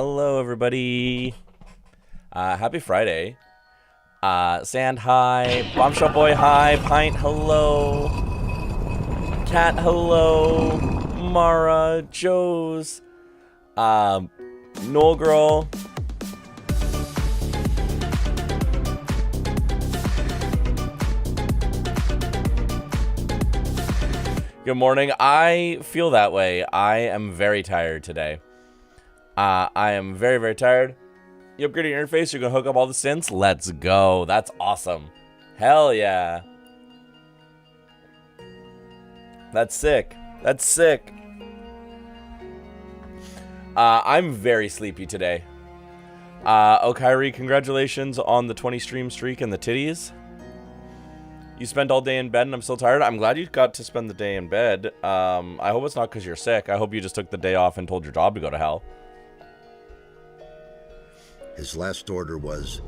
Hello, everybody. Happy Friday. Sand, hi. Bombshell Boy, hi. Pint, hello. Cat, hello. Mara, Joe's. Noel Girl. Good morning. I feel that way. I am very tired today. I am very, very tired. You upgraded your interface, you're going to hook up all the synths? Let's go. That's awesome. Hell yeah. That's sick. That's sick. I'm very sleepy today. Kyrie, congratulations on the 20 stream streak and the titties. You spent all day in bed and I'm still tired. I'm glad you got to spend the day in bed. I hope it's not because you're sick. I hope you just took the day off and told your job to go to hell. His last order was,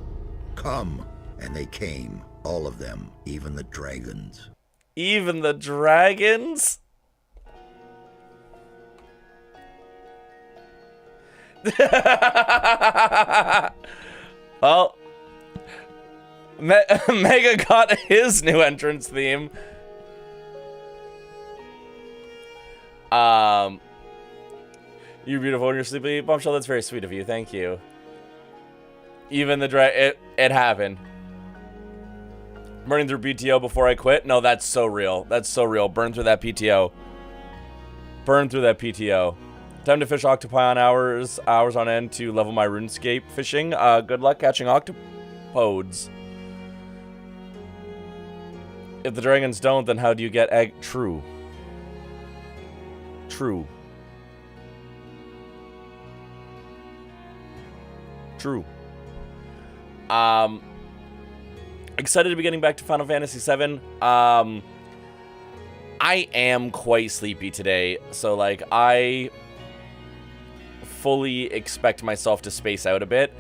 "Come," and they came, all of them, even the dragons. Even the dragons? Well, Mega got his new entrance theme. You're beautiful and you're sleepy. Bombshell, that's very sweet of you. Thank you. Even the it happened. Burning through PTO before I quit? No, that's so real. That's so real. Burn through that PTO. Burn through that PTO. Time to fish octopi on hours on end to level my RuneScape fishing. Good luck catching octopodes. If the dragons don't, then how do you get egg? True. True. True. Excited to be getting back to Final Fantasy VII. I am quite sleepy today, so like I fully expect myself to space out a bit.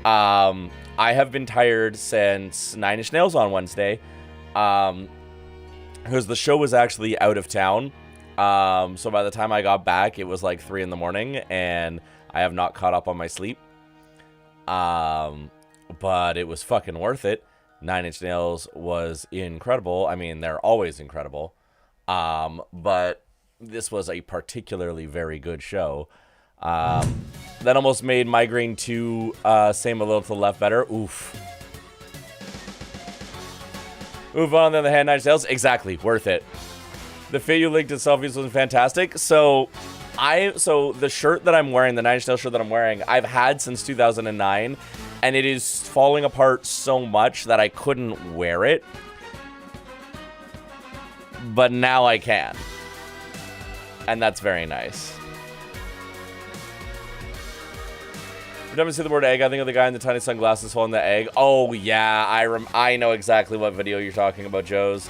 I have been tired since Nine Inch Nails on Wednesday, because the show was actually out of town. So by the time I got back, it was like 3 in the morning, and I have not caught up on my sleep. But it was fucking worth it. Nine Inch Nails was incredible. I mean, they're always incredible. But this was a particularly very good show. That almost made Migraine 2 Same a Little to the Left better. Oof. Move on the other hand, Nine Inch Nails, exactly, worth it. The fit you linked in selfies was fantastic. So the shirt that I'm wearing, the Nine Inch Nails shirt that I'm wearing, I've had since 2009. And it is falling apart so much that I couldn't wear it. But now I can. And that's very nice. Every time I see the word egg, I think of the guy in the tiny sunglasses holding the egg. Oh, yeah. I know exactly what video you're talking about, Joe's.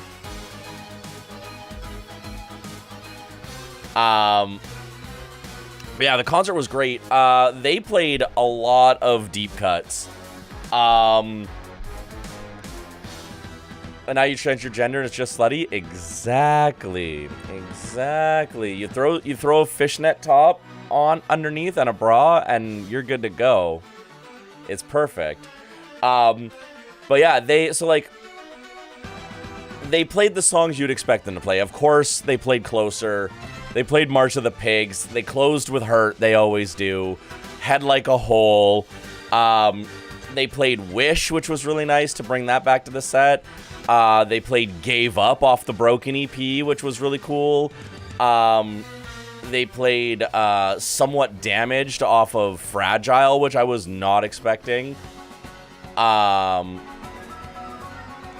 But yeah, the concert was great. They played a lot of deep cuts. And now you change your gender and it's just slutty? Exactly. Exactly. You throw a fishnet top on underneath and a bra and you're good to go. It's perfect. But yeah, they played the songs you'd expect them to play. Of course, they played Closer. They played March of the Pigs. They closed with Hurt. They always do. Head Like a Hole. They played Wish, which was really nice to bring that back to the set. They played Gave Up off the Broken EP, which was really cool. They played Somewhat Damaged off of Fragile, which I was not expecting. I'm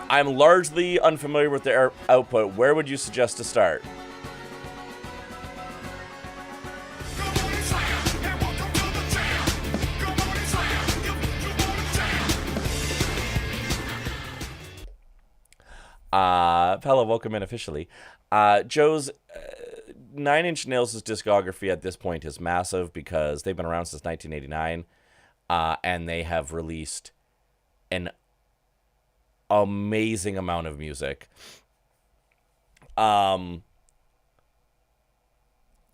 largely unfamiliar with their output. Where would you suggest to start? Pella, welcome in officially. Joe's Nine Inch Nails' discography at this point is massive because they've been around since 1989, and they have released an amazing amount of music.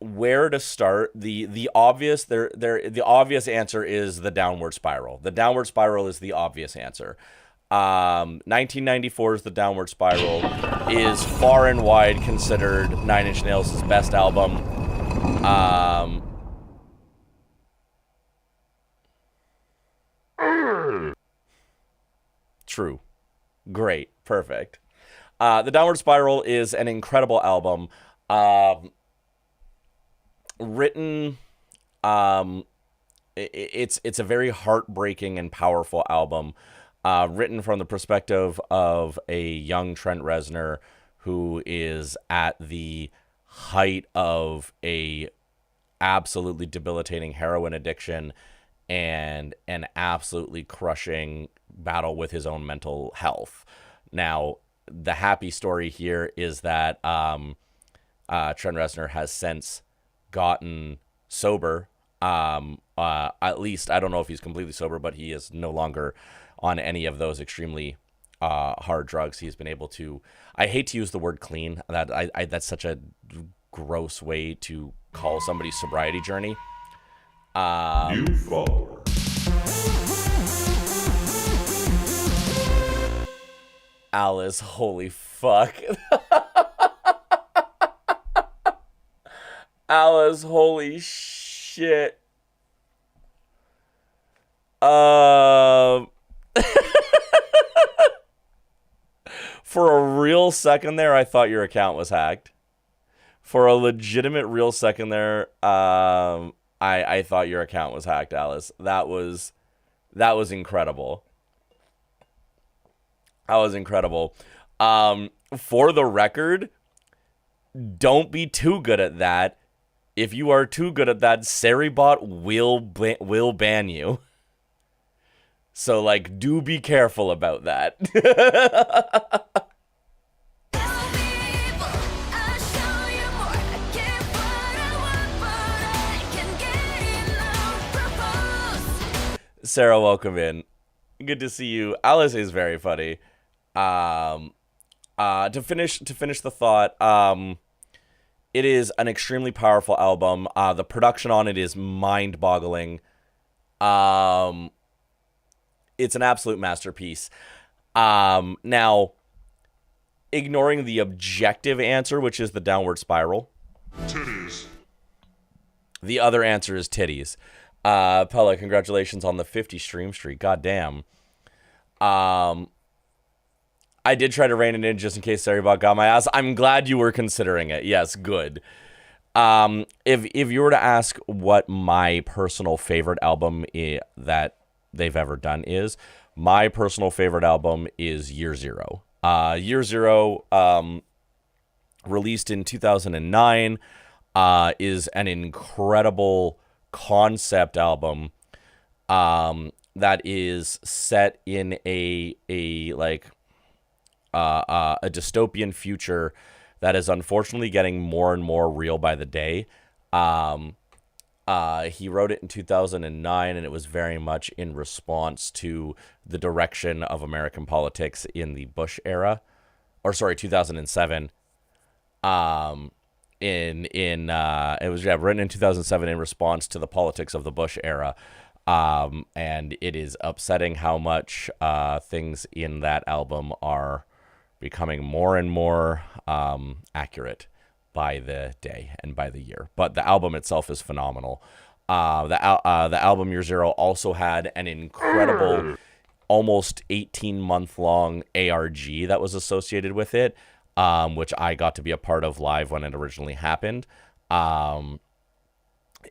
where to start, the obvious the obvious answer is the Downward Spiral. The Downward Spiral is the obvious answer. 1994's The Downward Spiral is far and wide considered Nine Inch Nails' best album. True. Great. Perfect. The Downward Spiral is an incredible album. Written, it's a very heartbreaking and powerful album. Written from the perspective of a young Trent Reznor who is at the height of a absolutely debilitating heroin addiction and an absolutely crushing battle with his own mental health. Now, the happy story here is that Trent Reznor has since gotten sober. At least, I don't know if he's completely sober, but he is no longer on any of those extremely hard drugs. He's been able to, I hate to use the word clean. That's such a gross way to call somebody's sobriety journey. New follower. Alice, holy fuck. Alice, holy shit. For a real second there, I thought your account was hacked. For a legitimate real second there, I thought your account was hacked, Alice. That was incredible. That was incredible. For the record, don't be too good at that. If you are too good at that, Seribot will ban you. So, like, do be careful about that. Sarah, welcome in. Good to see you. Alice is very funny. To finish the thought, it is an extremely powerful album. The production on it is mind-boggling. It's an absolute masterpiece. Now, ignoring the objective answer, which is the Downward Spiral. Titties. The other answer is titties. Pella, congratulations on the 50 stream streak. God damn. I did try to rein it in just in case Saribot got my ass. I'm glad you were considering it. Yes, good. If you were to ask what my personal favorite album that they've ever done is, my personal favorite album is Year Zero. Year Zero, released in 2009, is an incredible concept album that is set in a dystopian future that is unfortunately getting more and more real by the day. He wrote it in 2009, and it was very much in response to the direction of American politics in the Bush era, or sorry, 2007. It was written in 2007 in response to the politics of the Bush era. And it is upsetting how much things in that album are becoming more and more accurate by the day and by the year. But the album itself is phenomenal. The album Year Zero also had an incredible, almost 18-month-long ARG that was associated with it, which I got to be a part of live when it originally happened.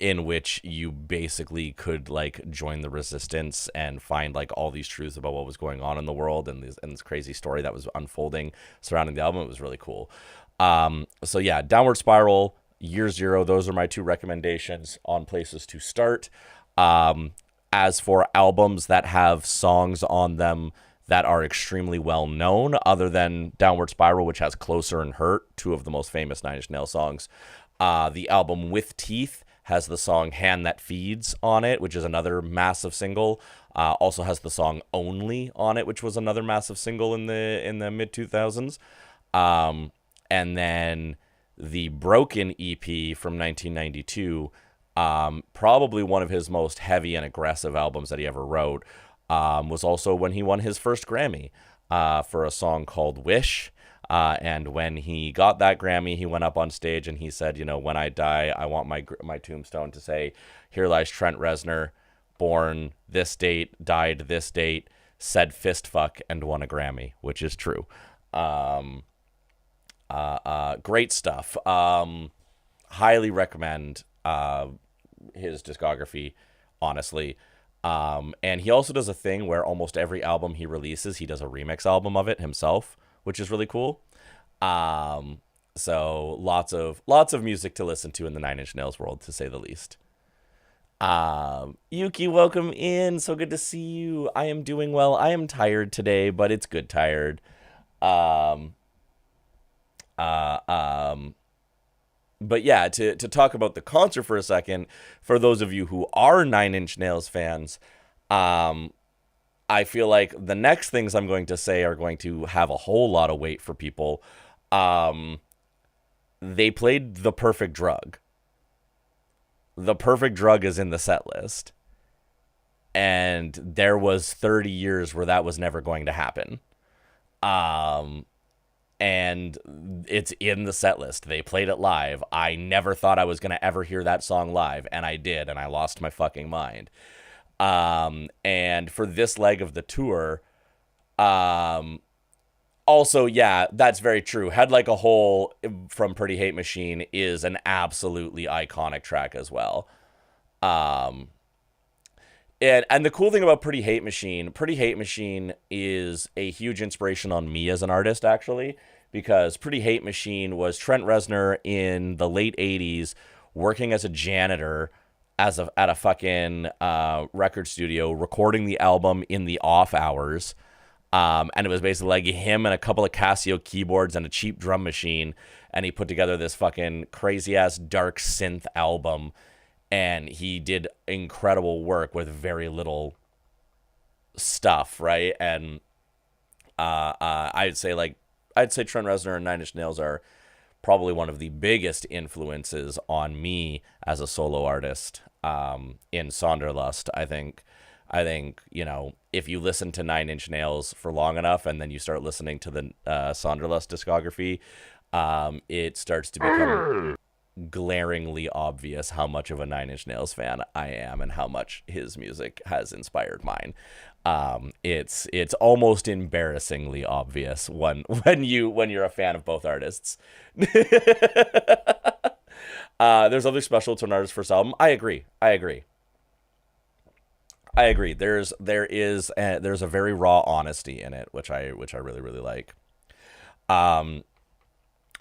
In which you basically could like join the resistance and find like all these truths about what was going on in the world and this crazy story that was unfolding surrounding the album. It was really cool. So yeah, Downward Spiral, Year Zero, those are my two recommendations on places to start. As for albums that have songs on them that are extremely well known, other than Downward Spiral, which has Closer and Hurt, two of the most famous Nine Inch Nails songs, the album With Teeth has the song Hand That Feeds on it, which is another massive single. Also has the song Only on it, which was another massive single in the mid 2000s. And then The Broken EP from 1992, probably one of his most heavy and aggressive albums that he ever wrote, was also when he won his first Grammy for a song called Wish. And when he got that Grammy, he went up on stage and he said, when I die, I want my tombstone to say, "Here lies Trent Reznor, born this date, died this date, said fist fuck, and won a Grammy," which is true. Great stuff. Highly recommend his discography, honestly. And he also does a thing where almost every album he releases, he does a remix album of it himself, which is really cool. So lots of music to listen to in the Nine Inch Nails world, to say the least. Yuki, welcome in. So good to see you. I am doing well. I am tired today, but it's good tired. But yeah, to talk about the concert for a second, for those of you who are Nine Inch Nails fans, I feel like the next things I'm going to say are going to have a whole lot of weight for people. They played The Perfect Drug. The Perfect Drug is in the set list. And there was 30 years where that was never going to happen. And it's in the set list. They played it live. I never thought I was going to ever hear that song live, and I did, and I lost my fucking mind. And for this leg of the tour, also, yeah, that's very true. Head Like a Hole from Pretty Hate Machine is an absolutely iconic track as well. And the cool thing about Pretty Hate Machine is a huge inspiration on me as an artist, actually, because Pretty Hate Machine was Trent Reznor in the late 80s working as a janitor at a fucking record studio, recording the album in the off hours. And it was basically like him and a couple of Casio keyboards and a cheap drum machine, and he put together this fucking crazy-ass dark synth album. And he did incredible work with very little stuff, right? And I'd say Trent Reznor and Nine Inch Nails are probably one of the biggest influences on me as a solo artist. In Sonderlust, I think, if you listen to Nine Inch Nails for long enough, and then you start listening to the Sonderlust discography, it starts to become glaringly obvious how much of a Nine Inch Nails fan I am and how much his music has inspired mine. It's almost embarrassingly obvious when you're a fan of both artists. There's other special to an artist's first album. I agree. There's a very raw honesty in it, which I really, really like.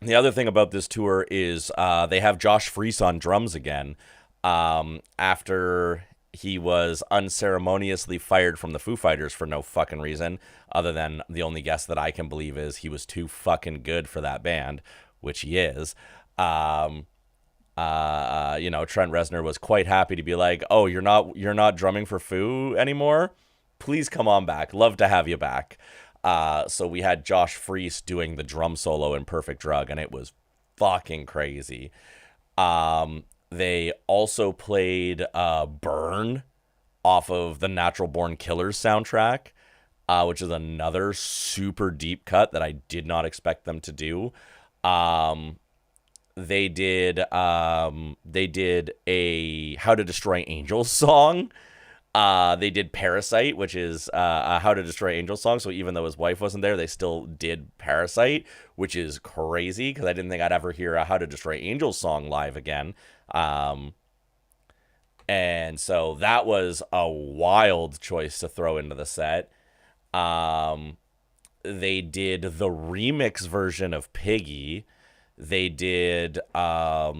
The other thing about this tour is they have Josh Freese on drums again, after he was unceremoniously fired from the Foo Fighters for no fucking reason, other than the only guess that I can believe is he was too fucking good for that band, which he is. Trent Reznor was quite happy to be like, "Oh, you're not drumming for Foo anymore? Please come on back. Love to have you back." So we had Josh Freese doing the drum solo in Perfect Drug, and it was fucking crazy. They also played Burn off of the Natural Born Killers soundtrack, which is another super deep cut that I did not expect them to do. They did a How to Destroy Angels song. They did Parasite, which is a How to Destroy Angels song. So even though his wife wasn't there, they still did Parasite, which is crazy because I didn't think I'd ever hear a How to Destroy Angels song live again. And so that was a wild choice to throw into the set. They did the remix version of Piggy. They did a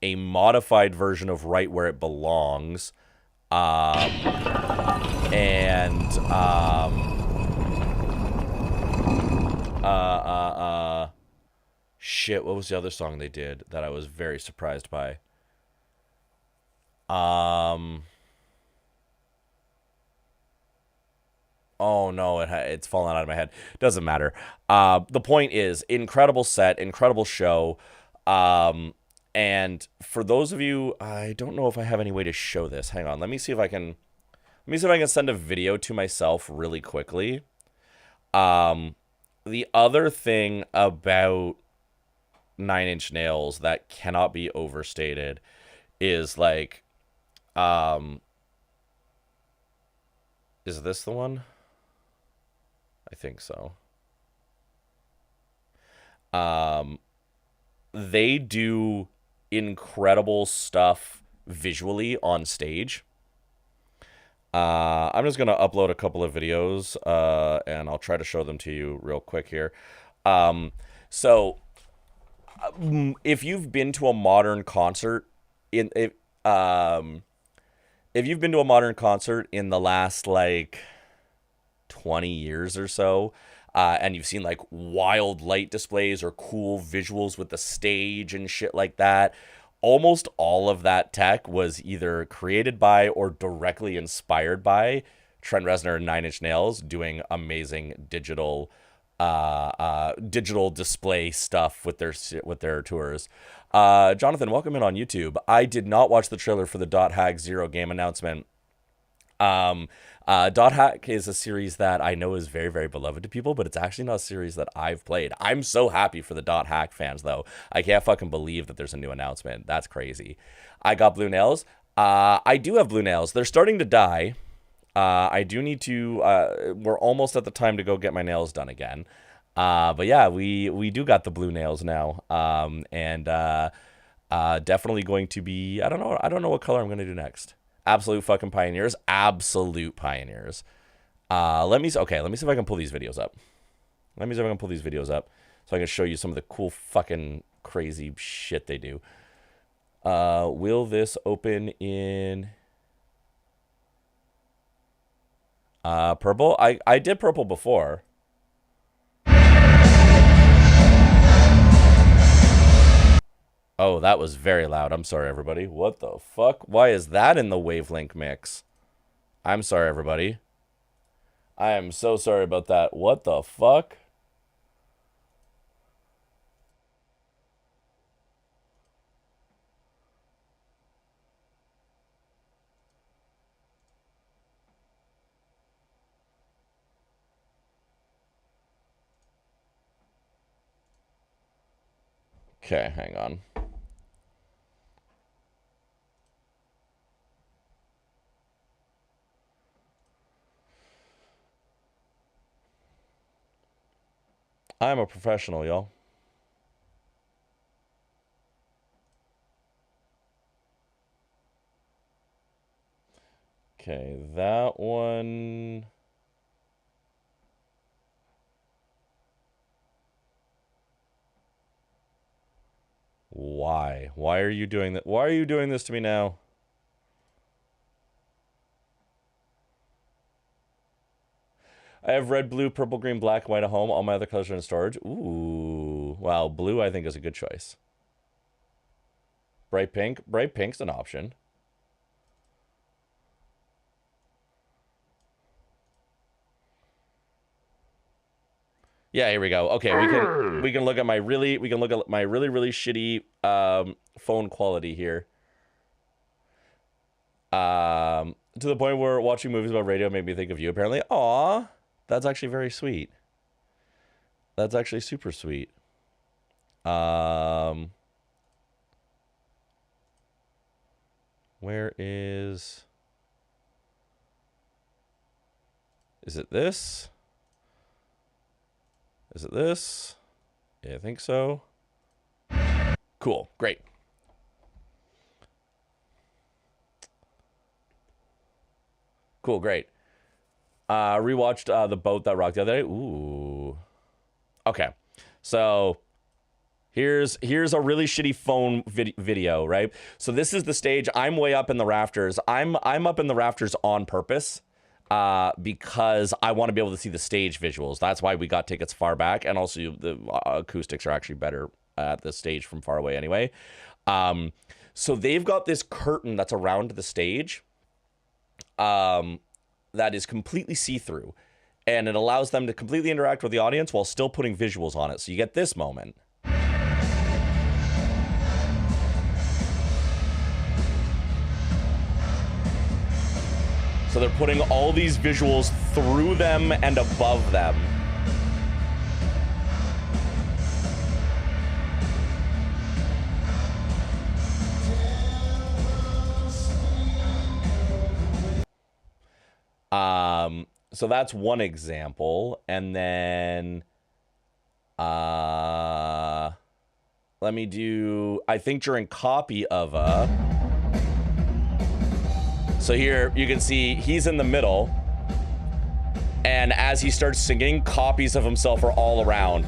modified version of Right Where It Belongs. Shit, what was the other song they did that I was very surprised by? Oh no, it's fallen out of my head. Doesn't matter. The point is, incredible set, incredible show. And for those of you, I don't know if I have any way to show this. Hang on, let me see if I can send a video to myself really quickly. The other thing about Nine Inch Nails that cannot be overstated is like, is this the one? I think so. They do incredible stuff visually on stage. I'm just going to upload a couple of videos, and I'll try to show them to you real quick here. So if you've been to a modern concert if you've been to a modern concert in the last like 20 years or so, and you've seen like wild light displays or cool visuals with the stage and shit like that, almost all of that tech was either created by or directly inspired by Trent Reznor and Nine Inch Nails doing amazing digital display stuff with their tours. Jonathan, welcome in on YouTube. I did not watch the trailer for the Dot Hack Zero game announcement. Dot Hack is a series that I know is very, very beloved to people, but it's actually not a series that I've played. I'm so happy for the Dot Hack fans, though. I can't fucking believe that there's a new announcement. That's crazy. I got blue nails. I do have blue nails. They're starting to die. I do need to, we're almost at the time to go get my nails done again. But yeah, we do got the blue nails now. And definitely going to be, I don't know what color I'm going to do next. Absolute fucking pioneers. Absolute pioneers. Let me see if I can pull these videos up. So I can show you some of the cool fucking crazy shit they do. Will this open in purple? I did purple before. Oh, that was very loud. I'm sorry, everybody. What the fuck? Why is that in the wavelength mix? I'm sorry, everybody. I am so sorry about that. What the fuck? Okay, hang on. I'm a professional, y'all. Okay, that one. Why? Why are you doing that? Why are you doing this to me now? I have red, blue, purple, green, black, white at home. All my other colors are in storage. Ooh. Wow, blue I think is a good choice. Bright pink. Bright pink's an option. Yeah, here we go. Okay, we can look at my really really shitty phone quality here. To the point where watching movies about radio made me think of you apparently. Aw. That's actually very sweet. That's actually super sweet. Where is it this? Is it this? Yeah, I think so. Cool. Great. Cool. Great. Rewatched The Boat That Rocked the other day. Ooh. Okay. So here's a really shitty phone video, right? So this is the stage. I'm way up in the rafters. I'm up in the rafters on purpose. Because I want to be able to see the stage visuals. That's why we got tickets far back, and also the acoustics are actually better at the stage from far away anyway. So they've got this curtain that's around the stage that is completely see-through, and it allows them to completely interact with the audience while still putting visuals on it. So you get this moment. So they're putting all these visuals through them and above them. So that's one example. And then let me do, I think during copy of so here you can see he's in the middle, and as he starts singing, copies of himself are all around.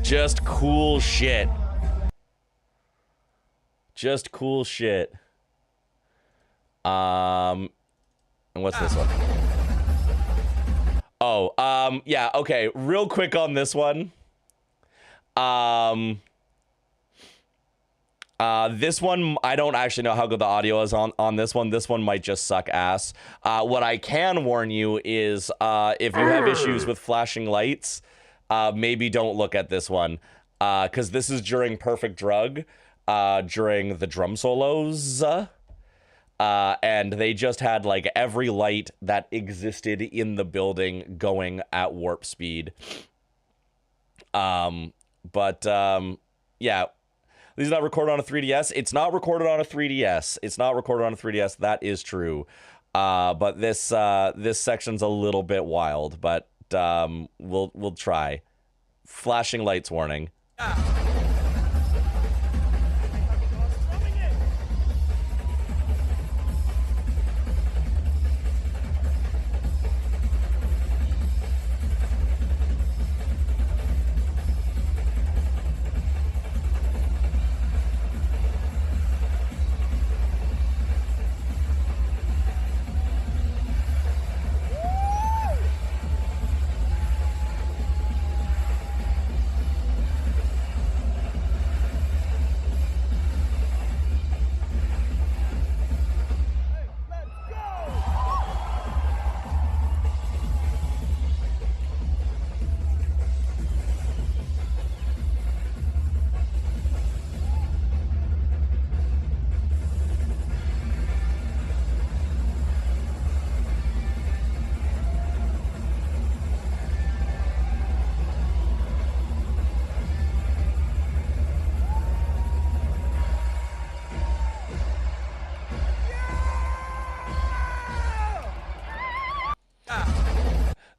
Just cool shit. Just cool shit. And what's this one? Oh, yeah, okay. Real quick on this one. This one, I don't actually know how good the audio is on this one. This one might just suck ass. What I can warn you is, if you have issues with flashing lights, maybe don't look at this one, because this is during Perfect Drug, during the drum solos, and they just had like every light that existed in the building going at warp speed. Yeah, this is not recorded on a 3DS. It's not recorded on a 3DS. It's not recorded on a 3DS. That is true. But this this section's a little bit wild, but we'll try. Flashing lights warning.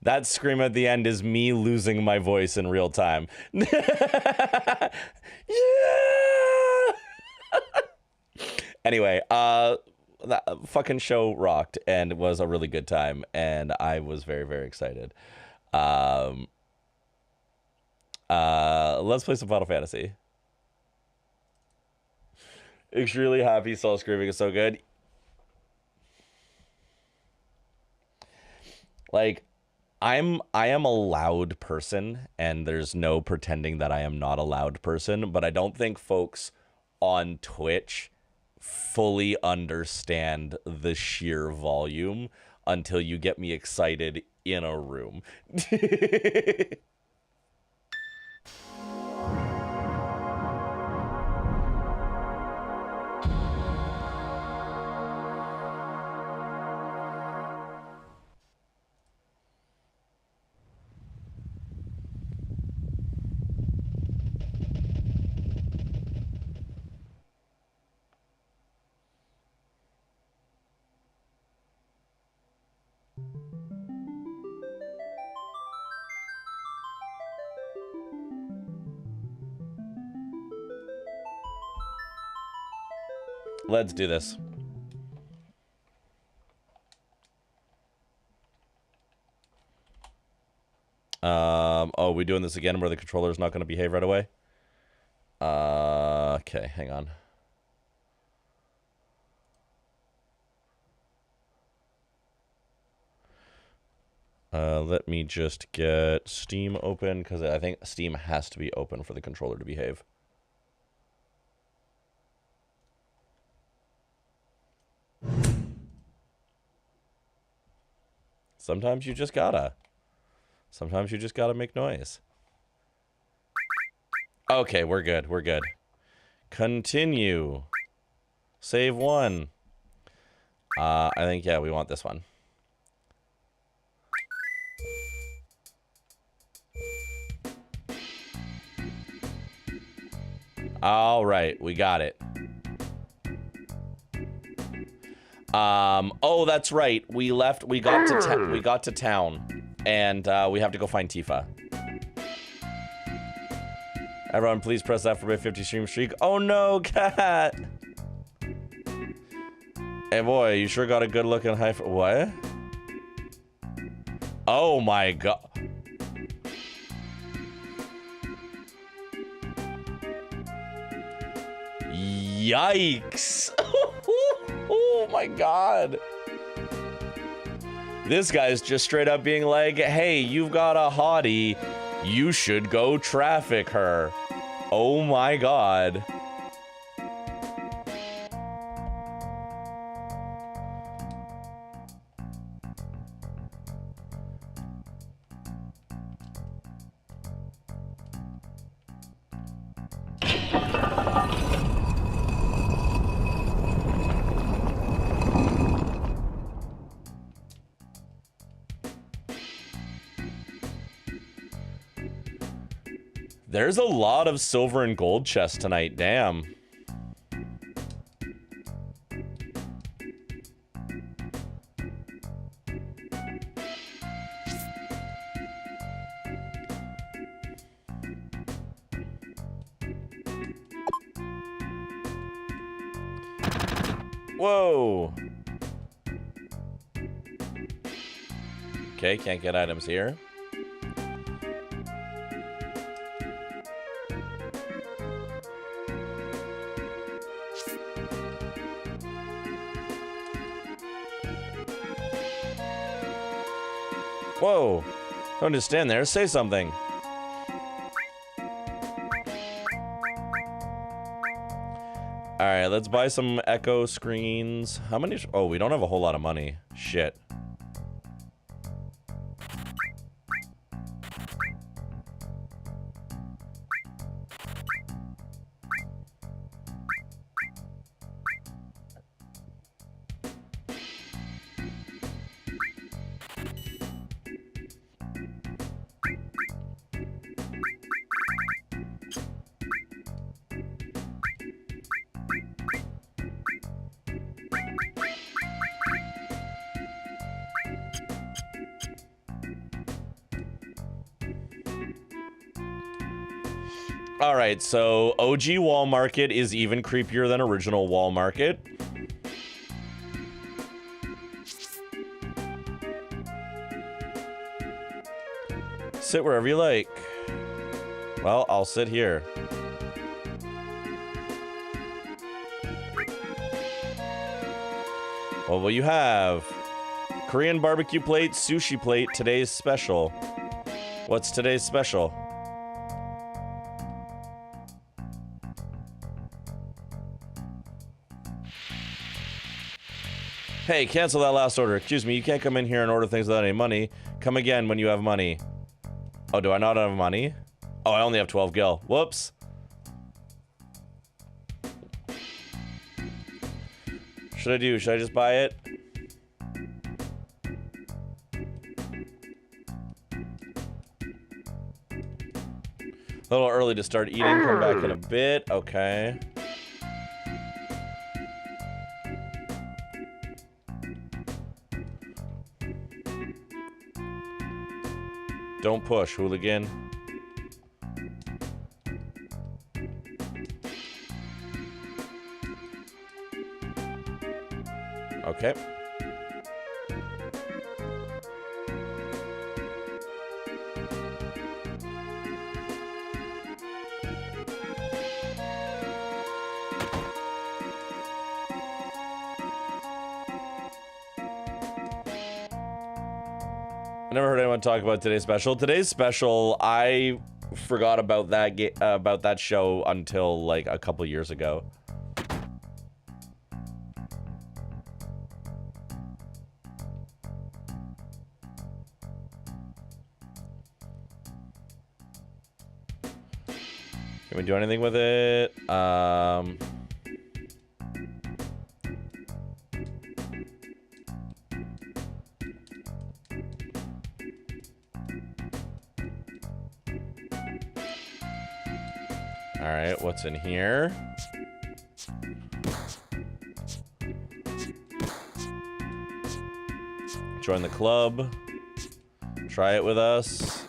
That scream at the end is me losing my voice in real time. Yeah! Anyway, that fucking show rocked, and it was a really good time, and I was very, very excited. Let's play some Final Fantasy. Extremely happy, Soul Screaming is so good. Like, I am a loud person, and there's no pretending that I am not a loud person, but I don't think folks on Twitch fully understand the sheer volume until you get me excited in a room. Let's do this. Oh, we doing this again where the controller's not going to behave right away? Okay, hang on. Let me just get Steam open, because I think Steam has to be open for the controller to behave. Sometimes you just gotta. Sometimes you just gotta make noise. Okay, we're good. We're good. Continue. Save one. I think, yeah, we want this one. All right, we got it. Oh, that's right. We got to town, and we have to go find Tifa. Everyone, please press F for my 50 stream streak. Oh no, cat. Hey boy, you sure got a good looking high. What? Oh my god. Yikes. Oh my god. This guy's just straight up being like, hey, you've got a hottie. You should go traffic her. Oh my god. There's a lot of silver and gold chests tonight, damn. Whoa. Okay, can't get items here. Whoa. Don't just stand there, say something. Alright, let's buy some echo screens. How many? Oh, we don't have a whole lot of money. Shit. All right, so OG Wall Market is even creepier than original Wall Market. Sit wherever you like. Well, I'll sit here. What will you have? Korean barbecue plate, sushi plate, today's special. What's today's special? Hey, cancel that last order. Excuse me, you can't come in here and order things without any money. Come again when you have money. Oh, do I not have money? Oh, I only have 12 gil. Whoops. Should I do? Should I just buy it? A little early to start eating. Come back in a bit. Okay. Don't push, hooligan. Okay. I never heard anyone talk about today's special. Today's special, I forgot about that show until like a couple years ago. Can we do anything with it? All right, what's in here? Join the club. Try it with us.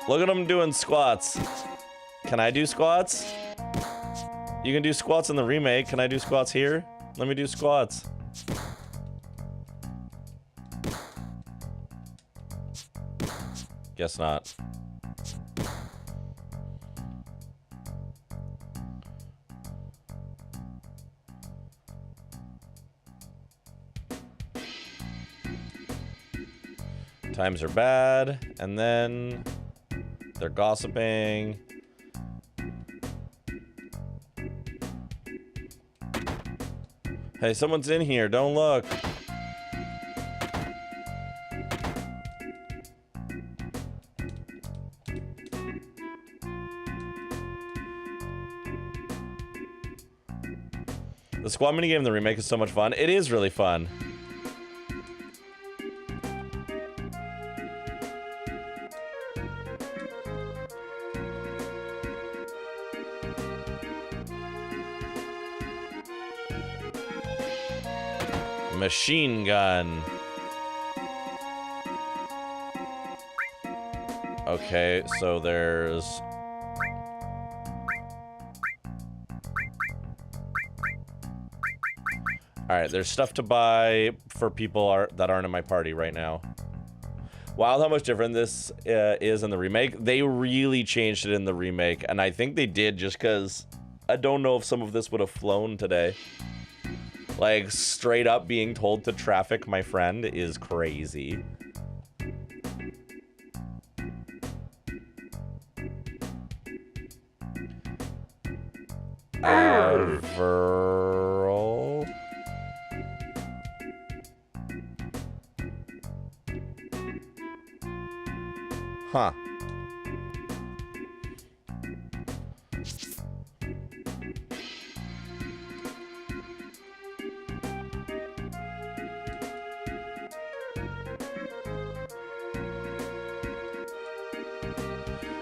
Look at them doing squats. Can I do squats? You can do squats in the remake. Can I do squats here? Let me do squats. Guess not. Times are bad, and then they're gossiping. Hey, someone's in here. Don't look. The squad minigame in the remake is so much fun. It is really fun. Machine gun. Okay, so there's... Alright, there's stuff to buy for people that aren't in my party right now. Wild how much different this is in the remake. They really changed it in the remake, and I think they did just because I don't know if some of this would have flown today. Like, straight up being told to traffic my friend is crazy. Averil. Huh.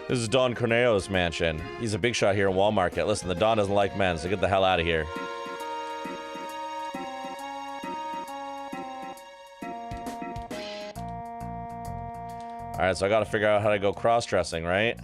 This is Don Corneo's mansion. He's a big shot here in Wall Market. Listen, the Don doesn't like men, so get the hell out of here. Alright, so I gotta figure out how to go cross-dressing, right?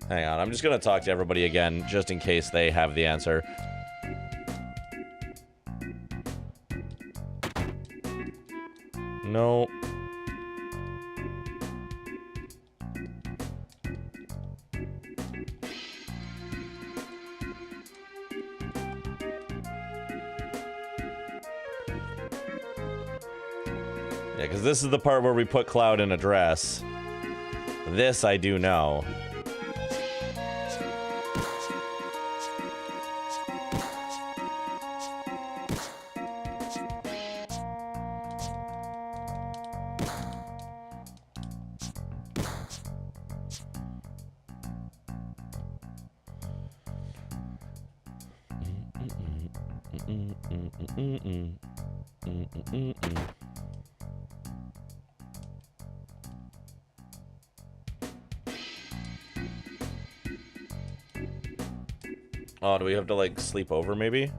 Hang on, I'm just gonna talk to everybody again, just in case they have the answer. No. Yeah, because this is the part where we put Cloud in a dress. This I do know. Oh, do we have to, like, sleep over, maybe?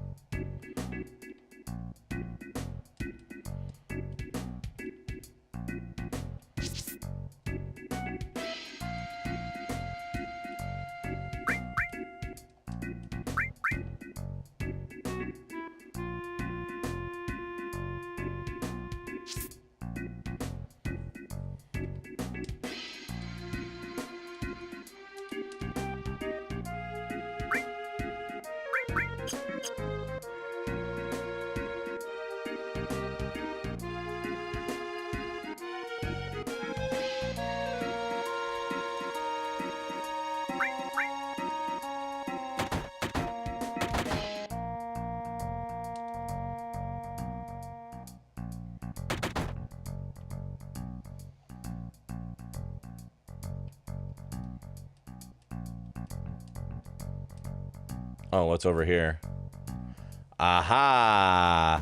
Oh, what's over here? Aha!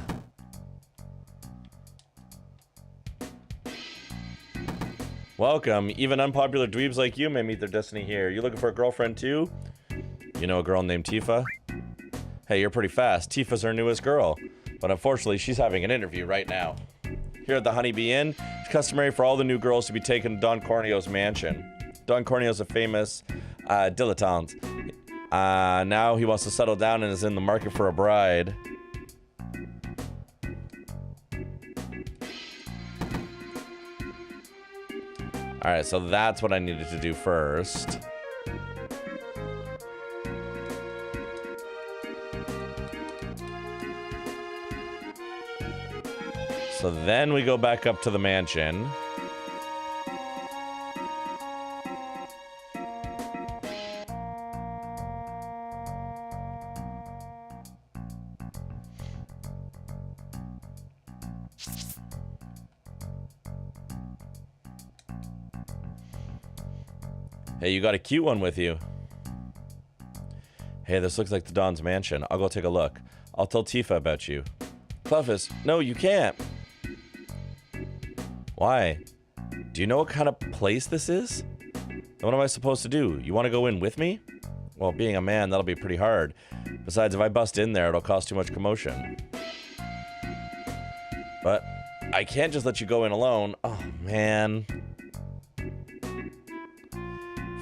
Welcome. Even unpopular dweebs like you may meet their destiny here. You looking for a girlfriend too? You know a girl named Tifa? Hey, you're pretty fast. Tifa's our newest girl. But unfortunately, she's having an interview right now. Here at the Honeybee Inn, it's customary for all the new girls to be taken to Don Corneo's mansion. Don Corneo's a famous dilettante. Now he wants to settle down and is in the market for a bride. Alright, so that's what I needed to do first. So then we go back up to the mansion. Hey, you got a cute one with you. Hey, this looks like the Don's mansion. I'll go take a look. I'll tell Tifa about you. Clevis, no, you can't. Why? Do you know what kind of place this is? What am I supposed to do? You want to go in with me? Well, being a man, that'll be pretty hard. Besides, if I bust in there, it'll cause too much commotion. But I can't just let you go in alone. Oh, man.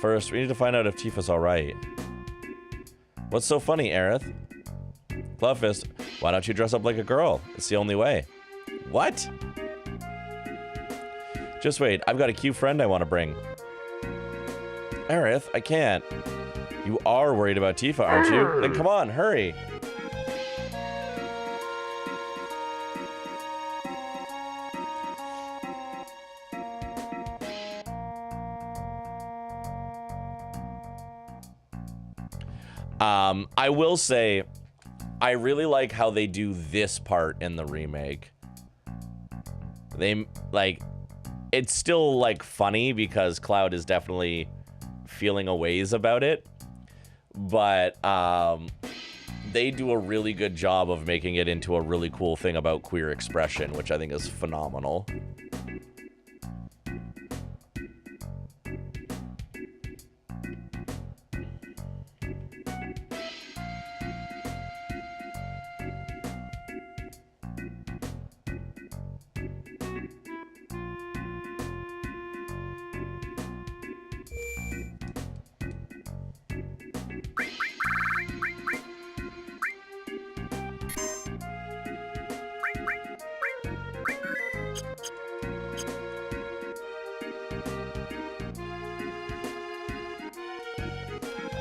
First, we need to find out if Tifa's alright. What's so funny, Aerith? Clevis, why don't you dress up like a girl? It's the only way. What? Just wait, I've got a cute friend I want to bring. Aerith, I can't. You are worried about Tifa, aren't you? Then come on, hurry. I will say, I really like how they do this part in the remake. They, like, it's still, like, funny because Cloud is definitely feeling a ways about it. But, they do a really good job of making it into a really cool thing about queer expression, which I think is phenomenal.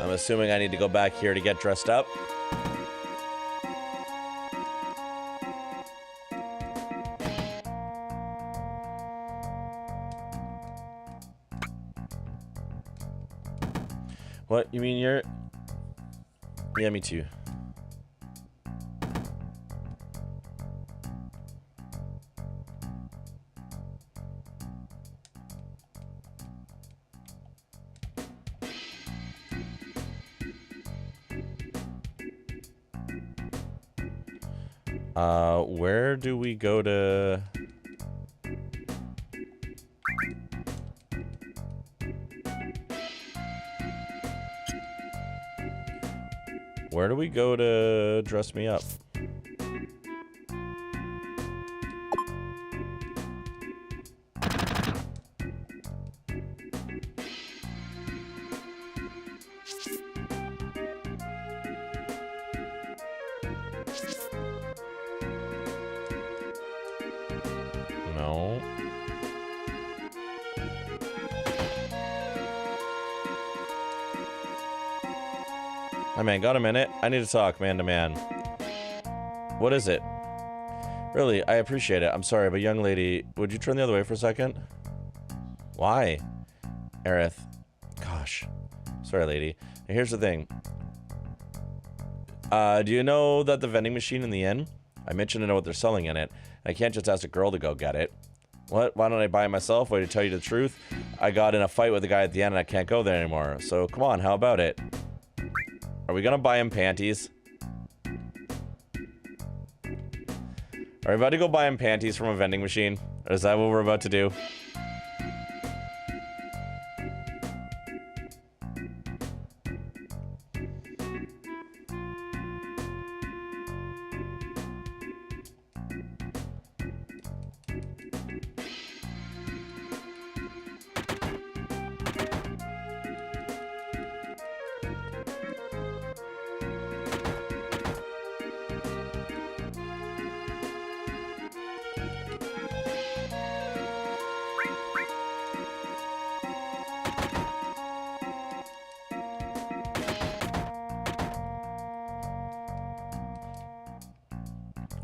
I'm assuming I need to go back here to get dressed up. What? You mean you're... Yeah, me too. Where do we go to... Where do we go to dress me up? No. Hi, man, got a minute? I need to talk man to man. What is it? Really, I appreciate it. I'm sorry, but young lady, would you turn the other way for a second? Why? Aerith. Gosh. Sorry, lady. And here's the thing. Do you know that the vending machine in the inn? I mentioned to know what they're selling in it. I can't just ask a girl to go get it. What? Why don't I buy it myself? Wait, to tell you the truth, I got in a fight with the guy at the end and I can't go there anymore. So come on, how about it? Are we gonna buy him panties? Are we about to go buy him panties from a vending machine? Or is that what we're about to do?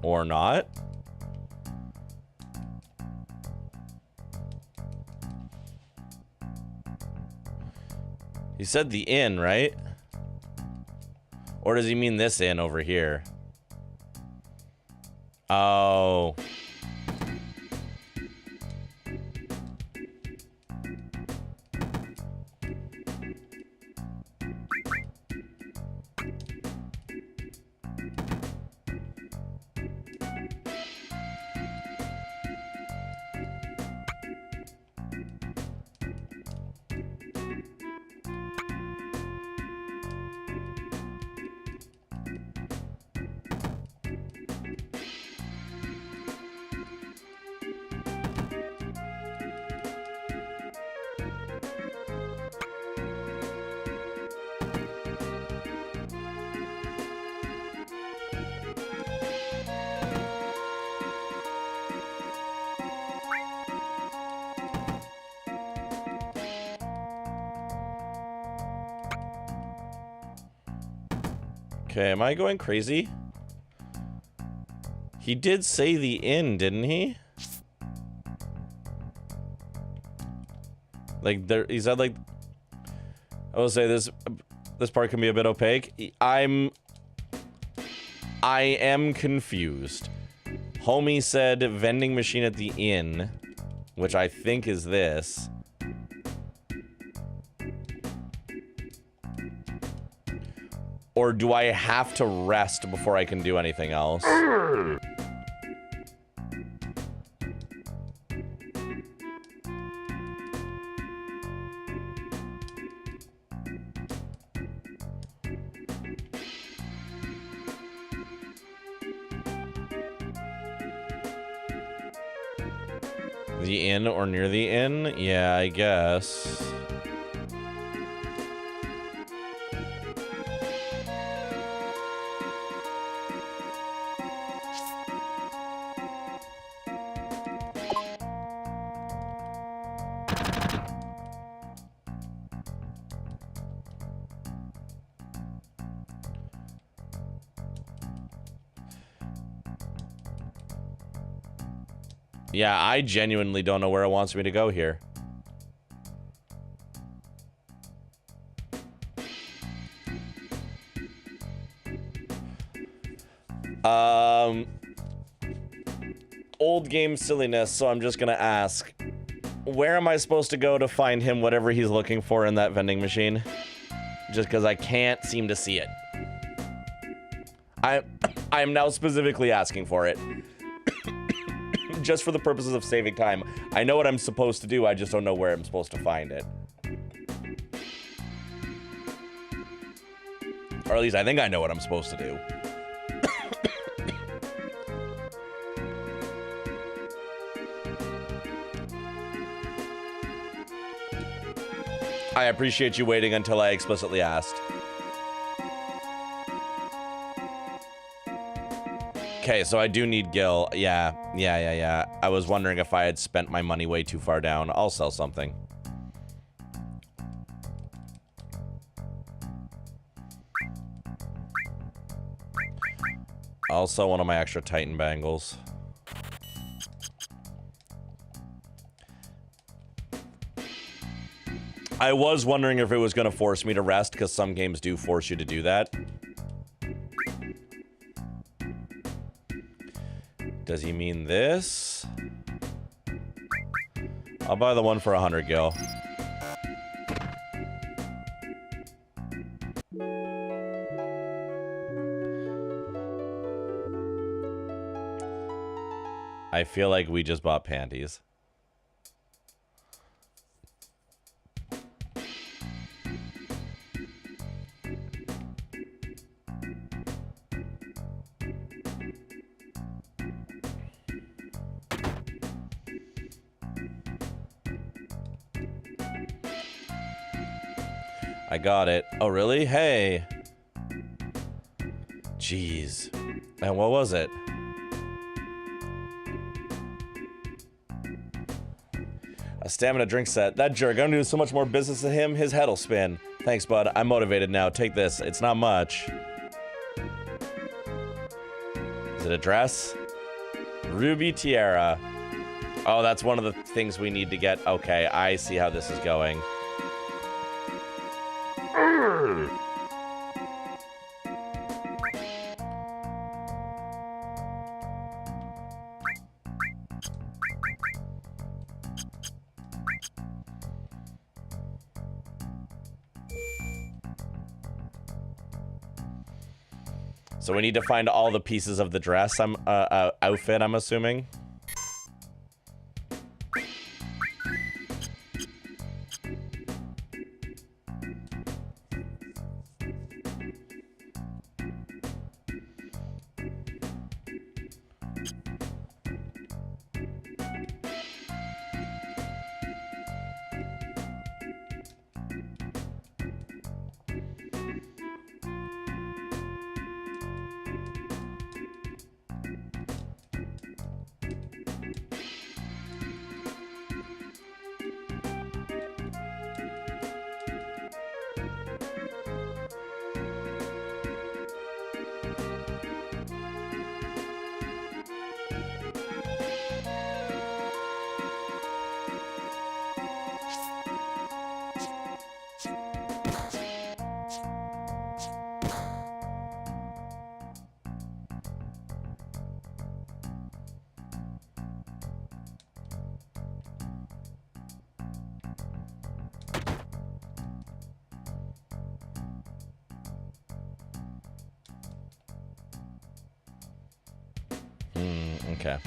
Or not. He said the inn, right? Or does he mean this inn over here? Oh. Okay, am I going crazy? He did say the inn, didn't he? Like there, he said like. I will say this part can be a bit opaque. I am confused. Homie said vending machine at the inn, which I think is this. Or do I have to rest before I can do anything else? The inn or near the inn? Yeah, I guess. Yeah, I genuinely don't know where it wants me to go here. Old game silliness, so I'm just gonna ask. Where am I supposed to go to find him whatever he's looking for in that vending machine? Just because I can't seem to see it. I'm now specifically asking for it. Just for the purposes of saving time. I know what I'm supposed to do, I just don't know where I'm supposed to find it. Or at least I think I know what I'm supposed to do. I appreciate you waiting until I explicitly asked. Okay, so I do need Gil. Yeah. I was wondering if I had spent my money way too far down. I'll sell something. I'll sell one of my extra Titan bangles. I was wondering if it was going to force me to rest, because some games do force you to do that. Does he mean this? I'll buy the one for 100 gil. I feel like we just bought panties. I got it. Oh, really? Hey. Jeez. And what was it? A stamina drink set. That jerk. I'm gonna do so much more business than him. His head'll spin. Thanks, bud. I'm motivated now. Take this. It's not much. Is it a dress? Ruby tiara. Oh, that's one of the things we need to get. Okay, I see how this is going. So we need to find all the pieces of the dress. Outfit, I'm assuming. Okay.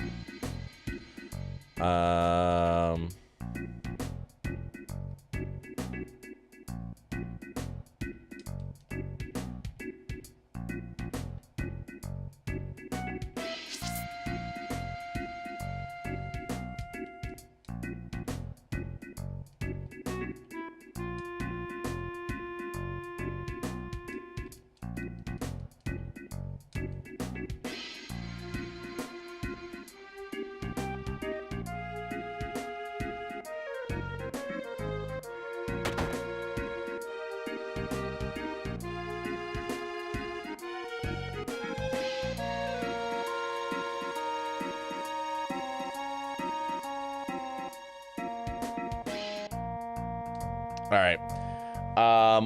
All right.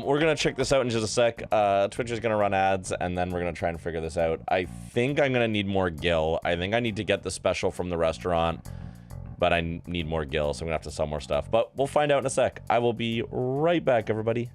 We're gonna check this out in just a sec. Twitch is gonna run ads, and then we're gonna try and figure this out. I think I'm gonna need more gil. I think I need to get the special from the restaurant, but I need more gil, so I'm gonna have to sell more stuff. But we'll find out in a sec. I will be right back, everybody.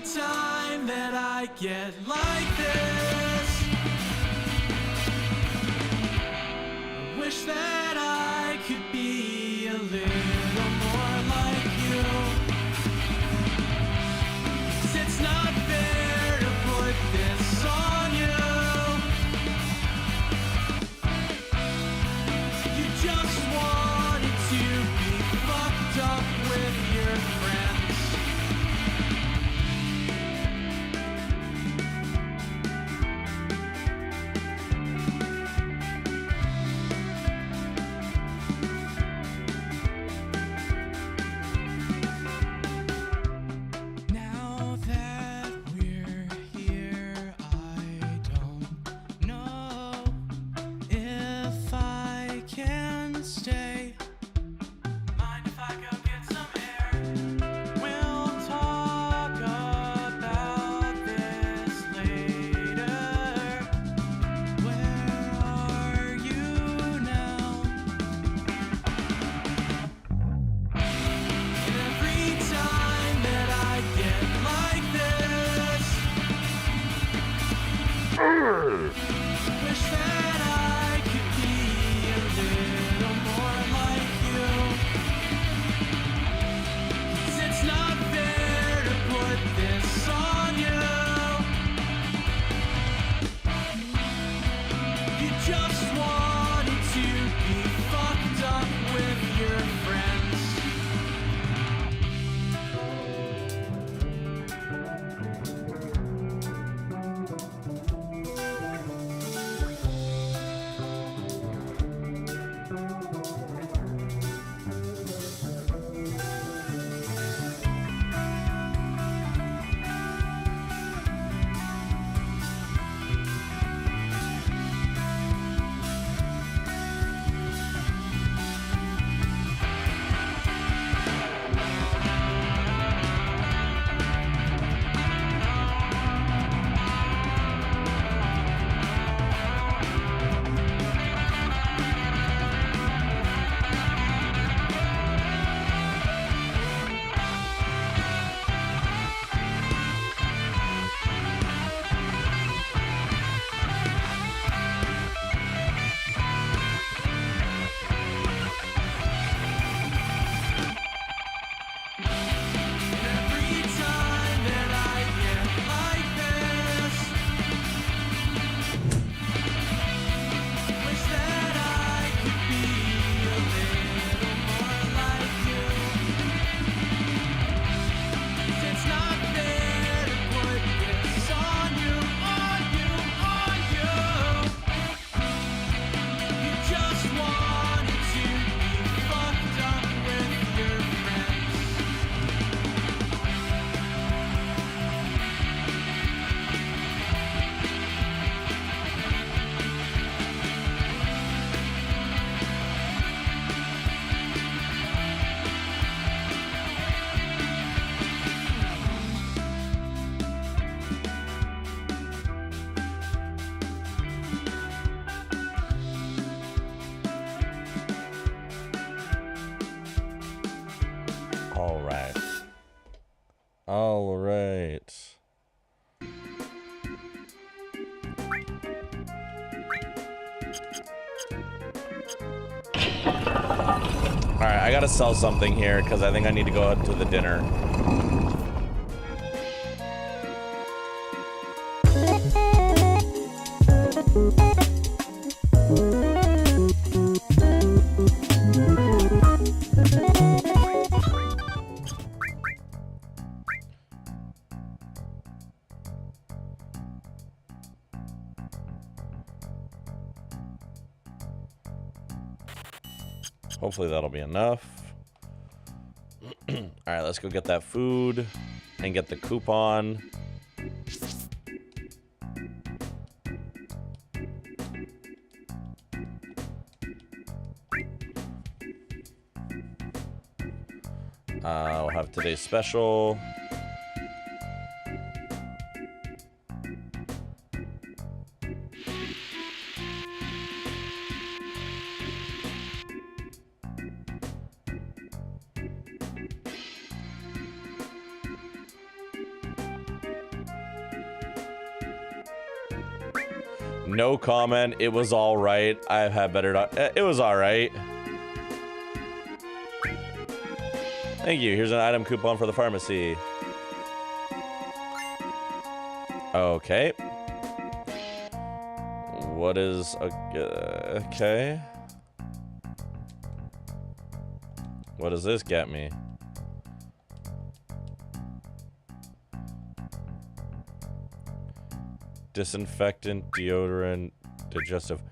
every time that I get like this, I wish that I could be a little more like you. 'Cause it's not fair to put this on you. You just wanted to be fucked up with your friends. Now that we're here, I don't know if I can stay. Mind if I go get some air? We'll talk about this later. Where are you now? And every time that I get like this, wish that I could be a little more like you. 'Cause it's not fair to put this on you. You just wanted to be fucked up with your friends. Every time that I get like this, wish that I could be a little more like you. 'Cause it's not fair to put this on you, on you, on you. You just wanted to be fucked up with your friends. All right. All right. All right, I gotta sell something here because I think I need to go out to the dinner. Hopefully that'll be enough. All right, let's go get that food and get the coupon. We'll have today's special. No comment. It was all right. I've had better. It was all right. Thank you. Here's an item coupon for the pharmacy. Okay. What is okay? What does this get me? Disinfectant, deodorant, digestive.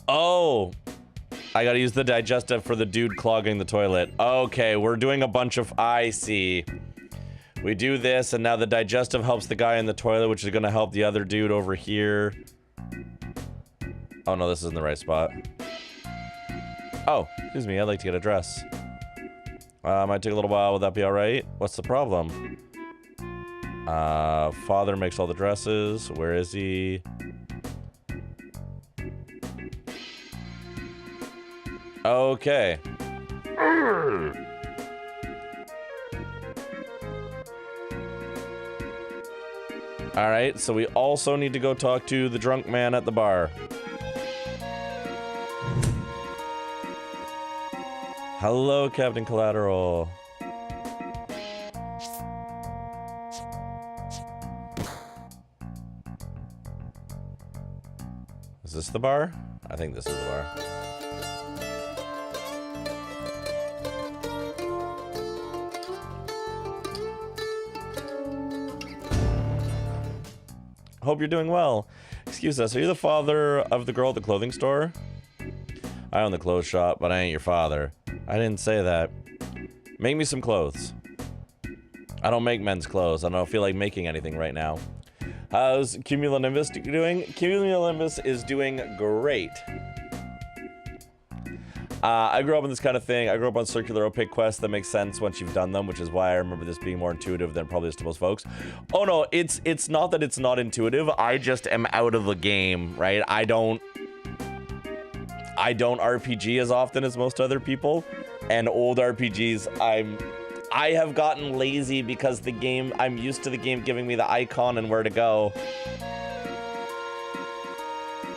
Oh! I gotta use the digestive for the dude clogging the toilet. Okay, we're doing a bunch of... I see. We do this, and now the digestive helps the guy in the toilet, which is gonna help the other dude over here. Oh no, this isn't the right spot. Oh, excuse me, I'd like to get a dress. Might take a little while, would that be alright? What's the problem? Father makes all the dresses. Where is he? Okay. Alright, so we also need to go talk to the drunk man at the bar. Hello, Captain Collateral. Is this the bar? I think this is the bar. Hope you're doing well. Excuse us, are you the father of the girl at the clothing store? I own the clothes shop, but I ain't your father. I didn't say that. Make me some clothes. I don't make men's clothes. I don't feel like making anything right now. How's Cumulonimbus doing? Cumulonimbus is doing great. I grew up in this kind of thing. I grew up on circular opaque quests that make sense once you've done them, which is why I remember this being more intuitive than probably is to most folks. Oh no, it's not that it's not intuitive. I just am out of the game, right? I don't RPG as often as most other people, and old RPGs I have gotten lazy because the game, I'm used to the game giving me the icon and where to go.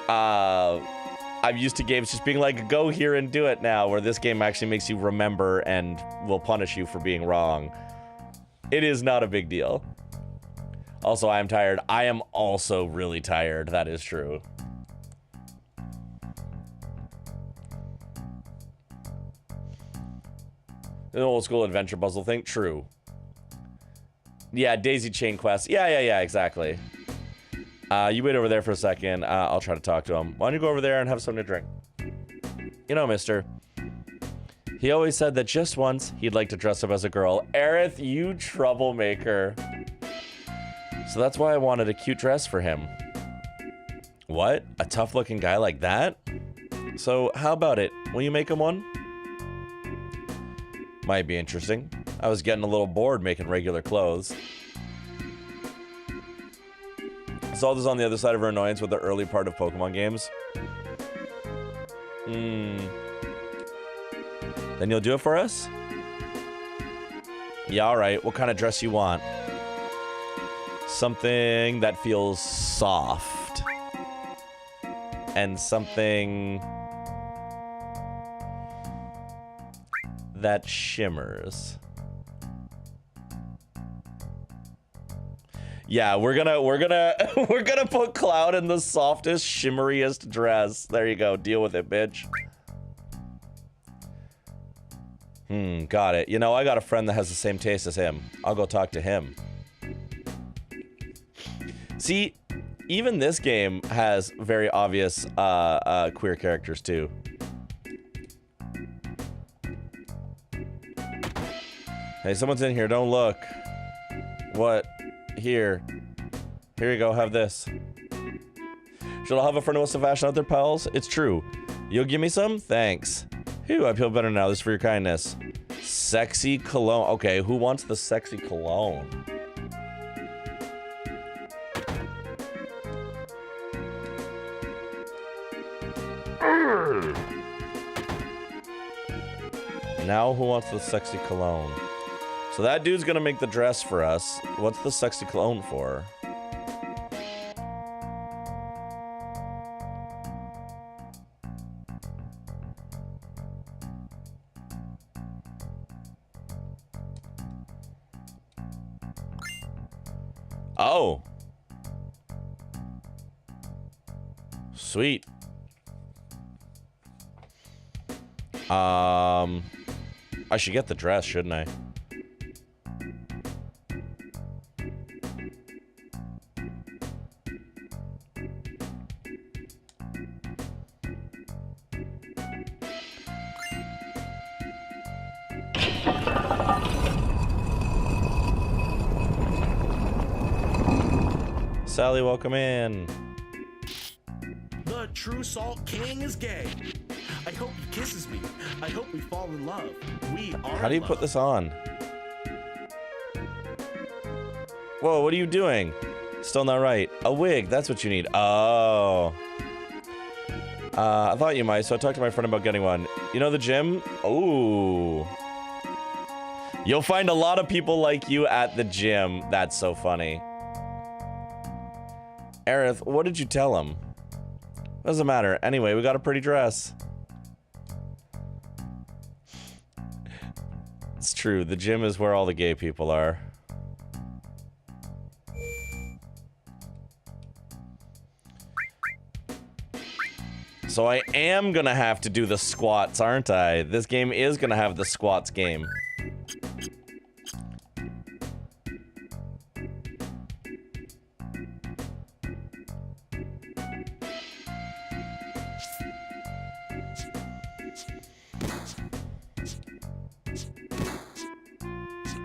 I'm used to games just being like, go here and do it now, where this game actually makes you remember and will punish you for being wrong. It is not a big deal. Also, I am tired. I am also really tired. That is true. An old school adventure puzzle thing. True. Yeah, daisy chain quest. Yeah, exactly. You wait over there for a second. I'll try to talk to him. Why don't you go over there and have something to drink? You know, mister. He always said that just once he'd like to dress up as a girl. Aerith, you troublemaker. So that's why I wanted a cute dress for him. What? A tough-looking guy like that? So how about it? Will you make him one? Might be interesting. I was getting a little bored making regular clothes. Salt is on the other side of her annoyance with the early part of Pokemon games. Then you'll do it for us? Yeah, alright. What kind of dress you want? Something that feels soft. And something that shimmers. Yeah, we're gonna put Cloud in the softest, shimmeriest dress. There you go. Deal with it, bitch. Got it. You know, I got a friend that has the same taste as him. I'll go talk to him. See, even this game has very obvious queer characters too. Hey, someone's in here. Don't look. What? Here you go, have this. Should I have a friend who wants to fashion out their pals? It's true. You'll give me some? Thanks. Phew, I feel better now. This is for your kindness. Sexy cologne. Okay, who wants the sexy cologne? Now who wants the sexy cologne? So that dude's gonna make the dress for us. What's the sexy cologne for? Oh. Sweet. I should get the dress, shouldn't I? Sally, welcome in. The true Salt King is gay. I hope he kisses me. I hope we fall in love. We are. How do you put this on? Whoa, what are you doing? Still not right. A wig, that's what you need. Oh. I thought you might, so I talked to my friend about getting one. You know the gym? Ooh. You'll find a lot of people like you at the gym. That's so funny. Aerith, what did you tell him? Doesn't matter. Anyway, we got a pretty dress. It's true. The gym is where all the gay people are. So I am gonna have to do the squats, aren't I? This game is gonna have the squats game.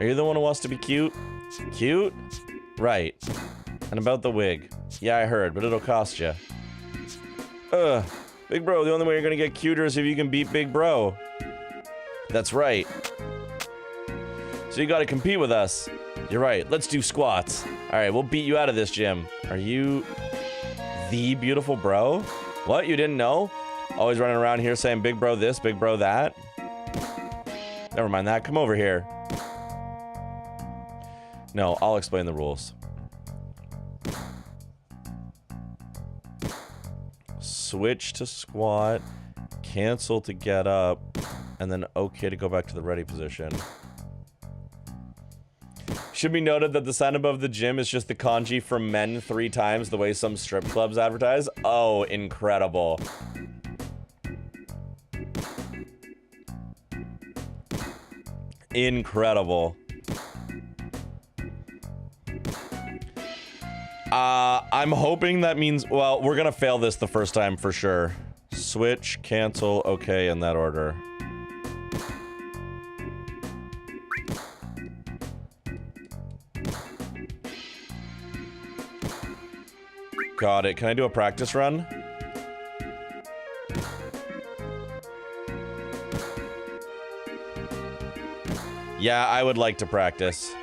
Are you the one who wants to be cute? Cute? Right. And about the wig. Yeah, I heard, but it'll cost you. Big bro, the only way you're gonna get cuter is if you can beat Big Bro. That's right. So you gotta compete with us. You're right, let's do squats. Alright, we'll beat you out of this gym. Are you the beautiful bro? What, you didn't know? Always running around here saying big bro this, big bro that? Never mind that, come over here. No, I'll explain the rules. Switch to squat, cancel to get up, and then okay to go back to the ready position. Should be noted that the sign above the gym is just the kanji for men 3 times, the way some strip clubs advertise. Oh, incredible. Incredible. I'm hoping that means, well, we're gonna fail this the first time for sure. Switch, cancel, okay, in that order. Got it. Can I do a practice run? Yeah, I would like to practice.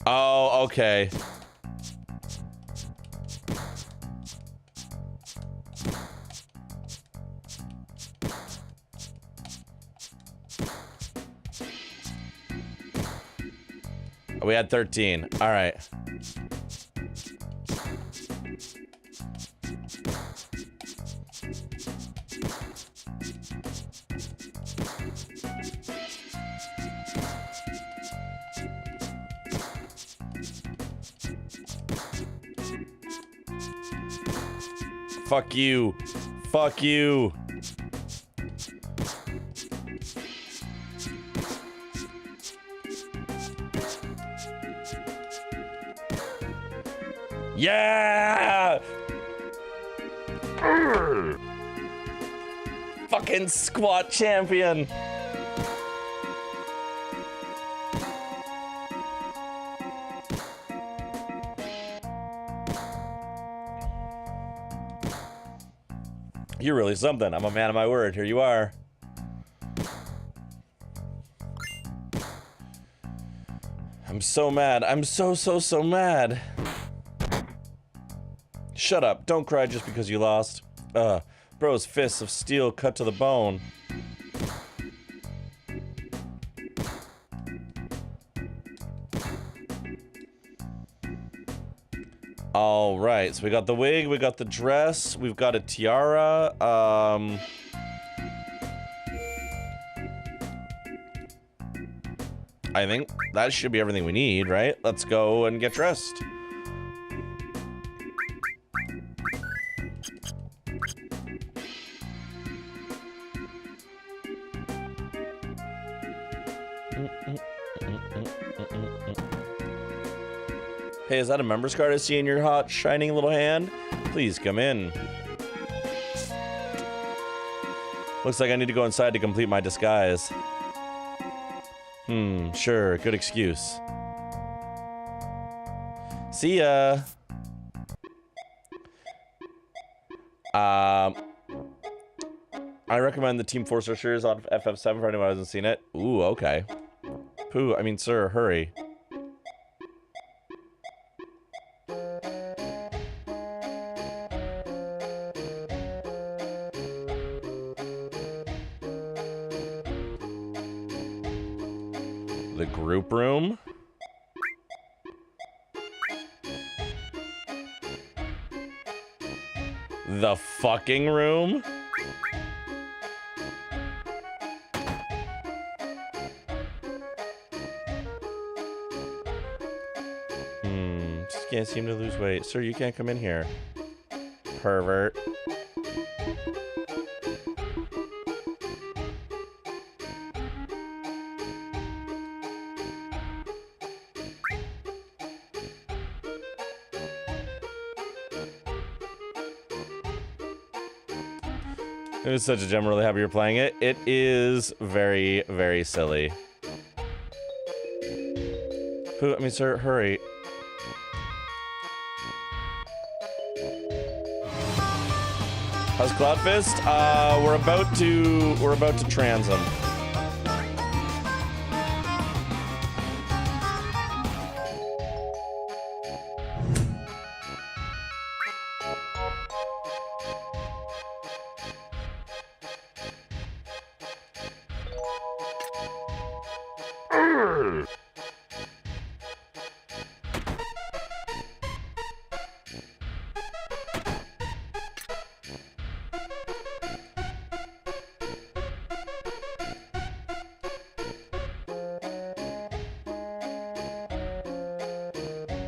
Oh, okay. We had 13. All right. Fuck you. Fuck you. Yeah! Fucking squat champion. You're really something. I'm a man of my word. Here you are. I'm so mad. I'm so mad. Shut up. Don't cry just because you lost. Bro's fists of steel cut to the bone. All right, so we got the wig, we got the dress, we've got a tiara. I think that should be everything we need, right? Let's go and get dressed. Hey, is that a member's card I see in your hot, shining little hand? Please come in. Looks like I need to go inside to complete my disguise. Sure, good excuse. See ya. I recommend the Team Force Searchers on FF7 for anyone who hasn't seen it. Ooh, okay. Pooh, I mean, sir, hurry. The group room. The fucking room. Just can't seem to lose weight. Sir, you can't come in here. Pervert. It was such a gem. I'm really happy you're playing it. It is very, very silly. I mean, sir, hurry. How's Cloudfist? We're about to trans him.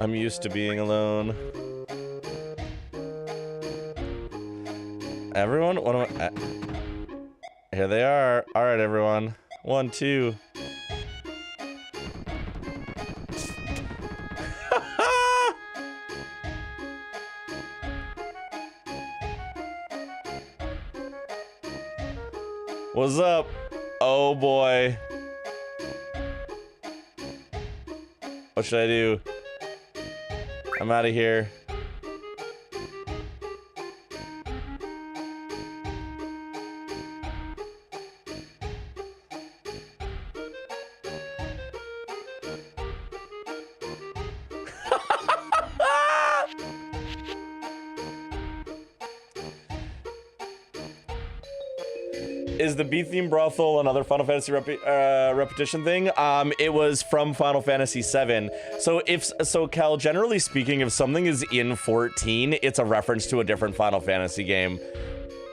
I'm used to being alone. Everyone, what am I? Here they are. All right, everyone. 1, 2. What's up? Oh boy. What should I do? I'm out of here. Is the B-theme brothel another Final Fantasy repetition thing? It was from Final Fantasy VII. So Cal, generally speaking, if something is in 14, it's a reference to a different Final Fantasy game.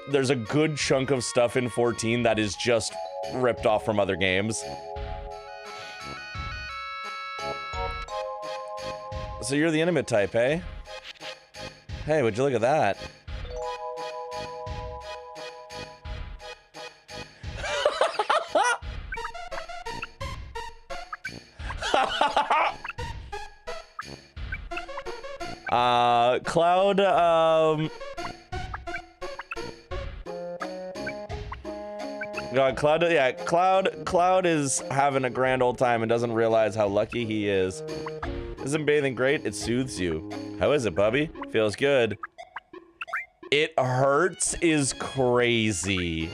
There's a good chunk of stuff in 14 that is just ripped off from other games. So you're the intimate type, eh? Hey, would you look at that? Cloud, God, Cloud, yeah, Cloud is having a grand old time and doesn't realize how lucky he is. Isn't bathing great? It soothes you. How is it, Bubby? Feels good. It hurts is crazy.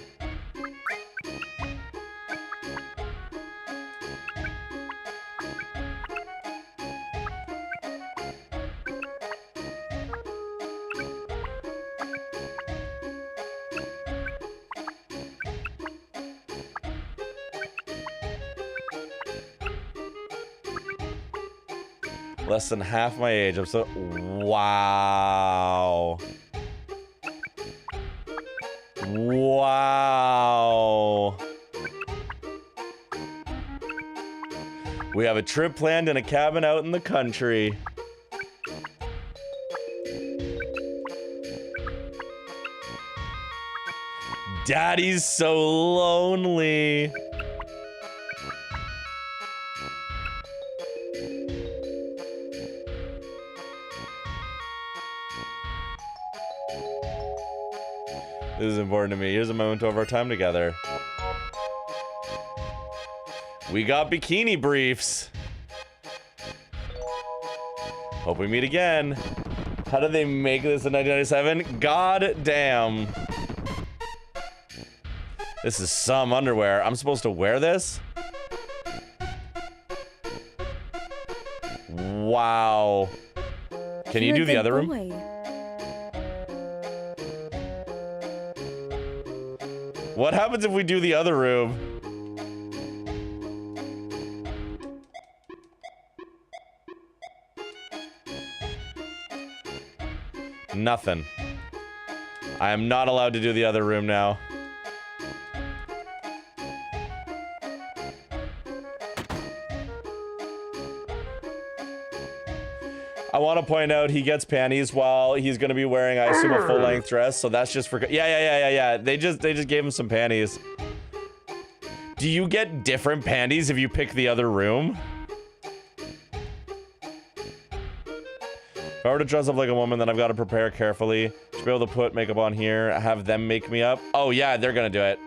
Less than half my age. I'm so... Wow. Wow. We have a trip planned in a cabin out in the country. Daddy's so lonely. This is important to me. Here's a memento of our time together. We got bikini briefs. Hope we meet again. How did they make this in 1997? God damn. This is some underwear. I'm supposed to wear this? Wow. Can you do the other room? What happens if we do the other room? Nothing. I am not allowed to do the other room now. I want to point out he gets panties while he's going to be wearing, I assume, a full-length dress. So that's just for... Yeah. They just gave him some panties. Do you get different panties if you pick the other room? If I were to dress up like a woman, then I've got to prepare carefully. Should be able to put makeup on here, have them make me up. Oh, yeah, they're going to do it.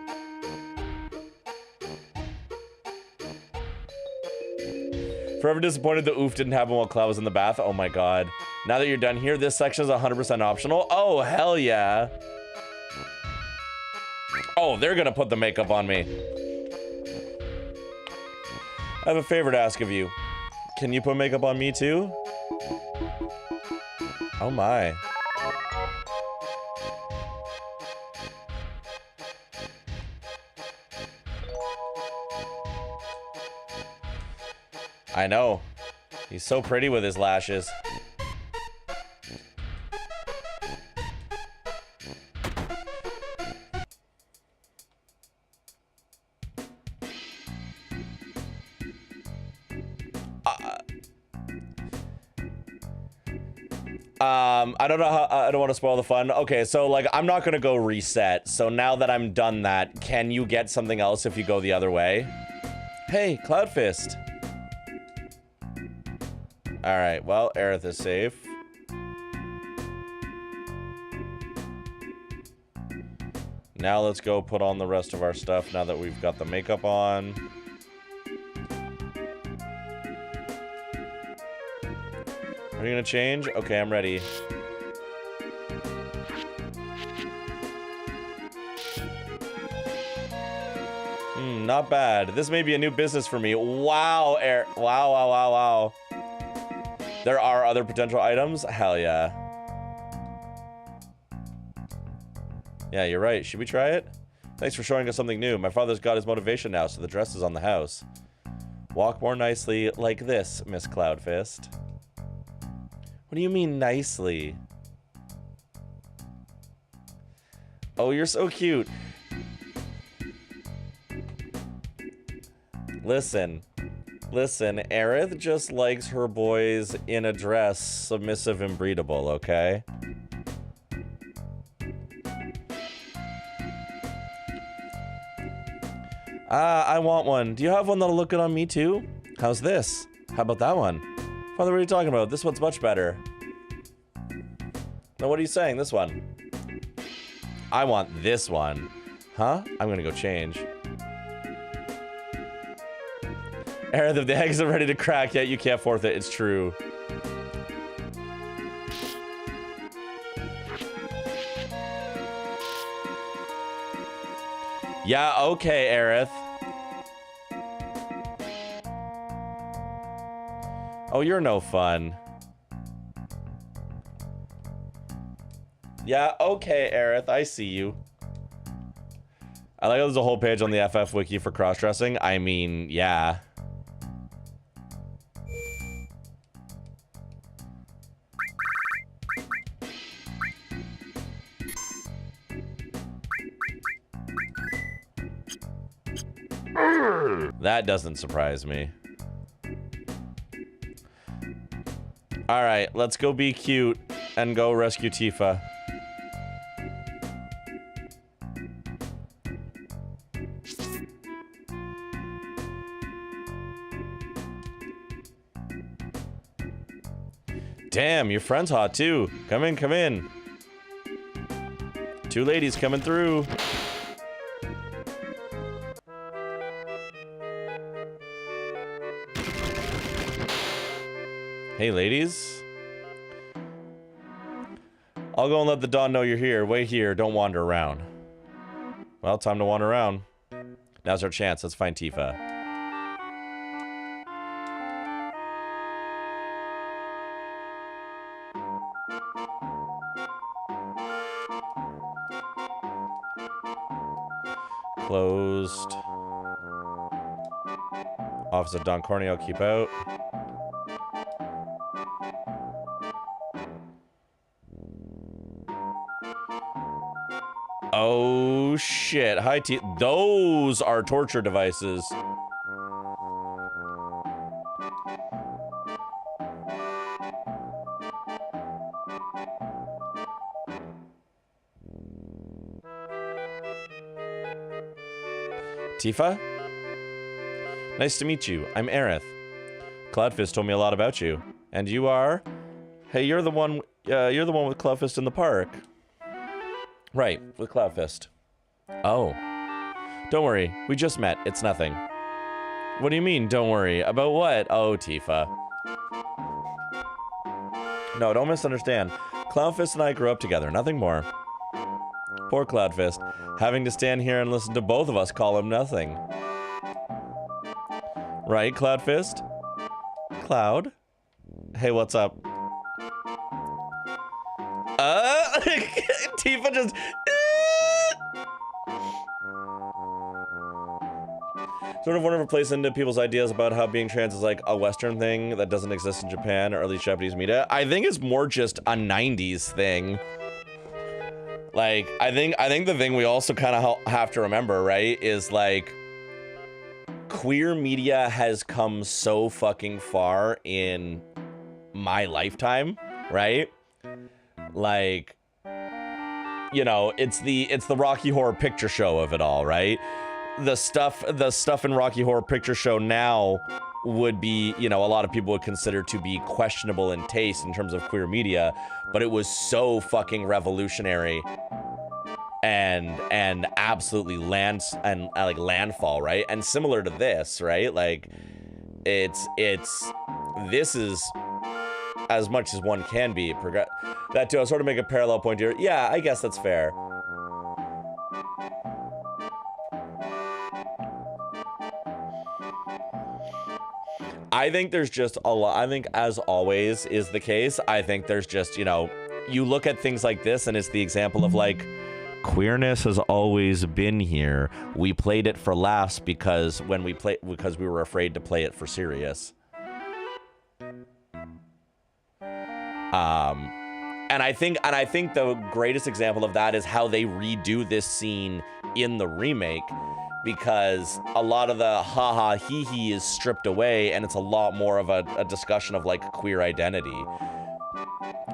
Forever disappointed the oof didn't happen while Cloud was in the bath. Oh my god. Now that you're done here, this section is 100% optional. Oh, hell yeah. Oh, they're gonna put the makeup on me. I have a favor to ask of you. Can you put makeup on me too? Oh my. I know. He's so pretty with his lashes. I don't know how, I don't want to spoil the fun. Okay, so like I'm not gonna go reset. So now that I'm done that, can you get something else if you go the other way? Hey, Cloudfist. All right, well, Aerith is safe. Now let's go put on the rest of our stuff now that we've got the makeup on. Are you gonna change? Okay, I'm ready. Not bad. This may be a new business for me. Wow, wow. There are other potential items? Hell yeah. Yeah, you're right. Should we try it? Thanks for showing us something new. My father's got his motivation now, so the dress is on the house. Walk more nicely like this, Miss Cloudfist. What do you mean nicely? Oh, you're so cute. Listen, Aerith just likes her boys in a dress, submissive and breedable, okay? I want one. Do you have one that'll look good on me too? How's this? How about that one? Father, what are you talking about? This one's much better. No, what are you saying? This one. I want this one. Huh? I'm gonna go change. Aerith, if the eggs are ready to crack yet, you can't force it. It's true. Yeah, okay, Aerith. Oh, you're no fun. Yeah, okay, Aerith, I see you. I like how there's a whole page on the FF wiki for cross-dressing. I mean, yeah. That doesn't surprise me. All right, let's go be cute and go rescue Tifa. Damn, your friend's hot too. Come in, come in. Two ladies coming through. Hey, ladies. I'll go and let the Dawn know you're here. Wait here, don't wander around. Well, time to wander around. Now's our chance. Let's find Tifa. Closed. Office of Don Corney, I'll keep out. Oh shit. Hi, those are torture devices. Tifa? Nice to meet you. I'm Aerith. Cloudfist told me a lot about you. And you are? Hey, you're the one with Cloudfist in the park. Right, with Cloudfist. Oh. Don't worry, we just met. It's nothing. What do you mean, don't worry? About what? Oh, Tifa. No, don't misunderstand. Cloudfist and I grew up together, nothing more. Poor Cloudfist, having to stand here and listen to both of us call him nothing. Right, Cloudfist? Cloud? Hey, what's up? Tifa just... Sort of whenever plays into people's ideas about how being trans is like a Western thing that doesn't exist in Japan or at least Japanese media. I think it's more just a 90s thing. Like, I think the thing we also kind of have to remember, right, is like queer media has come so fucking far in my lifetime, right? Like, you know, it's the Rocky Horror Picture Show of it all, right? The stuff in Rocky Horror Picture Show now would be, you know, a lot of people would consider to be questionable in taste in terms of queer media, but it was so fucking revolutionary and absolutely landfall, right? And similar to this, right? Like this is as much as one can be that too. I'll sort of make a parallel point here. Yeah, I guess that's fair. I think there's just a lot. I think, as always is the case, I think there's just, you know, you look at things like this and it's the example of like, queerness has always been here. We played it for laughs because we were afraid to play it for serious. And I think the greatest example of that is how they redo this scene in the remake, because a lot of the haha hee hee is stripped away and it's a lot more of a discussion of like queer identity.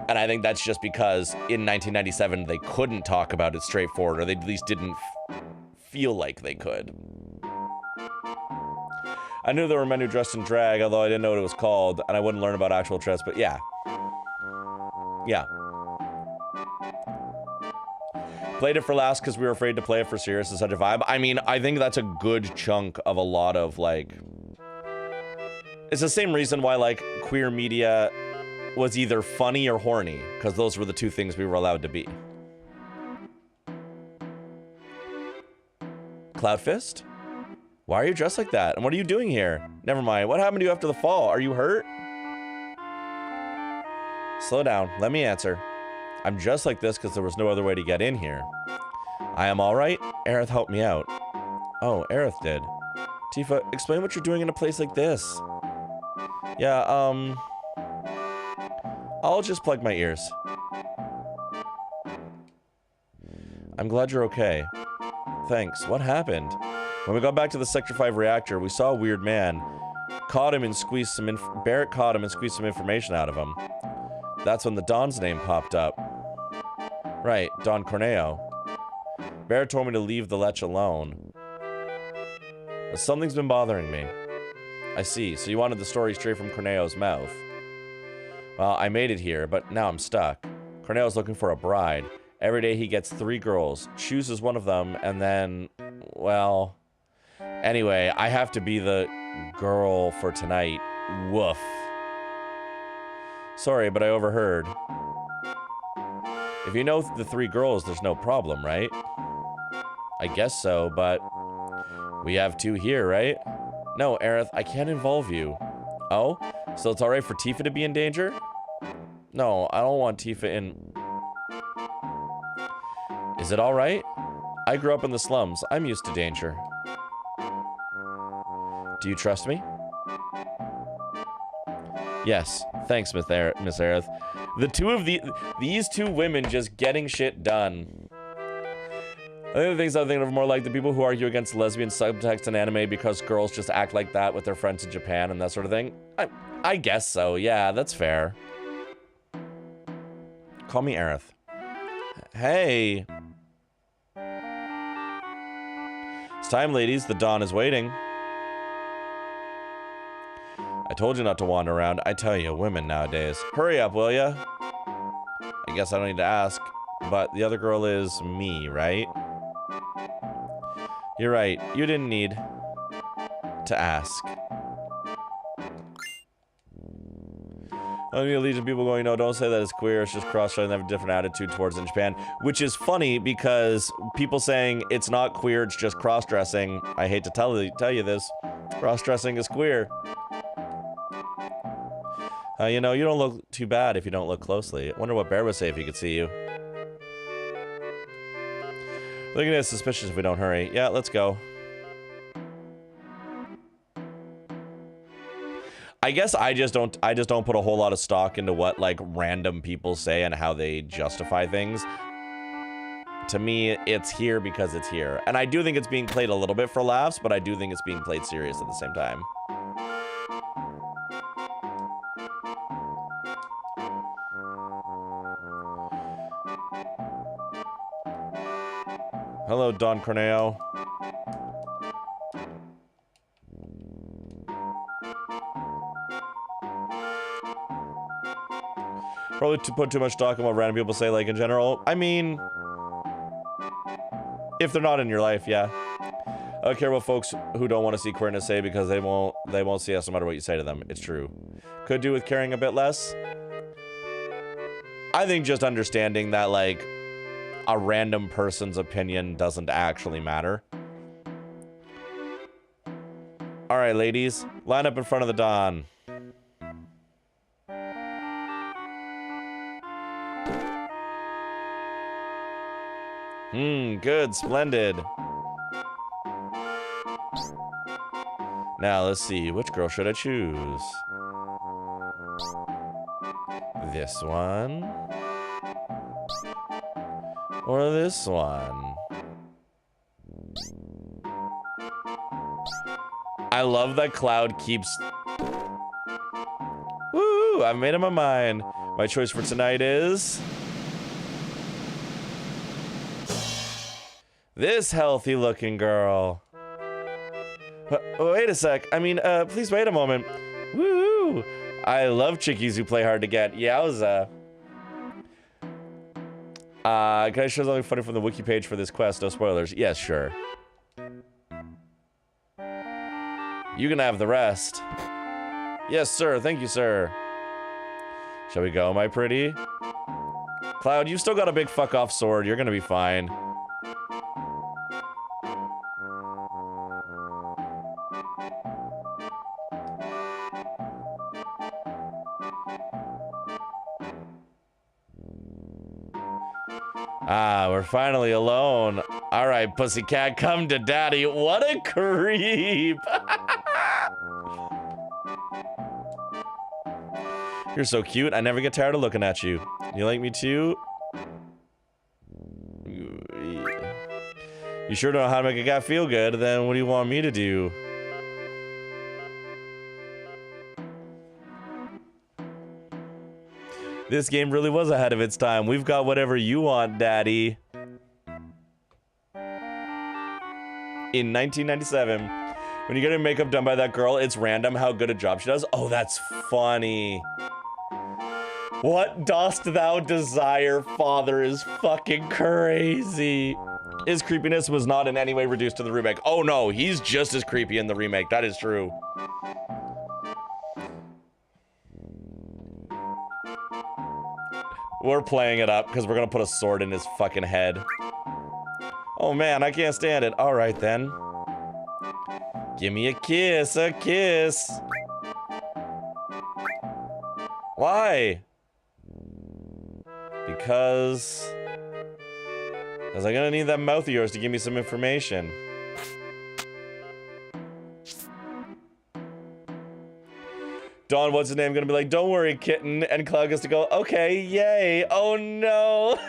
And I think that's just because in 1997 they couldn't talk about it straightforward, or they at least didn't feel like they could. I knew there were men who dressed in drag, although I didn't know what it was called, and I wouldn't learn about actual dress, but yeah. Yeah. Played it for laughs because we were afraid to play it for serious is such a vibe. I mean, I think that's a good chunk of a lot of, like... It's the same reason why, like, queer media was either funny or horny, because those were the two things we were allowed to be. Cloudfist? Why are you dressed like that? And what are you doing here? Never mind. What happened to you after the fall? Are you hurt? Slow down. Let me answer. I'm dressed like this because there was no other way to get in here. I am all right. Aerith helped me out. Oh, Aerith did. Tifa, explain what you're doing in a place like this. Yeah, I'll just plug my ears. I'm glad you're okay. Thanks. What happened? When we got back to the Sector 5 reactor, we saw a weird man. Caught him and squeezed some Barrett caught him and squeezed some information out of him. That's when the Don's name popped up. Right, Don Corneo. Barrett told me to leave the lech alone. But something's been bothering me. I see, so you wanted the story straight from Corneo's mouth. Well, I made it here, but now I'm stuck. Corneo's looking for a bride. Every day he gets 3 girls, chooses one of them, and then, well... Anyway, I have to be the girl for tonight. Woof. Sorry, but I overheard. If you know the 3 girls, there's no problem, right? I guess so, but... We have 2 here, right? No, Aerith, I can't involve you. Oh? So it's alright for Tifa to be in danger? No, I don't want Tifa in... Is it alright? I grew up in the slums. I'm used to danger. Do you trust me? Yes. Thanks, Miss Aerith. The two of these 2 women just getting shit done. I think the things I'm thinking of are more like the people who argue against lesbian subtext in anime because girls just act like that with their friends in Japan and that sort of thing. I guess so. Yeah, that's fair. Call me Aerith. Hey. It's time, ladies. The dawn is waiting. I told you not to wander around. I tell you, women nowadays. Hurry up, will ya? I guess I don't need to ask, but the other girl is me, right? You're right. You didn't need to ask. I mean, Legion people going, no, don't say that it's queer. It's just cross-dressing. They have a different attitude towards it in Japan, which is funny because people saying it's not queer, it's just cross-dressing. I hate to tell you this. Cross-dressing is queer. You know, you don't look too bad if you don't look closely. I wonder what Bear would say if he could see you. Looking at it suspicious if we don't hurry. Yeah, let's go. I guess I just don't put a whole lot of stock into what like random people say and how they justify things. To me, it's here because it's here. And I do think it's being played a little bit for laughs, but I do think it's being played serious at the same time. Hello, Don Corneo. Probably to put too much stock in what random people say, like, in general. I mean, if they're not in your life, yeah. I don't care what folks who don't want to see queerness say because they won't see us no matter what you say to them. It's true. Could do with caring a bit less. I think just understanding that, like, a random person's opinion doesn't actually matter. All right, ladies, line up in front of the Dawn. Good, splendid. Now, let's see, which girl should I choose? This one? Or this one? I love that Cloud keeps... Woo! I've made up my mind. My choice for tonight is... this healthy-looking girl. Wait a sec. I mean, please wait a moment. Woo! I love chickies who play hard to get. Yowza. Can I show something funny from the wiki page for this quest? No spoilers. Yes, sure. You can have the rest. Yes, sir. Thank you, sir. Shall we go, my pretty? Cloud, you've still got a big fuck-off sword. You're gonna be fine. Ah, we're finally alone. All right, pussycat, come to daddy. What a creep. You're so cute. I never get tired of looking at you. You like me too? You sure don't know how to make a guy feel good, then what do you want me to do? This game really was ahead of its time. We've got whatever you want, Daddy. In 1997, when you get your makeup done by that girl, it's random how good a job she does. Oh, that's funny. What dost thou desire, father, is fucking crazy. His creepiness was not in any way reduced to the remake. Oh no, he's just as creepy in the remake. That is true. We're playing it up because we're gonna put a sword in his fucking head. Oh man, I can't stand it. All right then. Give me a kiss, a kiss. Why? Because I'm gonna need that mouth of yours to give me some information. Dawn, what's his name, gonna be like, don't worry, kitten, and Cloud gets to go, okay, yay, oh no.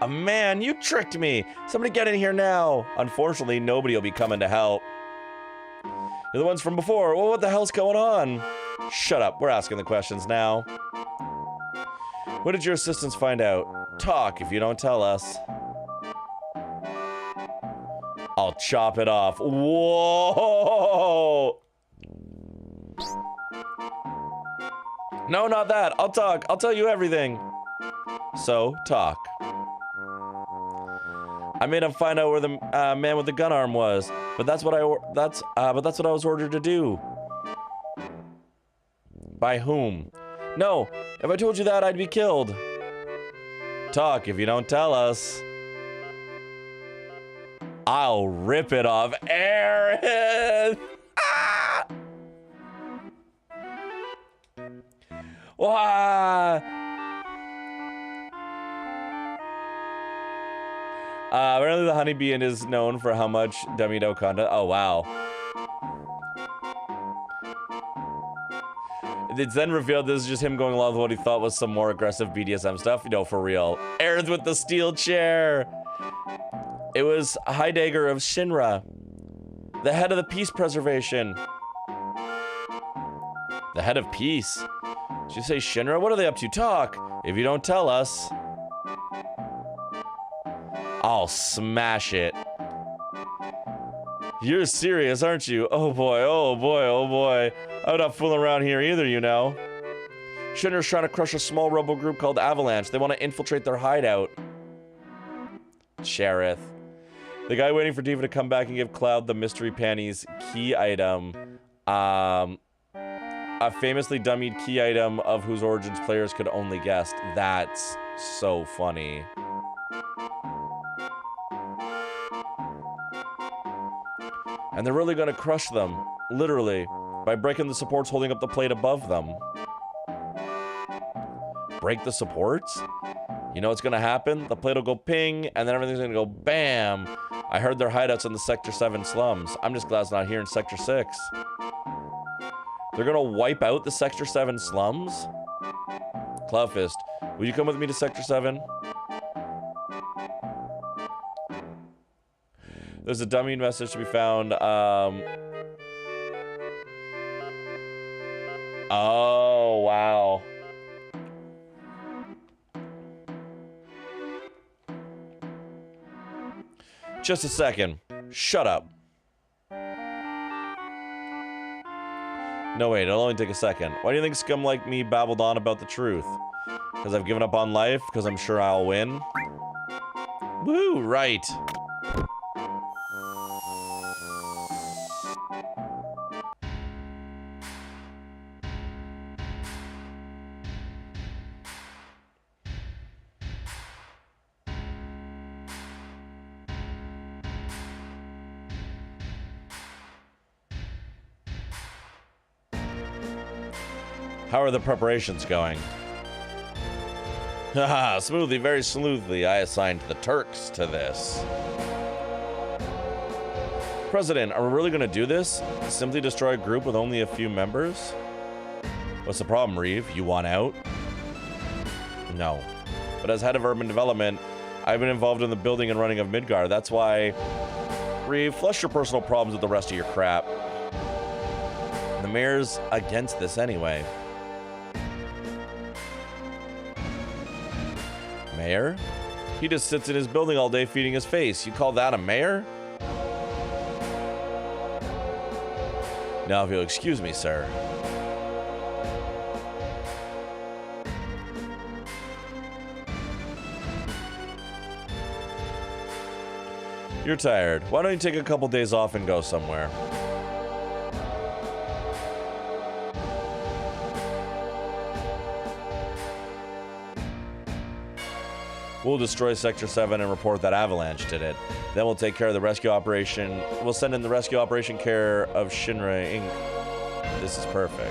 Oh man, you tricked me. Somebody get in here now. Unfortunately, nobody will be coming to help. You're the ones from before. Well, what the hell's going on? Shut up, we're asking the questions now. What did your assistants find out? Talk if you don't tell us. I'll chop it off. Whoa! No, not that. I'll talk. I'll tell you everything. So, talk. I made him find out where the man with the gun arm was, but that's what I was ordered to do. By whom? No, if I told you that, I'd be killed. Talk if you don't tell us. I'll rip it off, Aerith! Ah! Wah! Apparently the honeybee inn is known for how much dummied out content. Oh, wow. It's then revealed this is just him going along with what he thought was some more aggressive BDSM stuff. You know, for real. Aerith with the steel chair. It was Heidegger of Shinra, the head of the peace preservation. The head of peace? Did you say Shinra? What are they up to? Talk. If you don't tell us, I'll smash it. You're serious, aren't you? Oh boy, oh boy, oh boy. I'm not fooling around here either, you know. Shinra's trying to crush a small rebel group called Avalanche. They want to infiltrate their hideout. Cherith. The guy waiting for Diva to come back and give Cloud the mystery panties key item. A famously dummied key item of whose origins players could only guess. That's so funny. And they're really gonna crush them, literally, by breaking the supports holding up the plate above them. Break the supports? You know what's gonna happen? The plate will go ping, and then everything's gonna go BAM! I heard their hideouts in the Sector 7 slums. I'm just glad it's not here in Sector 6. They're gonna wipe out the Sector 7 slums? Cloudfist, will you come with me to Sector 7? There's a dummy message to be found. Oh, wow. Just a second. Shut up. No, wait, it'll only take a second. Why do you think scum like me babbled on about the truth? Because I've given up on life? Because I'm sure I'll win? Woo, right. How are the preparations going? Haha, smoothly, very smoothly. I assigned the Turks to this. President, are we really gonna do this? Simply destroy a group with only a few members? What's the problem, Reeve? You want out? No. But as head of urban development, I've been involved in the building and running of Midgar. That's why Reeve, flush your personal problems with the rest of your crap. The mayor's against this anyway. Mayor? He just sits in his building all day feeding his face. You call that a mayor? Now, if you'll excuse me, sir. You're tired. Why don't you take a couple days off and go somewhere? We'll destroy Sector 7 and report that Avalanche did it. Then we'll take care of the rescue operation. We'll send in the rescue operation care of Shinra Inc. This is perfect.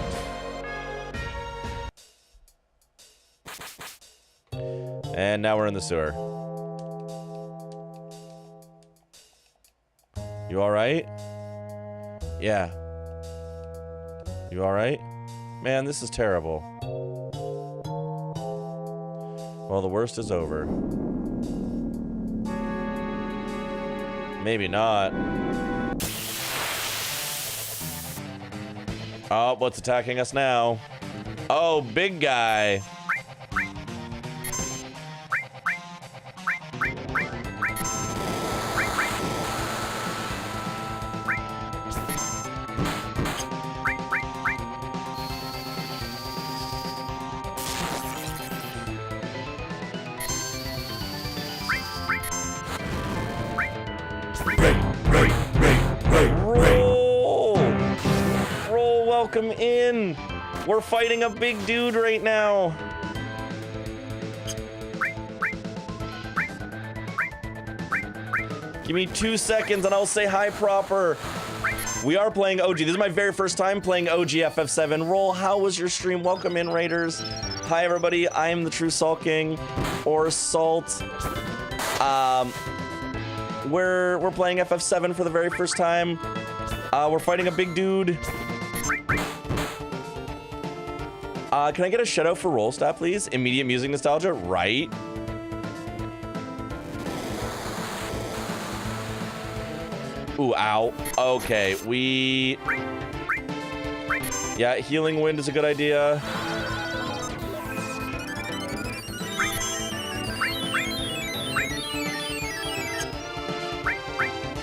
And now we're in the sewer. You alright? Yeah. You alright? Man, this is terrible. Well, the worst is over. Maybe not. Oh, what's attacking us now? Oh, big guy. Welcome in. We're fighting a big dude right now. Give me 2 seconds and I'll say hi proper. We are playing OG. This is my very first time playing OG FF7. Roll, how was your stream? Welcome in, Raiders. Hi, everybody. I am the True Salt King, or Salt. We're playing FF7 for the very first time. We're fighting a big dude. Can I get a shout out for Roll Stat, please? Immediate music nostalgia, right? Ooh, ow. Okay, yeah, healing wind is a good idea.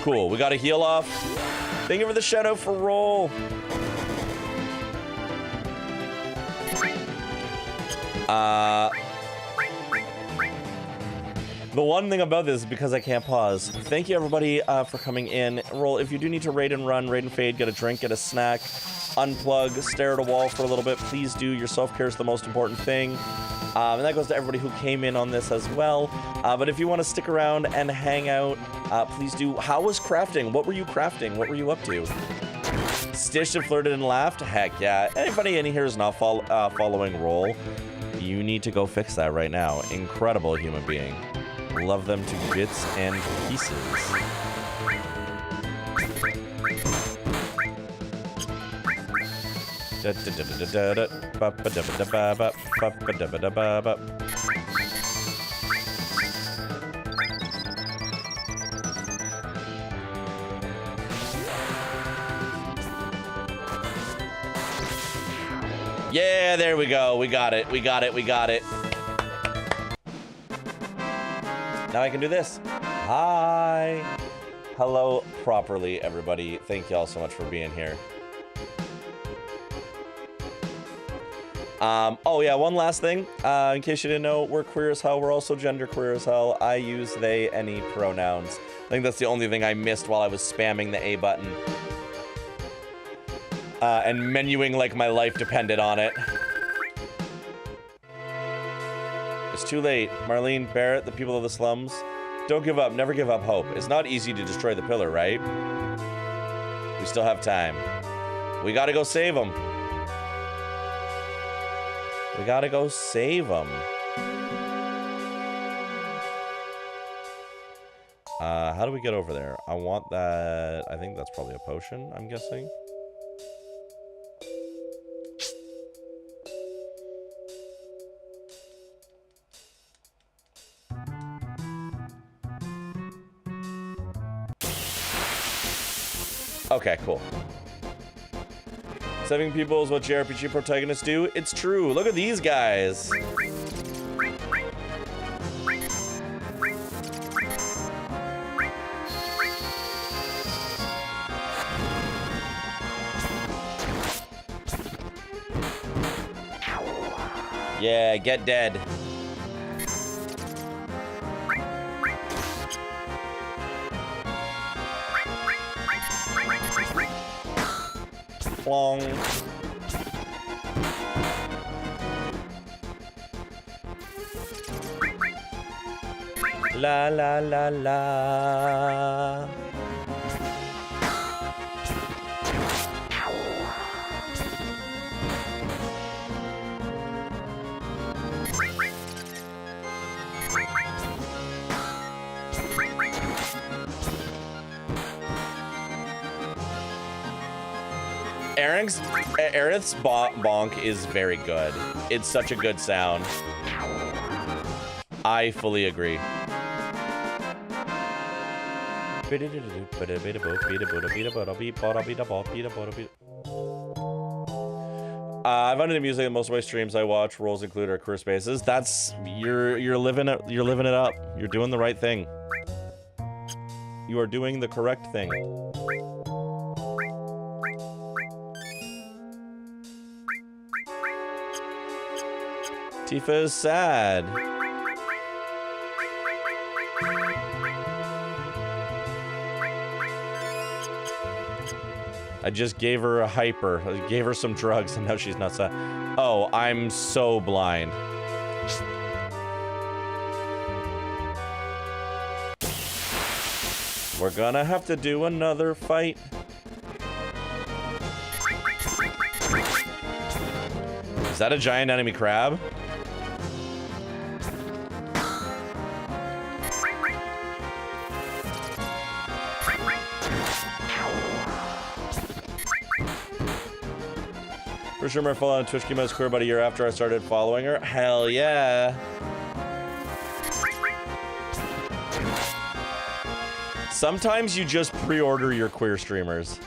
Cool, we got a heal off. Thank you for the shout out for Roll. The one thing about this is because I can't pause. Thank you, everybody, for coming in. Roll, if you do need to raid and run, raid and fade, get a drink, get a snack, unplug, stare at a wall for a little bit, please do. Your self-care is the most important thing. And that goes to everybody who came in on this as well. But if you want to stick around and hang out, please do. How was crafting? What were you crafting? What were you up to? Stitched and flirted and laughed? Heck yeah. Anybody in here is not following Roll? You need to go fix that right now. Incredible human being. Love them to bits and pieces. Yeah, there we go. We got it. We got it. We got it. Now I can do this. Hi. Hello properly, everybody. Thank you all so much for being here. Oh yeah, one last thing. In case you didn't know, we're queer as hell. We're also gender queer as hell. I use they, any pronouns. I think that's the only thing I missed while I was spamming the A button. And menuing like my life depended on it. It's too late. Marlene, Barrett, the people of the slums. Don't give up. Never give up hope. It's not easy to destroy the pillar, right? We still have time. We gotta go save them. We gotta go save them. How do we get over there? I want that. I think that's probably a potion, I'm guessing. Okay, cool. Saving people is what JRPG protagonists do. It's true. Look at these guys. Yeah, get dead. Long. La la la la. Aerith's bonk is very good. It's such a good sound. I fully agree. I've found the music in most of my streams I watch. Roles include our career spaces. That's you're living it. You're living it up. You're doing the right thing. You are doing the correct thing. Tifa is sad. I just gave her a hyper. I gave her some drugs and now she's not sad. Oh, I'm so blind. We're gonna have to do another fight. Is that a giant enemy crab? For sure, my follow on Twitch came out career about a year after I started following her. Hell yeah. Sometimes you just pre-order your queer streamers.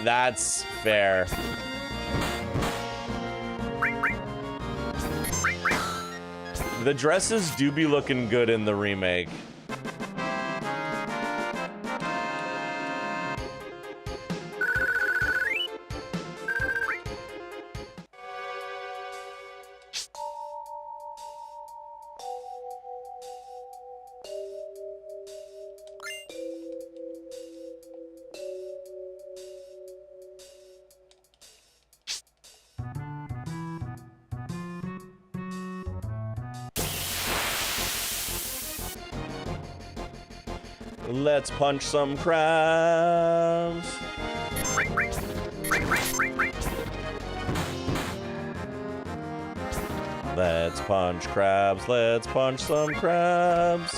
That's fair. The dresses do be looking good in the remake. Let's punch some crabs. Let's punch crabs. Let's punch some crabs.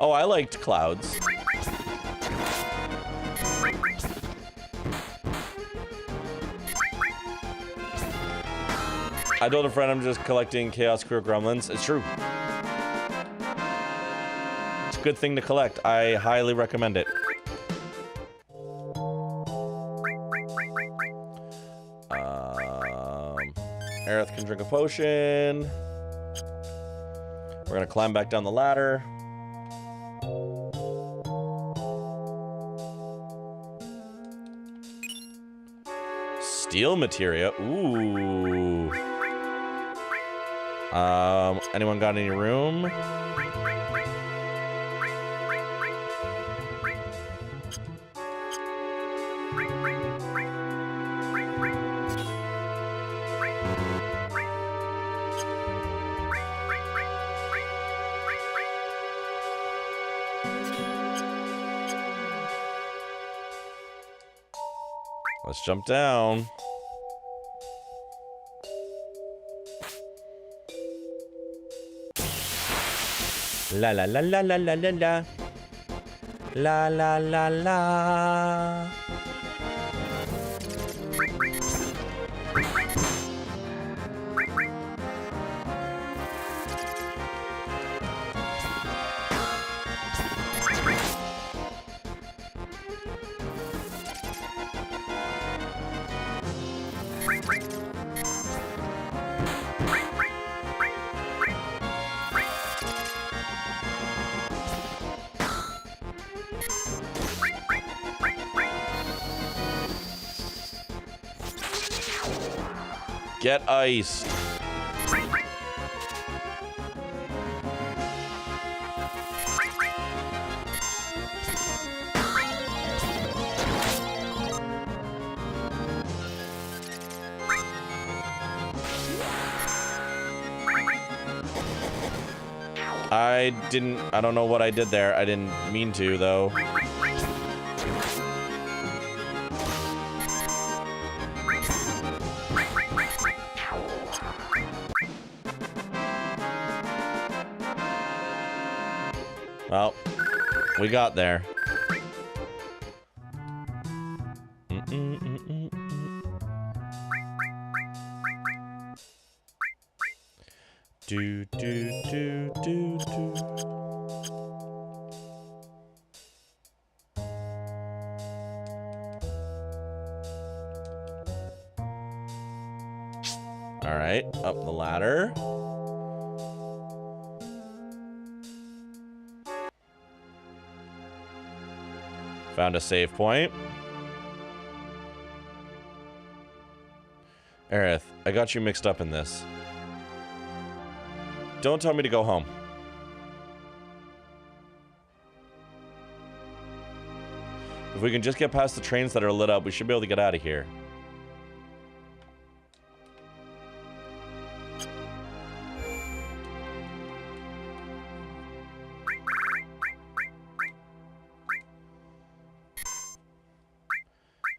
Oh, I liked clouds. I told a friend I'm just collecting Chaos Crew Gremlins. It's true. It's a good thing to collect. I highly recommend it. Aerith can drink a potion. We're gonna climb back down the ladder. Steel materia. Ooh. Anyone got any room? Let's jump down. La la la la la la la la. La la la la. Get iced. I don't know what I did there. I didn't mean to, though. Well, we got there. Do, do, do, do, do. All right, up the ladder. Found a save point. Aerith, I got you mixed up in this. Don't tell me to go home. If we can just get past the trains that are lit up, we should be able to get out of here.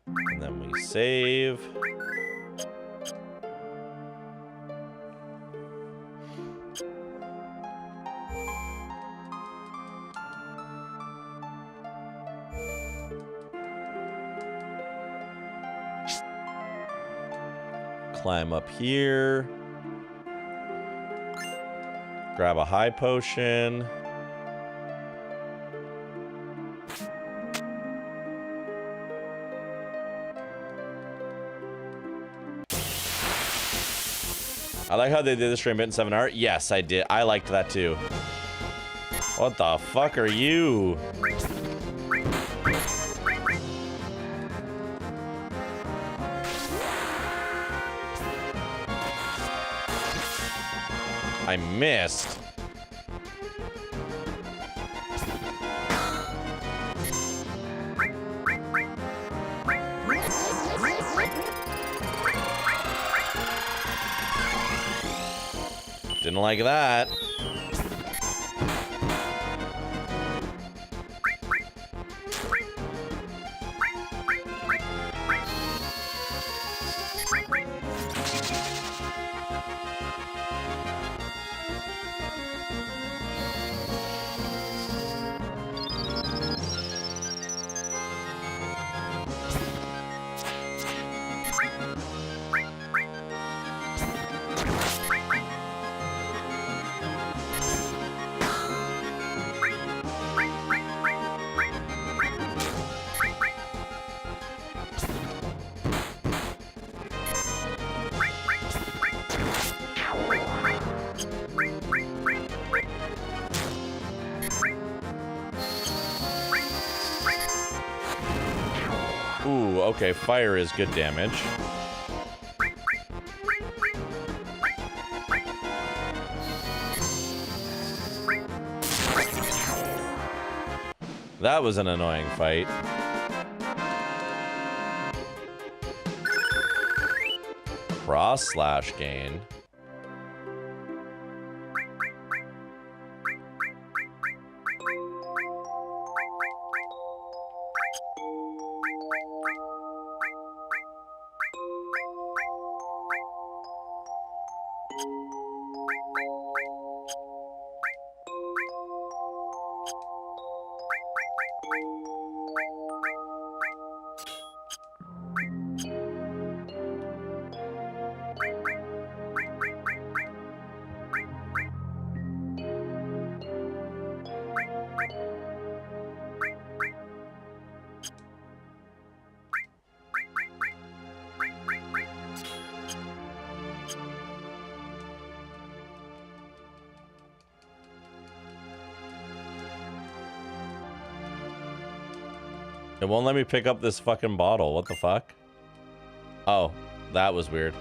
And then we save. Climb up here. Grab a high potion. I like how they did this for Bit 7 art. Yes, I did. I liked that too. What the fuck are you? I missed. Didn't like that. Ooh, okay, fire is good damage. That was an annoying fight. Cross slash gain. It won't let me pick up this fucking bottle. What the fuck? Oh, that was weird.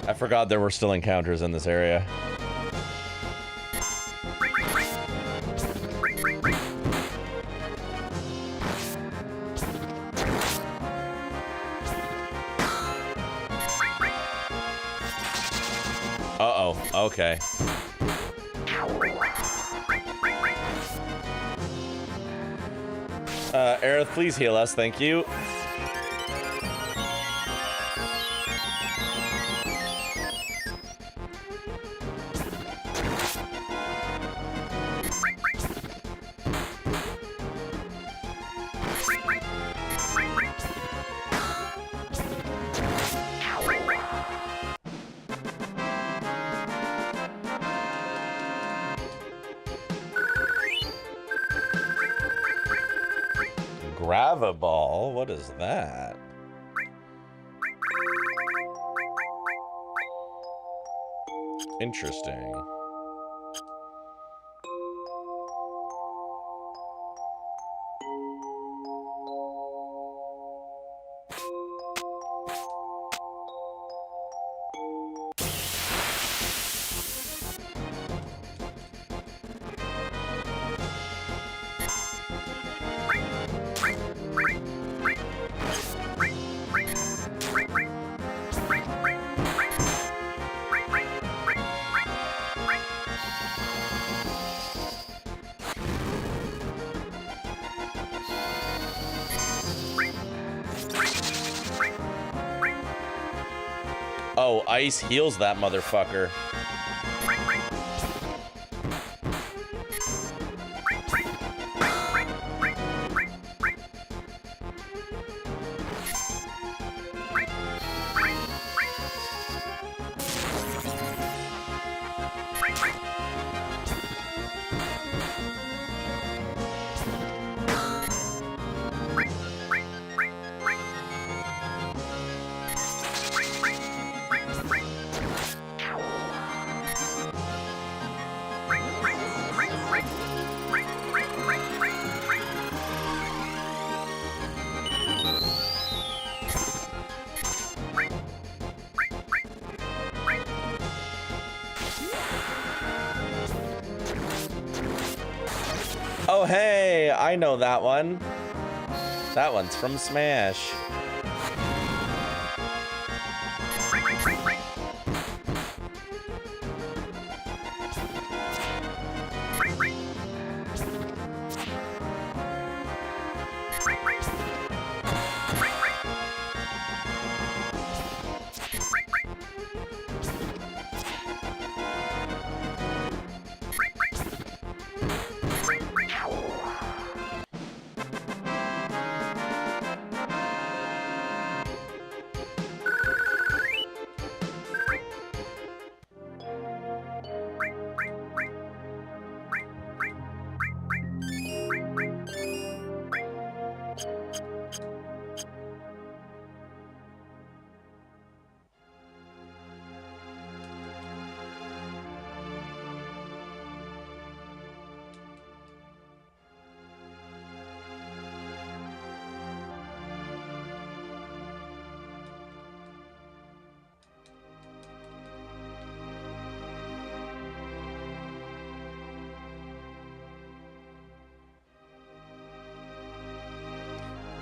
I forgot there were still encounters in this area. Uh-oh, okay. Aerith, please heal us, thank you. Graviball? What is that? Interesting. Oh, ice heals that motherfucker. Oh, hey, I know that one. That one's from Smash.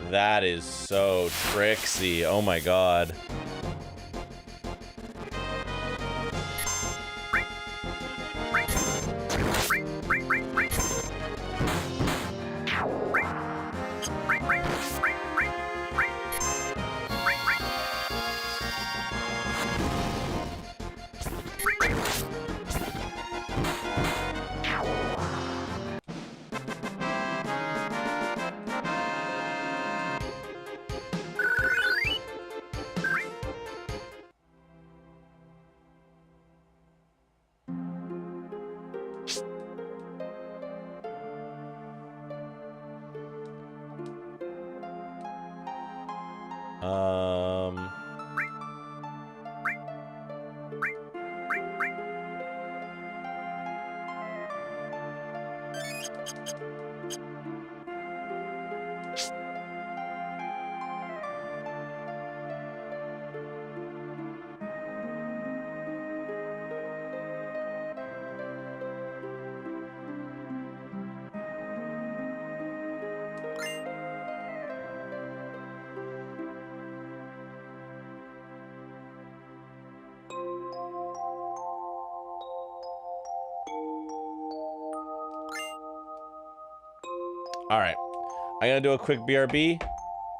That is so tricksy. Oh my god. All right, I'm gonna do a quick BRB,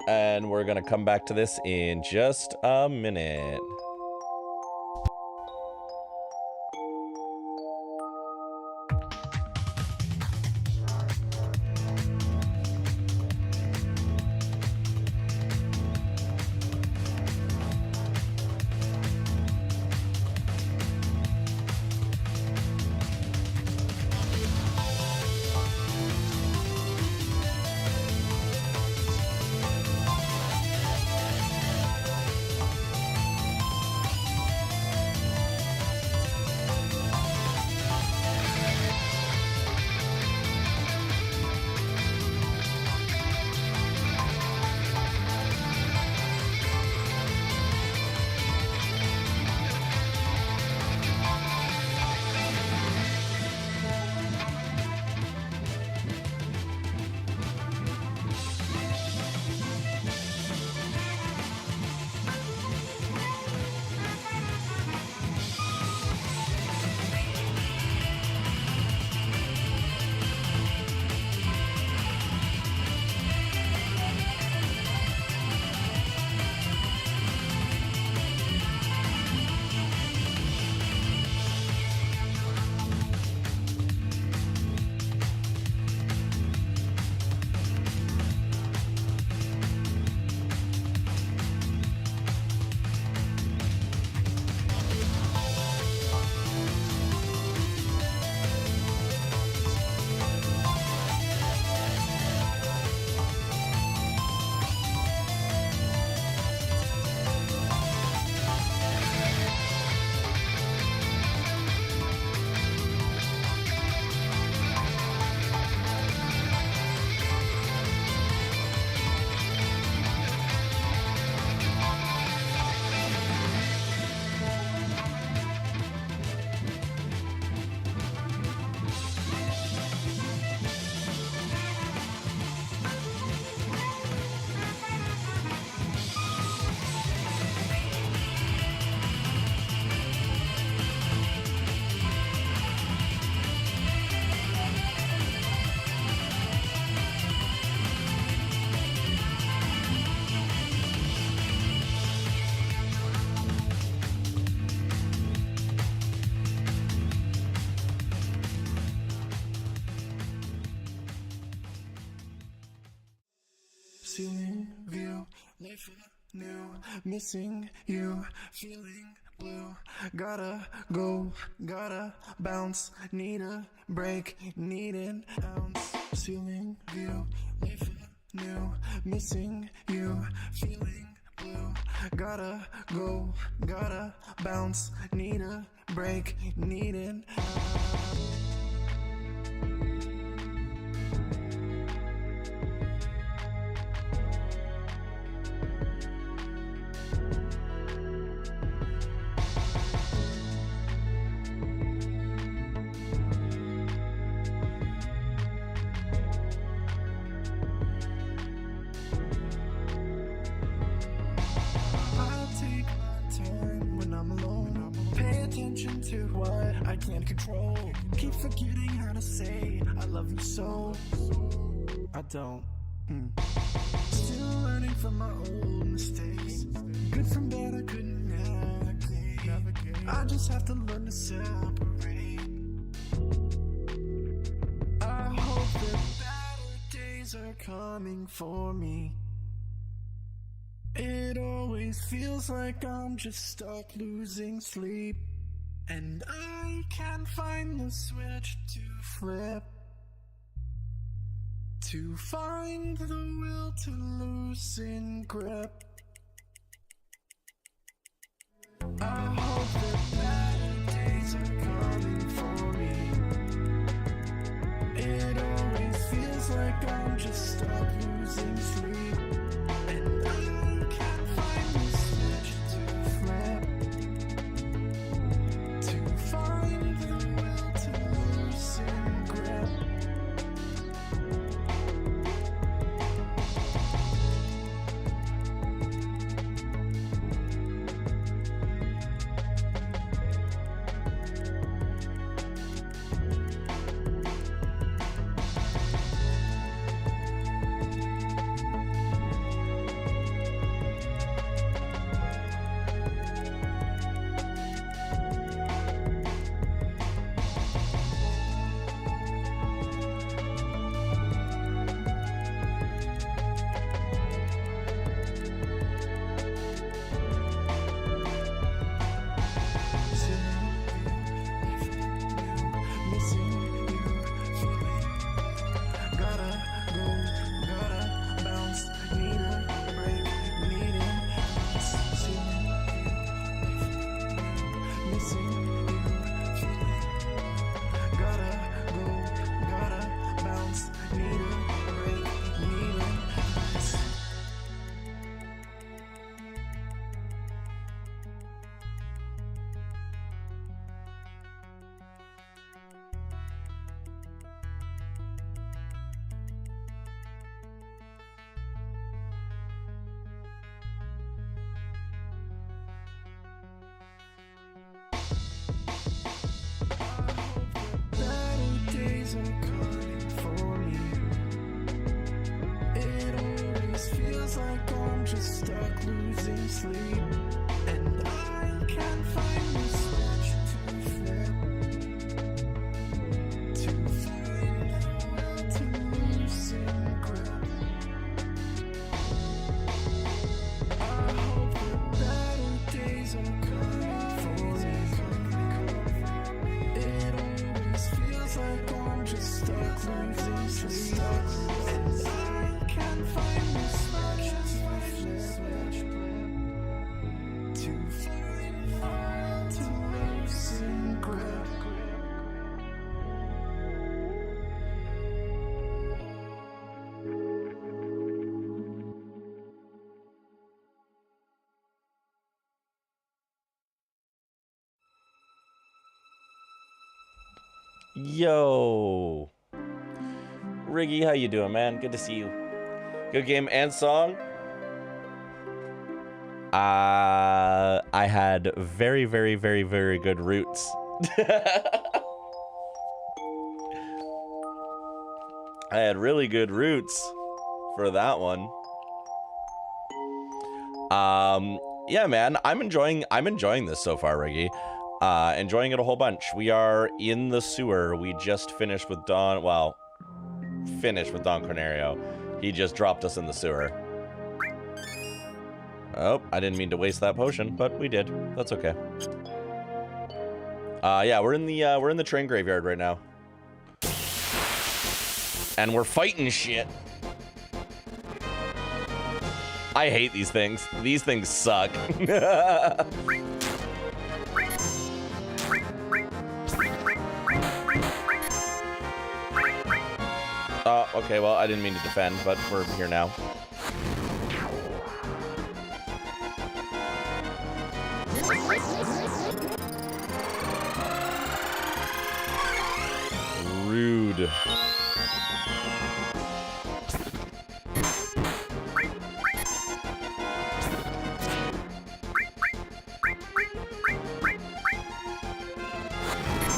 and we're gonna come back to this in just a minute. Ceiling view, life new, missing you, feeling blue. Gotta go, gotta bounce, need a break, need an ounce. Ceiling view, life new, missing you, feeling blue. Gotta go, gotta bounce, need a break, need an ounce. into what I can't control. Keep forgetting how to say I love you so. I don't. Still learning from my old mistakes. Good from bad, I couldn't navigate. I just have to learn to separate. I hope that better days are coming for me. It always feels like I'm just stuck losing sleep, and I can't find the switch to flip, to find the will to loosen grip. I hope that better days are coming for me. It always feels like I'm just stuck losing sleep, and I can't find the switch to flip, to find the will to loosen grip. Just stuck losing sleep, and I can't find the switch to flip, to find the will to loosen grip. I hope that better days are coming for me. It always feels like I'm just stuck losing sleep, and I can't find the switch to Yo, Riggy, how you doing, man? Good to see you. Good game and song. I had very, very, very, very good roots. I had really good roots for that one. Yeah, man, I'm enjoying this so far, Riggy. Enjoying it a whole bunch. We are in the sewer. We just finished with Don. Well, finished with Don Cornerio. He just dropped us in the sewer. Oh, I didn't mean to waste that potion, but we did. That's okay. Yeah, we're in the train graveyard right now, and we're fighting shit. I hate these things. These things suck. Okay, well, I didn't mean to defend, but we're here now. Rude.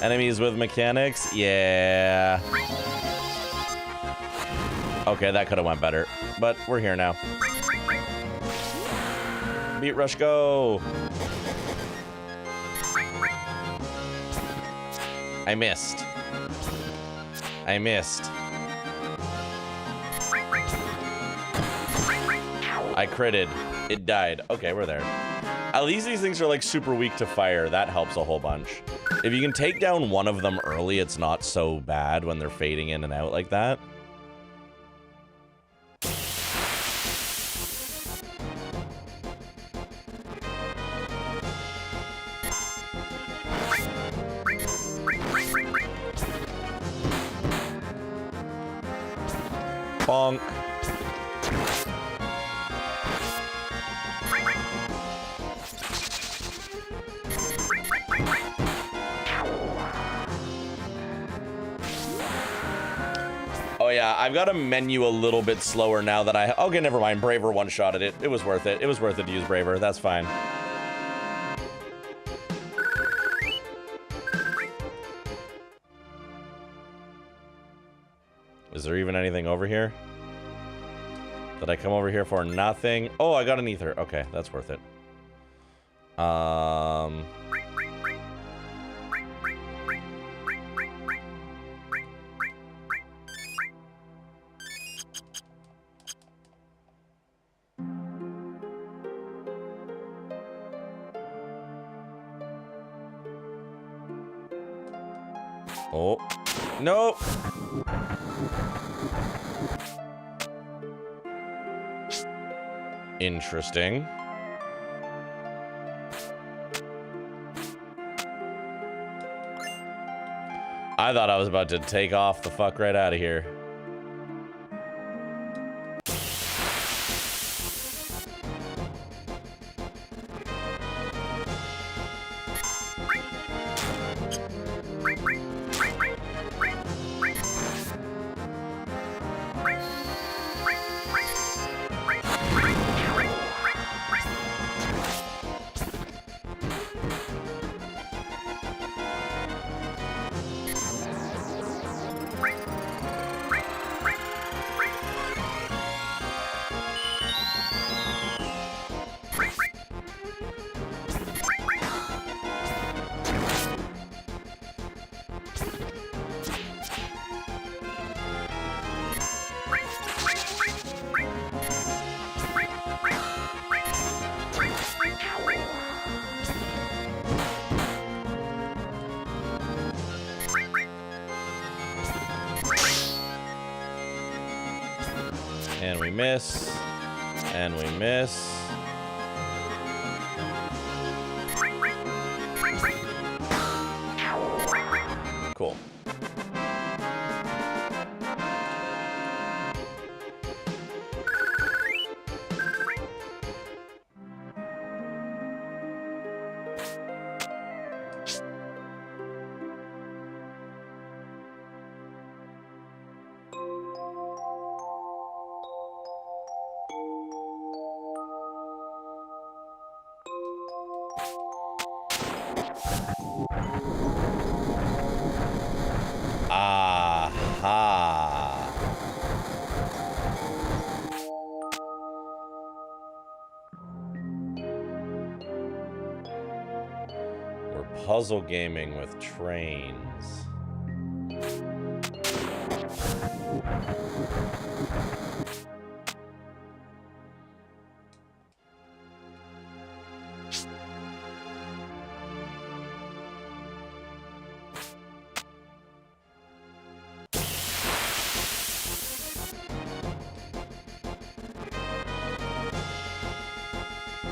Enemies with mechanics? Yeah. Okay, that could have went better, but we're here now. Beat rush, go! I missed. I missed. I critted. It died. Okay, we're there. At least these things are like super weak to fire. That helps a whole bunch. If you can take down one of them early, it's not so bad when they're fading in and out like that. Bonk. Oh yeah, I've got a menu a little bit slower now that I... Okay, never mind. Braver one-shotted it. It was worth it. It was worth it to use Braver. That's fine. Is there even anything over here? Did I come over here for nothing? Oh, I got an ether. Okay, that's worth it. Oh, no. Interesting. I thought I was about to take off the fuck right out of here. And we miss. And we miss. Cool. Aha. We're puzzle gaming with trains.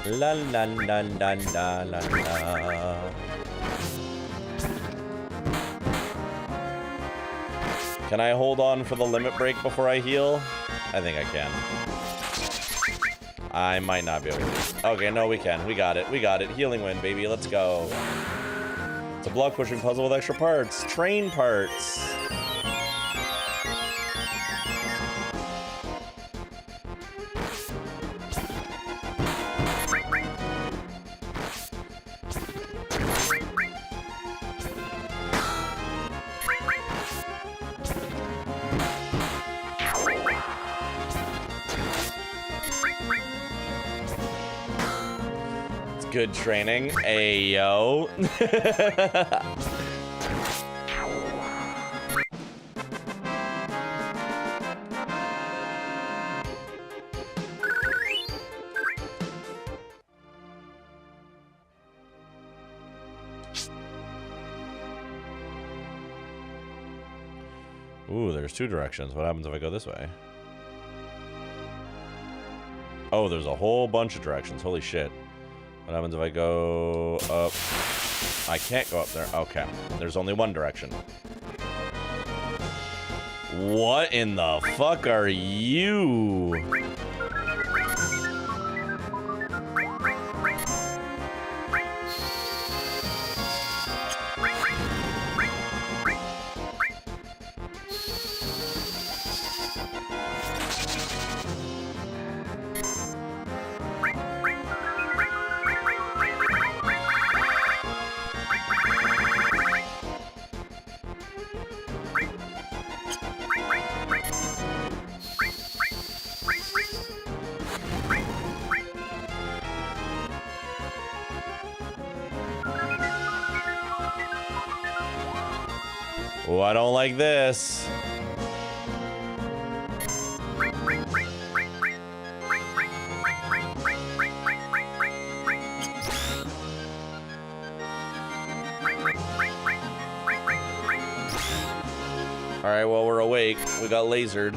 La la la la la la la. Can I hold on for the limit break before I heal? I think I can. I might not be able to. Okay, no, we can. We got it. We got it. Healing win, baby. Let's go. It's a block pushing puzzle with extra parts. Train parts. Good training. Ayo. Ooh, there's two directions. What happens if I go this way? Oh, there's a whole bunch of directions. Holy shit. What happens if I go up? I can't go up there. Okay. There's only one direction. What in the fuck are you? Oh, I don't like this. All right, well, we're awake. We got lasered.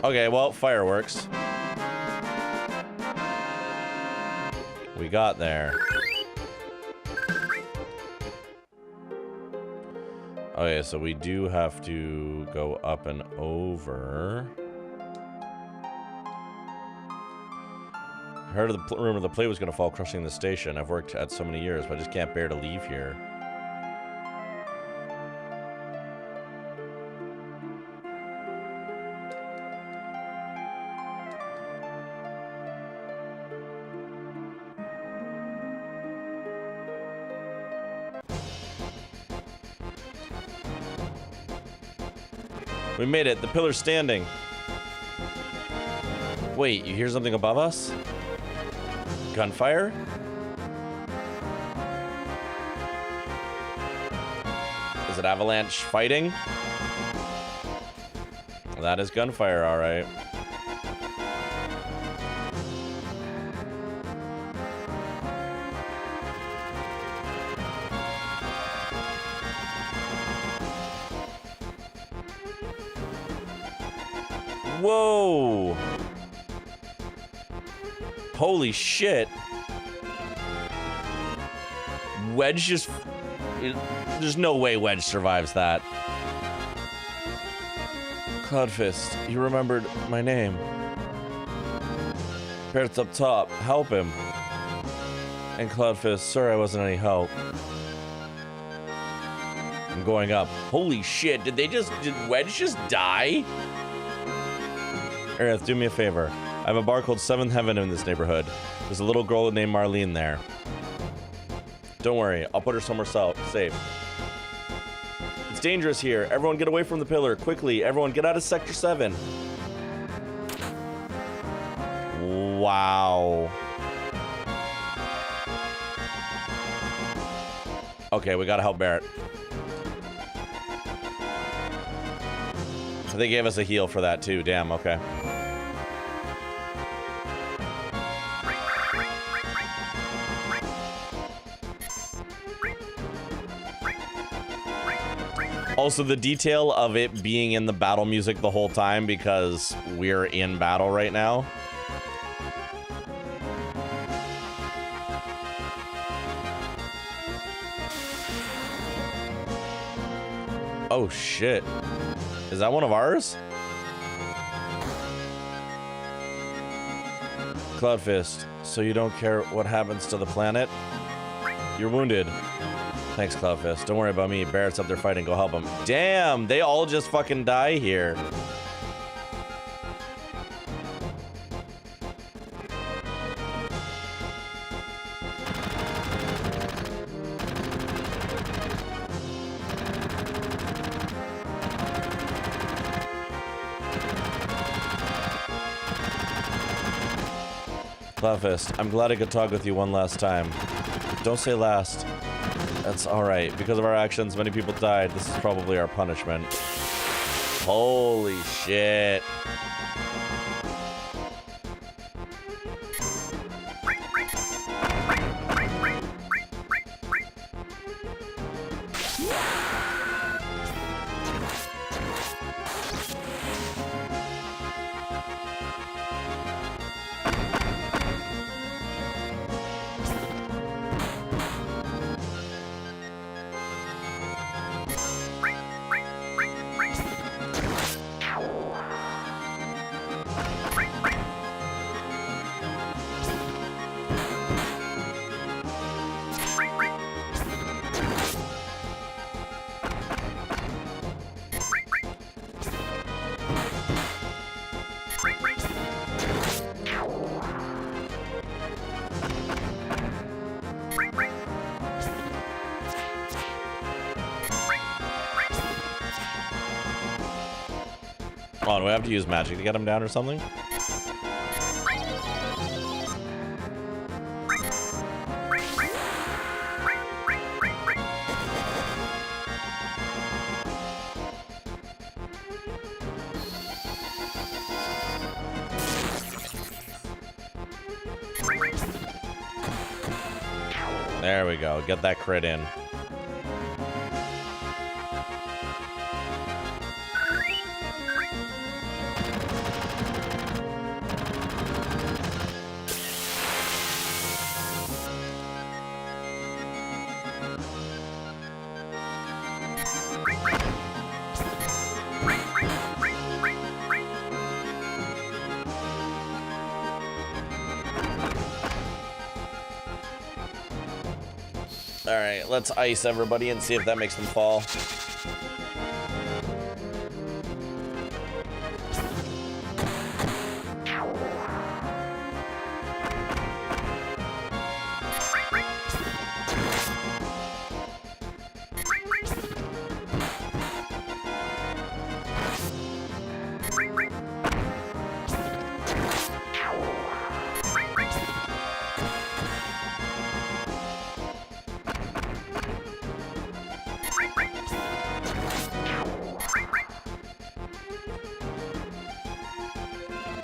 Okay, well, fireworks. We got there. Okay, so we do have to go up and over. I heard of the rumor the plate was going to fall, crushing the station. I've worked at so many years, but I just can't bear to leave here. We made it. The pillar's standing. Wait, you hear something above us? Gunfire? Is it avalanche fighting? That is gunfire, all right. Whoa! Holy shit. Wedge just... There's no way Wedge survives that. Cloudfist, he remembered my name. Parrot's up top. Help him. And Cloudfist, sorry I wasn't any help. I'm going up. Holy shit, did Wedge just die? Aerith, do me a favor. I have a bar called Seventh Heaven in this neighborhood. There's a little girl named Marlene there. Don't worry, I'll put her somewhere safe. It's dangerous here. Everyone get away from the pillar. Quickly, everyone get out of Sector 7. Wow. Okay, we gotta help Barrett. They gave us a heal for that too. Damn, okay. Also, the detail of it being in the battle music the whole time because we're in battle right now. Oh, shit. Is that one of ours? Cloudfist, so you don't care what happens to the planet? You're wounded. Thanks, Cloudfist. Don't worry about me. Barrett's up there fighting. Go help him. Damn, they all just fucking die here. Cloudfist, I'm glad I could talk with you one last time. Don't say last. That's alright. Because of our actions, many people died. This is probably our punishment. Holy shit. Oh, do I have to use magic to get him down or something? There we go. Get that crit in. Alright, let's ice everybody and see if that makes them fall.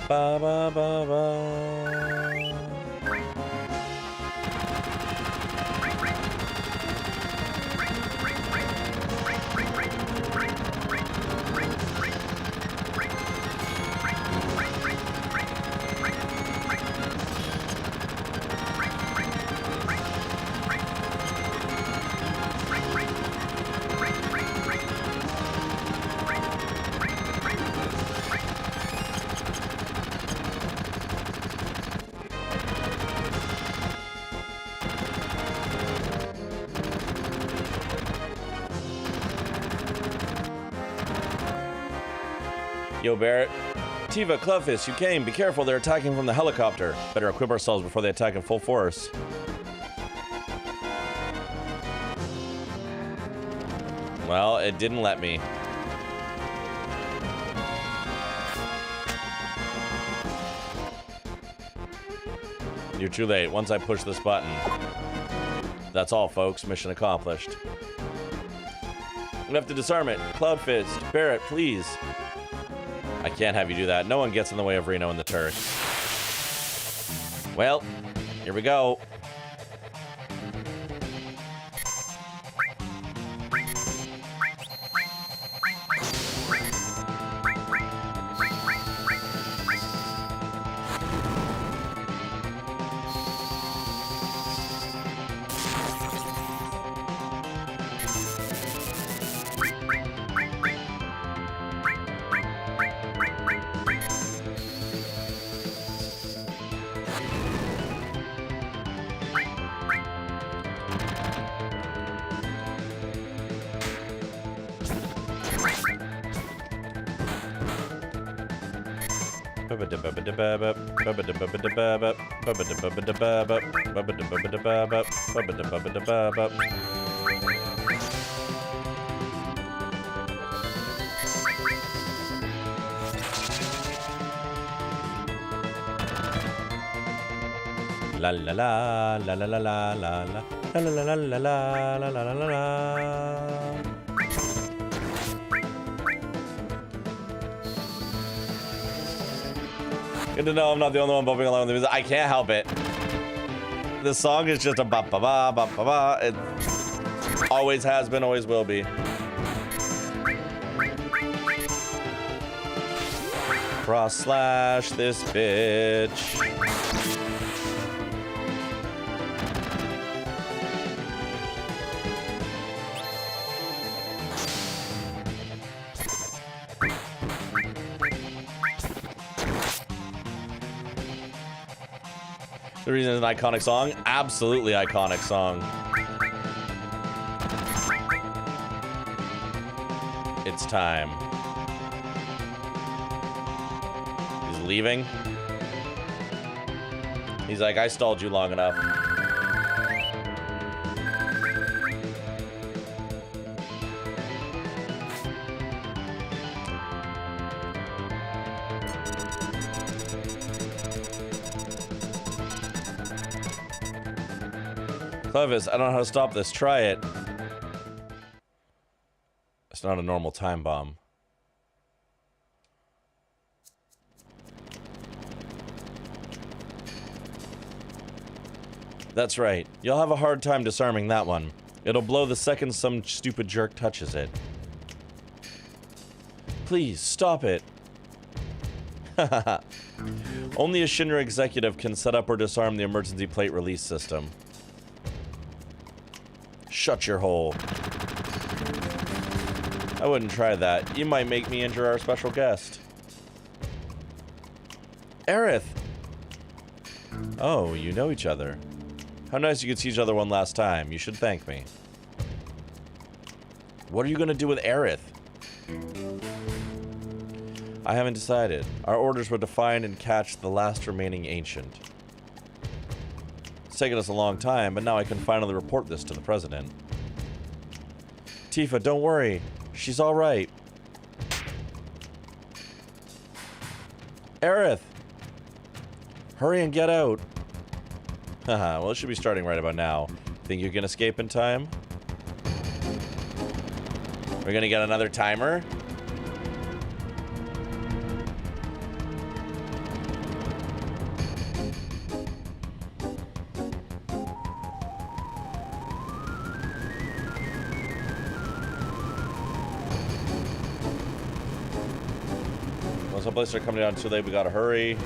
Ba ba ba ba. Yo, Barrett. Tiva, Cloudfist, you came. Be careful, they're attacking from the helicopter. Better equip ourselves before they attack in full force. Well, it didn't let me. You're too late. Once I push this button. That's all, folks. Mission accomplished. We have to disarm it. Cloudfist, Barrett, please. I can't have you do that. No one gets in the way of Reno and the Turks. Well, here we go. La la la la la la la la la la la la la la la la la la. Good to know I'm not the only one bumping along with the music. I can't help it. This song is just a ba ba ba ba ba ba. It always has been, always will be. Cross slash this bitch. The reason it's an iconic song? Absolutely iconic song. It's time. He's leaving. He's like, I stalled you long enough. Clovis, I don't know how to stop this. Try it. It's not a normal time bomb. That's right. You'll have a hard time disarming that one. It'll blow the second some stupid jerk touches it. Please, stop it. Only a Shinra executive can set up or disarm the emergency plate release system. Shut your hole. I wouldn't try that. You might make me injure our special guest. Aerith! Oh, you know each other. How nice you could see each other one last time. You should thank me. What are you gonna do with Aerith? I haven't decided. Our orders were to find and catch the last remaining ancient. It's taken us a long time, but now I can finally report this to the president. Tifa, don't worry. She's all right. Aerith! Hurry and get out. Haha, well, it should be starting right about now. Think you can escape in time? We're gonna get another timer? Someplace are coming down too late. We gotta hurry.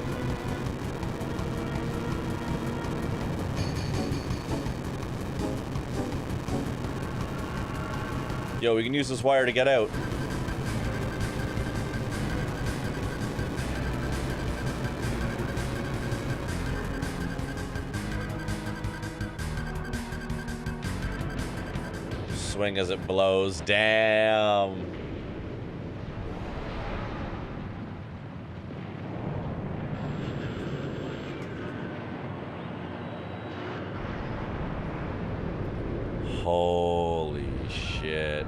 Yo, we can use this wire to get out. Swing as it blows. Damn. Holy shit.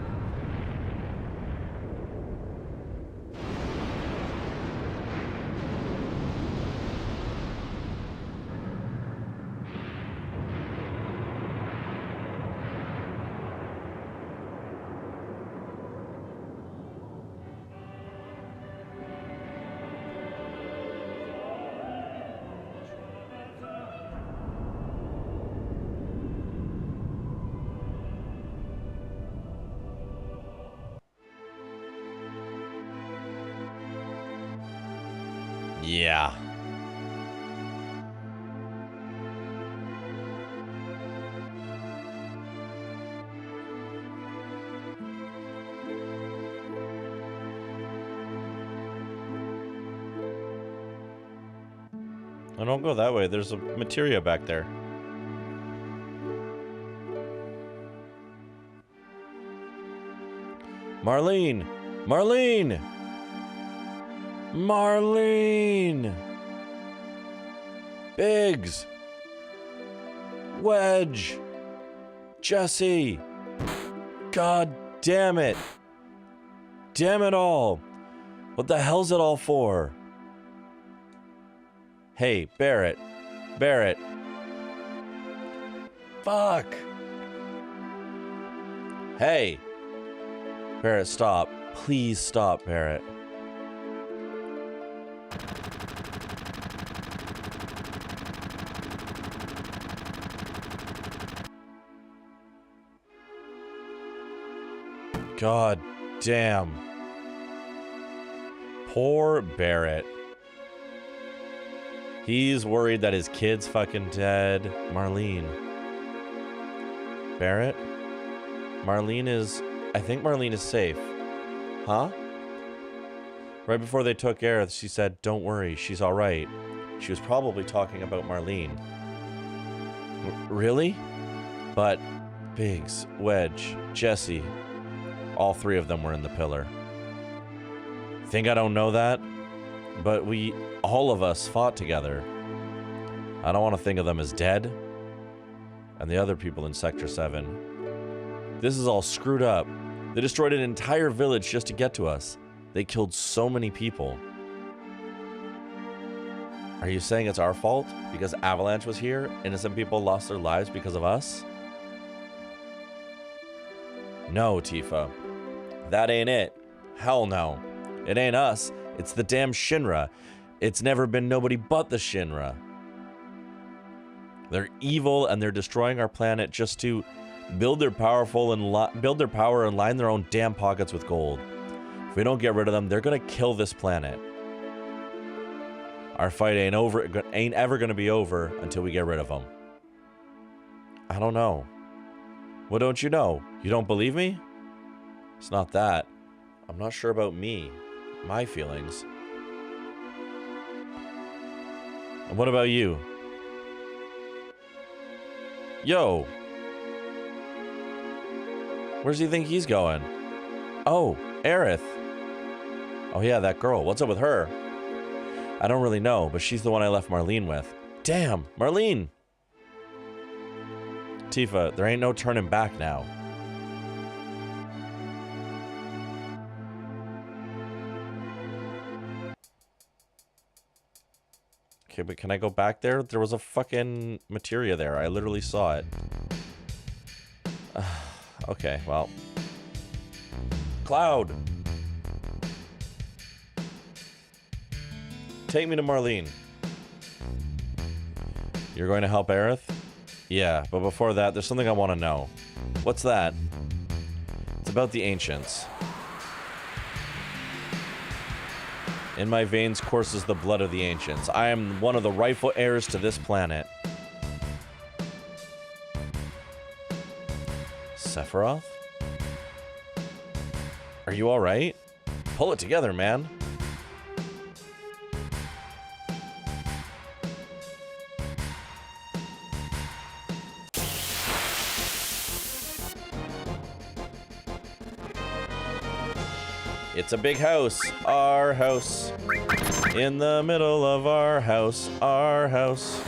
Yeah. I don't go that way. There's a materia back there. Marlene! Marlene! Marlene! Biggs! Wedge! Jesse! God damn it! Damn it all! What the hell's it all for? Hey, Barrett. Barrett. Fuck. Hey. Barrett, stop. Please stop, Barrett. God damn. Poor Barrett. He's worried that his kid's fucking dead. Marlene. Barrett? Marlene is... I think Marlene is safe. Huh? Right before they took Aerith, she said, "Don't worry, she's alright." She was probably talking about Marlene. Really? But Biggs, Wedge, Jesse, all three of them were in the pillar. Think I don't know that? But all of us fought together. I don't want to think of them as dead. And the other people in Sector 7. This is all screwed up. They destroyed an entire village just to get to us. They killed so many people. Are you saying it's our fault? Because Avalanche was here? Innocent people lost their lives because of us? No, Tifa. That ain't it. Hell no. It ain't us. It's the damn Shinra. It's never been nobody but the Shinra. They're evil and they're destroying our planet just to build their power and line their own damn pockets with gold. If we don't get rid of them, they're gonna kill this planet. Our fight ain't ever gonna be over until we get rid of them. I don't know. What don't you know? You don't believe me? It's not that. I'm not sure about me. My feelings. And what about you? Yo. Where's he think he's going? Oh, Aerith. Oh yeah, that girl. What's up with her? I don't really know, but she's the one I left Marlene with. Damn, Marlene! Tifa, there ain't no turning back now. Okay, but can I go back there? There was a fucking materia there. I literally saw it. Okay, well. Cloud! Take me to Marlene. You're going to help Aerith? Yeah, but before that, there's something I want to know. What's that? It's about the ancients. In my veins courses the blood of the ancients. I am one of the rightful heirs to this planet. Sephiroth? Are you alright? Pull it together, man. It's a big house, our house. In the middle of our house, our house.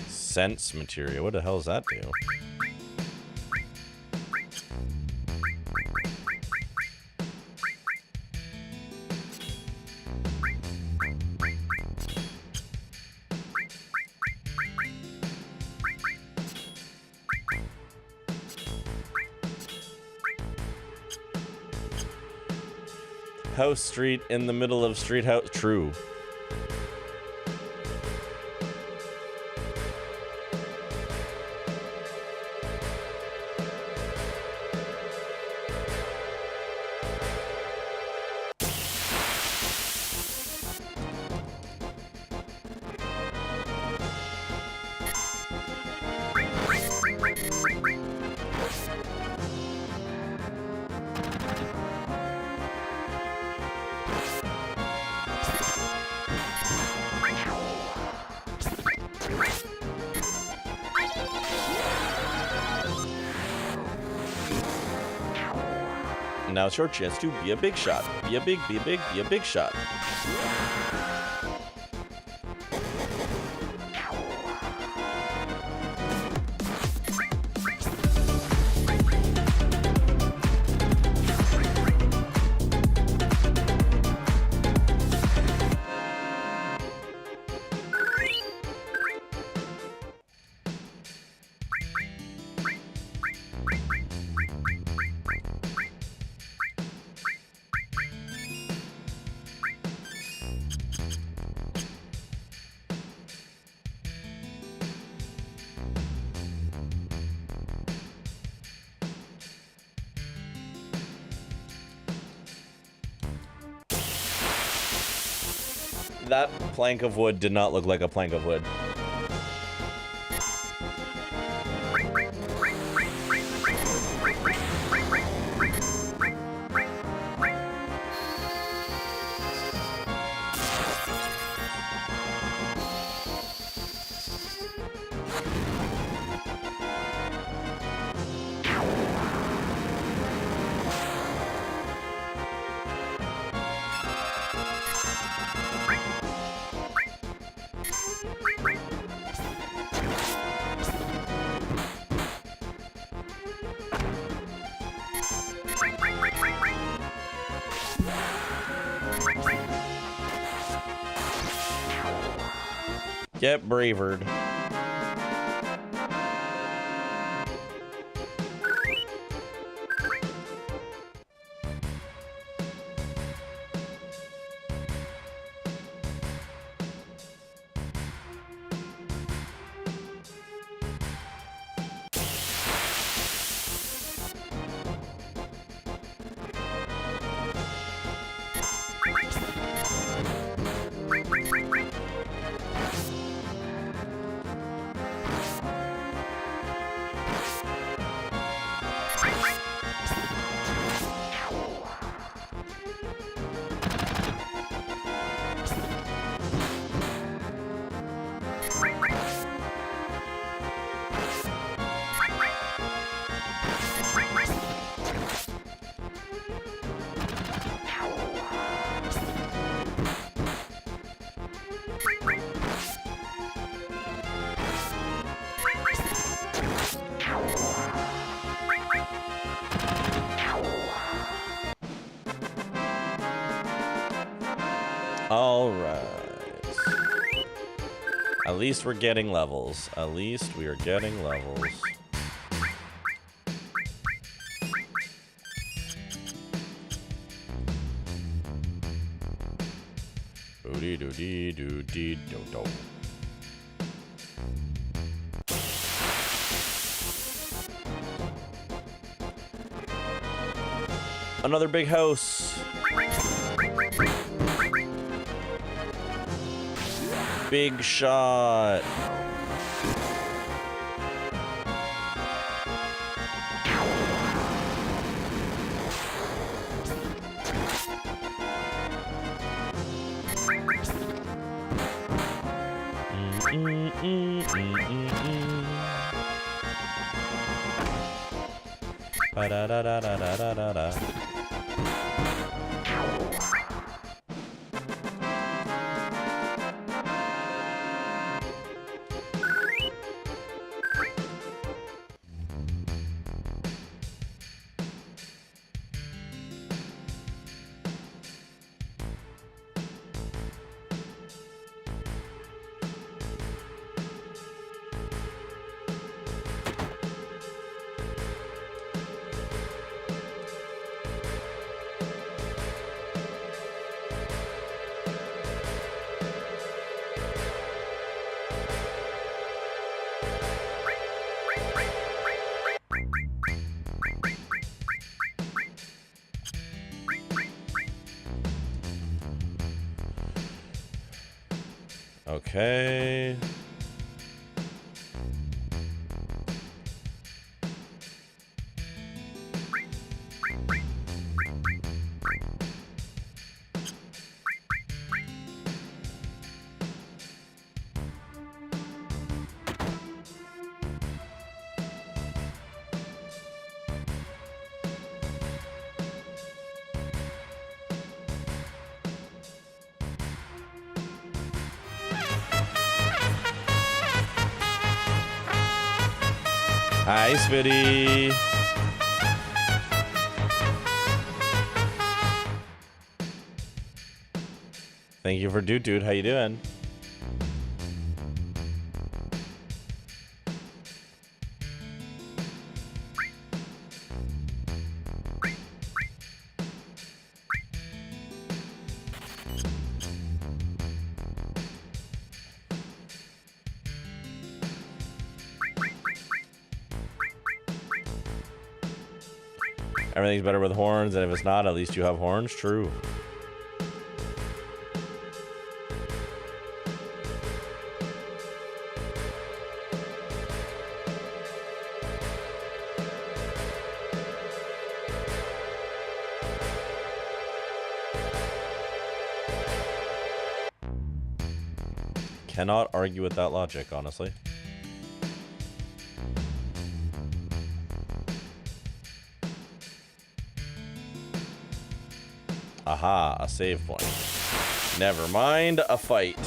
Sense material. What the hell does that do? House street in the middle of street house. True. And now it's your chance to be a big shot. Be a big shot. That plank of wood did not look like a plank of wood. Get bravered. All right. At least we're getting levels. At least we are getting levels. Doody doody doody do do. Another big house. Big shot. Ba-da-da-da-da-da-da-da. Okay. Hi, Spitty. Thank you for dude. How you doing? Everything's better with horns, and if it's not, at least you have horns. True. Cannot argue with that logic, honestly. Aha, a save point. Never mind, a fight.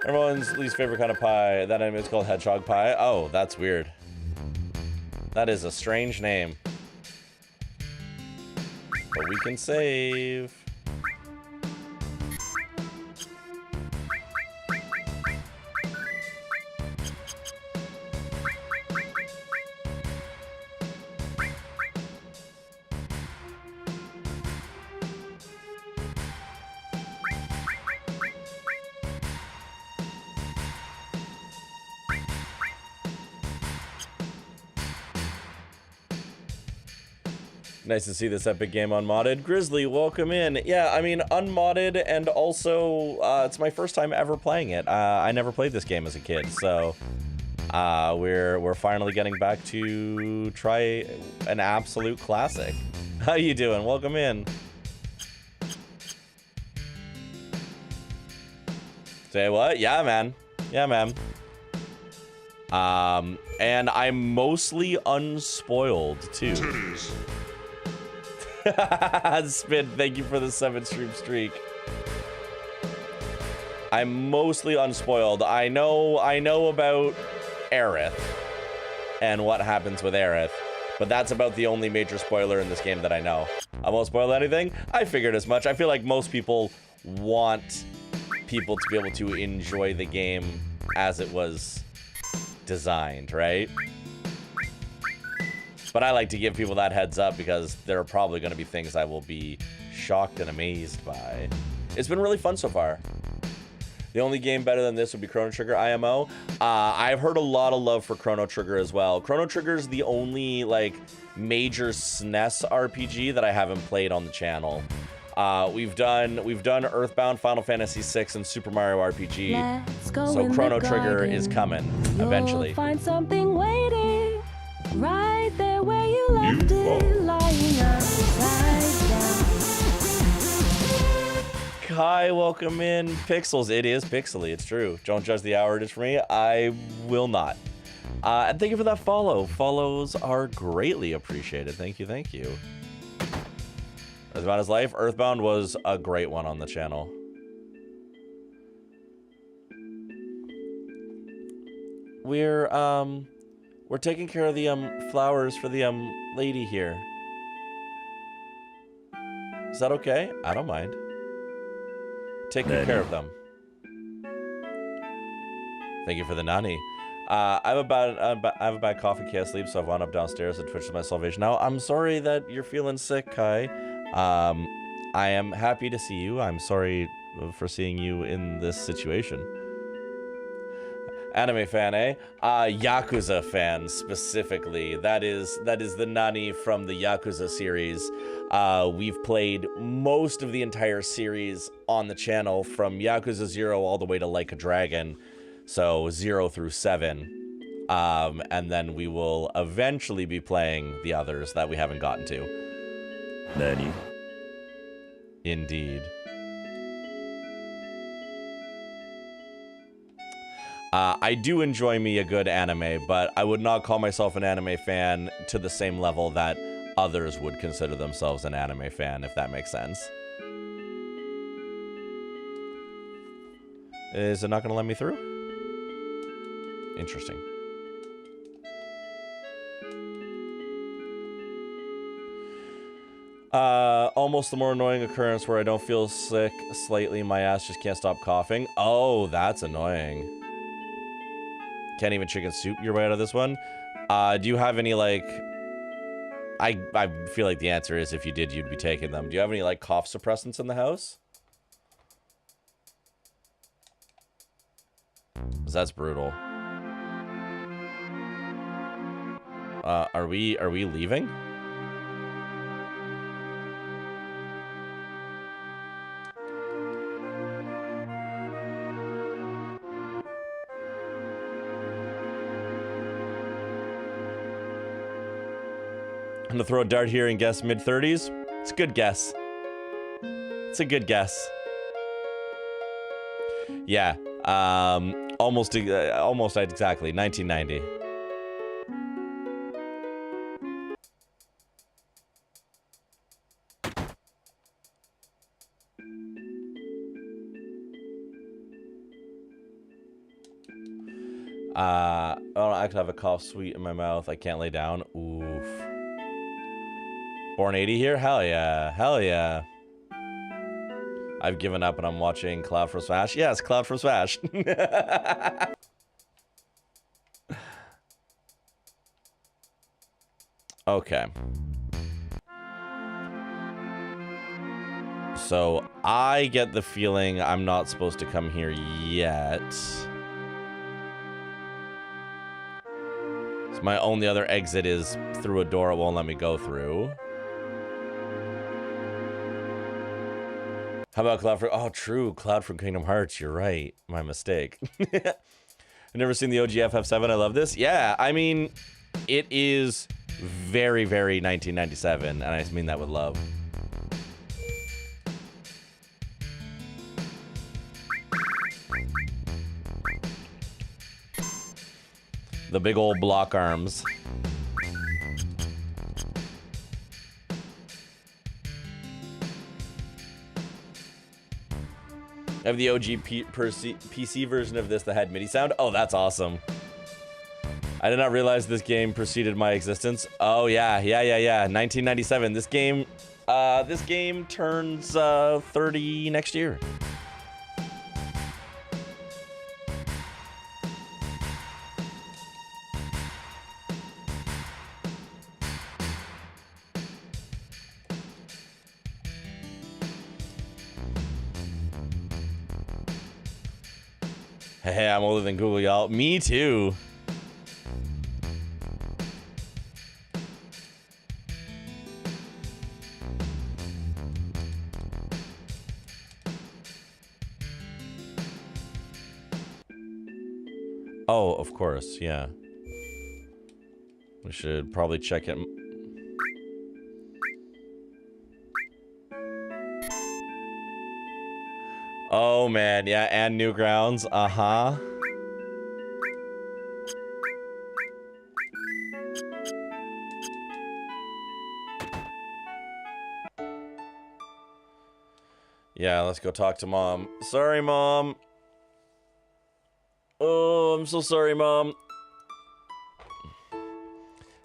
Everyone's least favorite kind of pie. That name is called hedgehog pie. Oh, that's weird. That is a strange name. But we can save. Nice to see this epic game unmodded. Grizzly, welcome in. Yeah, I mean, unmodded, and also, it's my first time ever playing it. I never played this game as a kid, so we're finally getting back to try an absolute classic. How you doing? Welcome in. Say what? Yeah, man. Yeah, man. And I'm mostly unspoiled, too. Titties. Spin, thank you for the 7-stream streak. I'm mostly unspoiled. I know about Aerith and what happens with Aerith, but that's about the only major spoiler in this game that I know. I won't spoil anything. I figured as much. I feel like most people want people to be able to enjoy the game as it was designed, right? But I like to give people that heads up because there are probably going to be things I will be shocked and amazed by. It's been really fun so far. The only game better than this would be Chrono Trigger IMO. I've heard a lot of love for Chrono Trigger as well. Chrono Trigger is the only like major SNES RPG that I haven't played on the channel. We've done Earthbound, Final Fantasy VI, and Super Mario RPG. So Chrono Trigger is coming eventually. You'll find something waiting right there where you left it, lying upside down. Kai, welcome in. Pixels, it is pixely, it's true. Don't judge the hour it is for me. I will not. And thank you for that follow. Follows are greatly appreciated. Thank you, thank you. Earthbound is life. Earthbound was a great one on the channel. We're taking care of the flowers for the lady here. Is that okay? I don't mind. Taking care of them. Thank you for the nani. I have a bad cough and can't sleep, so I've wound up downstairs and twitched my salvation. Now, I'm sorry that you're feeling sick, Kai. I am happy to see you. I'm sorry for seeing you in this situation. Anime fan, eh? Yakuza fan, specifically. That is the nani from the Yakuza series. We've played most of the entire series on the channel, from Yakuza 0 all the way to Like a Dragon. So 0 through 7. And then we will eventually be playing the others that we haven't gotten to. Nani? Indeed. I do enjoy me a good anime, but I would not call myself an anime fan to the same level that others would consider themselves an anime fan, if that makes sense. Is it not going to let me through? Interesting. Almost the more annoying occurrence where I don't feel sick slightly, my ass just can't stop coughing. Oh, that's annoying. Can't even chicken soup your way out of this one. Do you have any, like... I feel like the answer is if you did, you'd be taking them. Do you have any, like, cough suppressants in the house? 'Cause that's brutal. Are we leaving? I'm gonna throw a dart here and guess mid-30s. It's a good guess. It's a good guess. Yeah, almost exactly, 1990. Oh, I could have a cough sweet in my mouth. I can't lay down. Oof. Born 80 here? Hell yeah. Hell yeah. I've given up and I'm watching Cloud from Smash. Yes, Cloud from Smash. Okay. So I get the feeling I'm not supposed to come here yet. So my only other exit is through a door it won't let me go through. How about Cloud from... Oh, true. Cloud from Kingdom Hearts. You're right. My mistake. I've never seen the OG FF7. I love this. Yeah, I mean, it is very, very 1997, and I mean that with love. The big old block arms. I have the OG PC version of this that had MIDI sound. Oh, that's awesome. I did not realize this game preceded my existence. Oh, yeah. 1997. This game turns 30 next year. Hey, I'm older than Google, y'all. Me too. Oh, of course, yeah. We should probably check it. Oh man, yeah, and Newgrounds, uh-huh. Yeah, let's go talk to Mom. Sorry, Mom. Oh, I'm so sorry, Mom.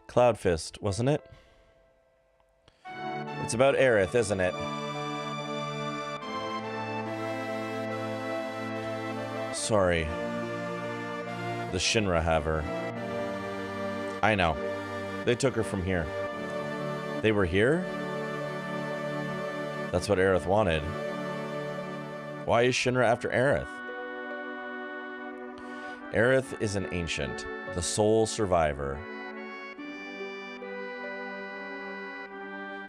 Cloud Fist, wasn't it? It's about Aerith, isn't it? Sorry. The Shinra have her. I know. They took her from here. They were here? That's what Aerith wanted. Why is Shinra after Aerith? Aerith is an ancient, the sole survivor.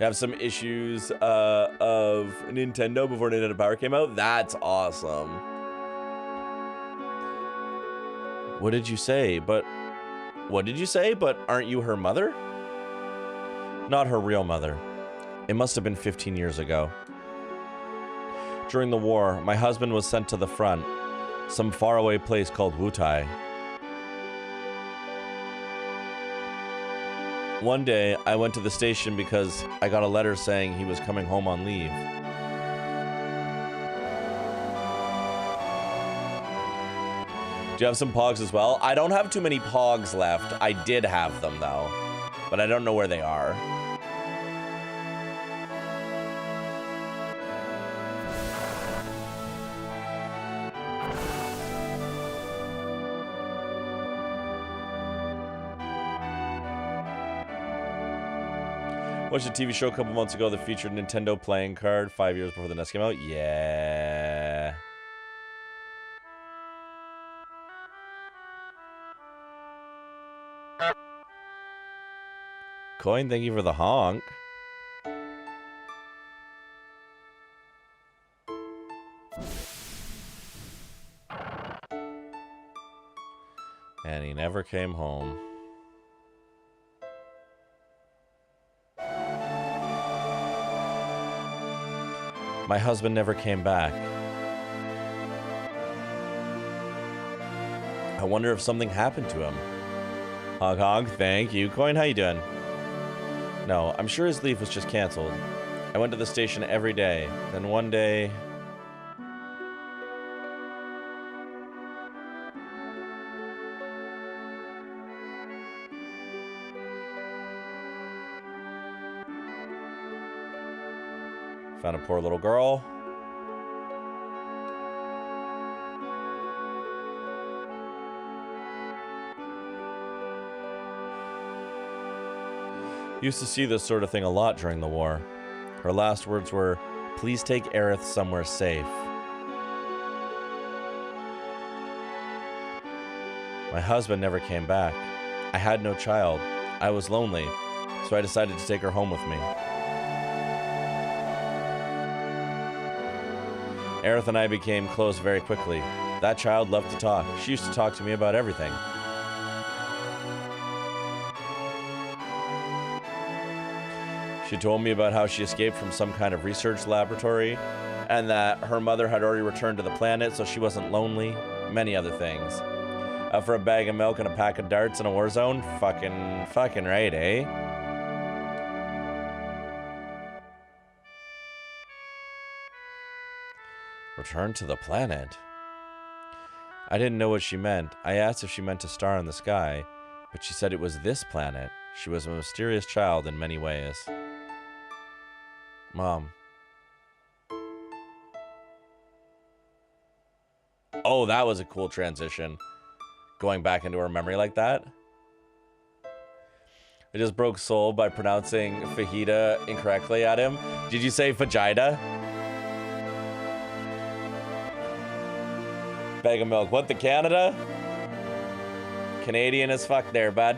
Have some issues of Nintendo before Nintendo Power came out? That's awesome. What did you say? But What did you say? But aren't you her mother? Not her real mother. It must have been 15 years ago. During the war, my husband was sent to the front, some faraway place called Wutai. One day, I went to the station because I got a letter saying he was coming home on leave. Do you have some pogs as well? I don't have too many pogs left. I did have them, though. But I don't know where they are. Watched a TV show a couple months ago that featured Nintendo playing card 5 years before the NES came out. Yeah. Coin, thank you for the honk. And he never came home. My husband never came back. I wonder if something happened to him. Honk honk, thank you. Coin, how you doing? No, I'm sure his leave was just canceled. I went to the station every day. Then one day... found a poor little girl. Used to see this sort of thing a lot during the war. Her last words were, "Please take Aerith somewhere safe." My husband never came back. I had no child. I was lonely, so I decided to take her home with me. Aerith and I became close very quickly. That child loved to talk. She used to talk to me about everything. She told me about how she escaped from some kind of research laboratory and that her mother had already returned to the planet so she wasn't lonely. Many other things. For a bag of milk and a pack of darts in a war zone? Fucking right, eh? Return to the planet? I didn't know what she meant. I asked if she meant a star in the sky, but she said it was this planet. She was a mysterious child in many ways. Mom. Oh, that was a cool transition. Going back into her memory like that. I just broke soul by pronouncing fajita incorrectly at him. Did you say fajita? Bag of milk. What, the Canada? Canadian as fuck there, bud.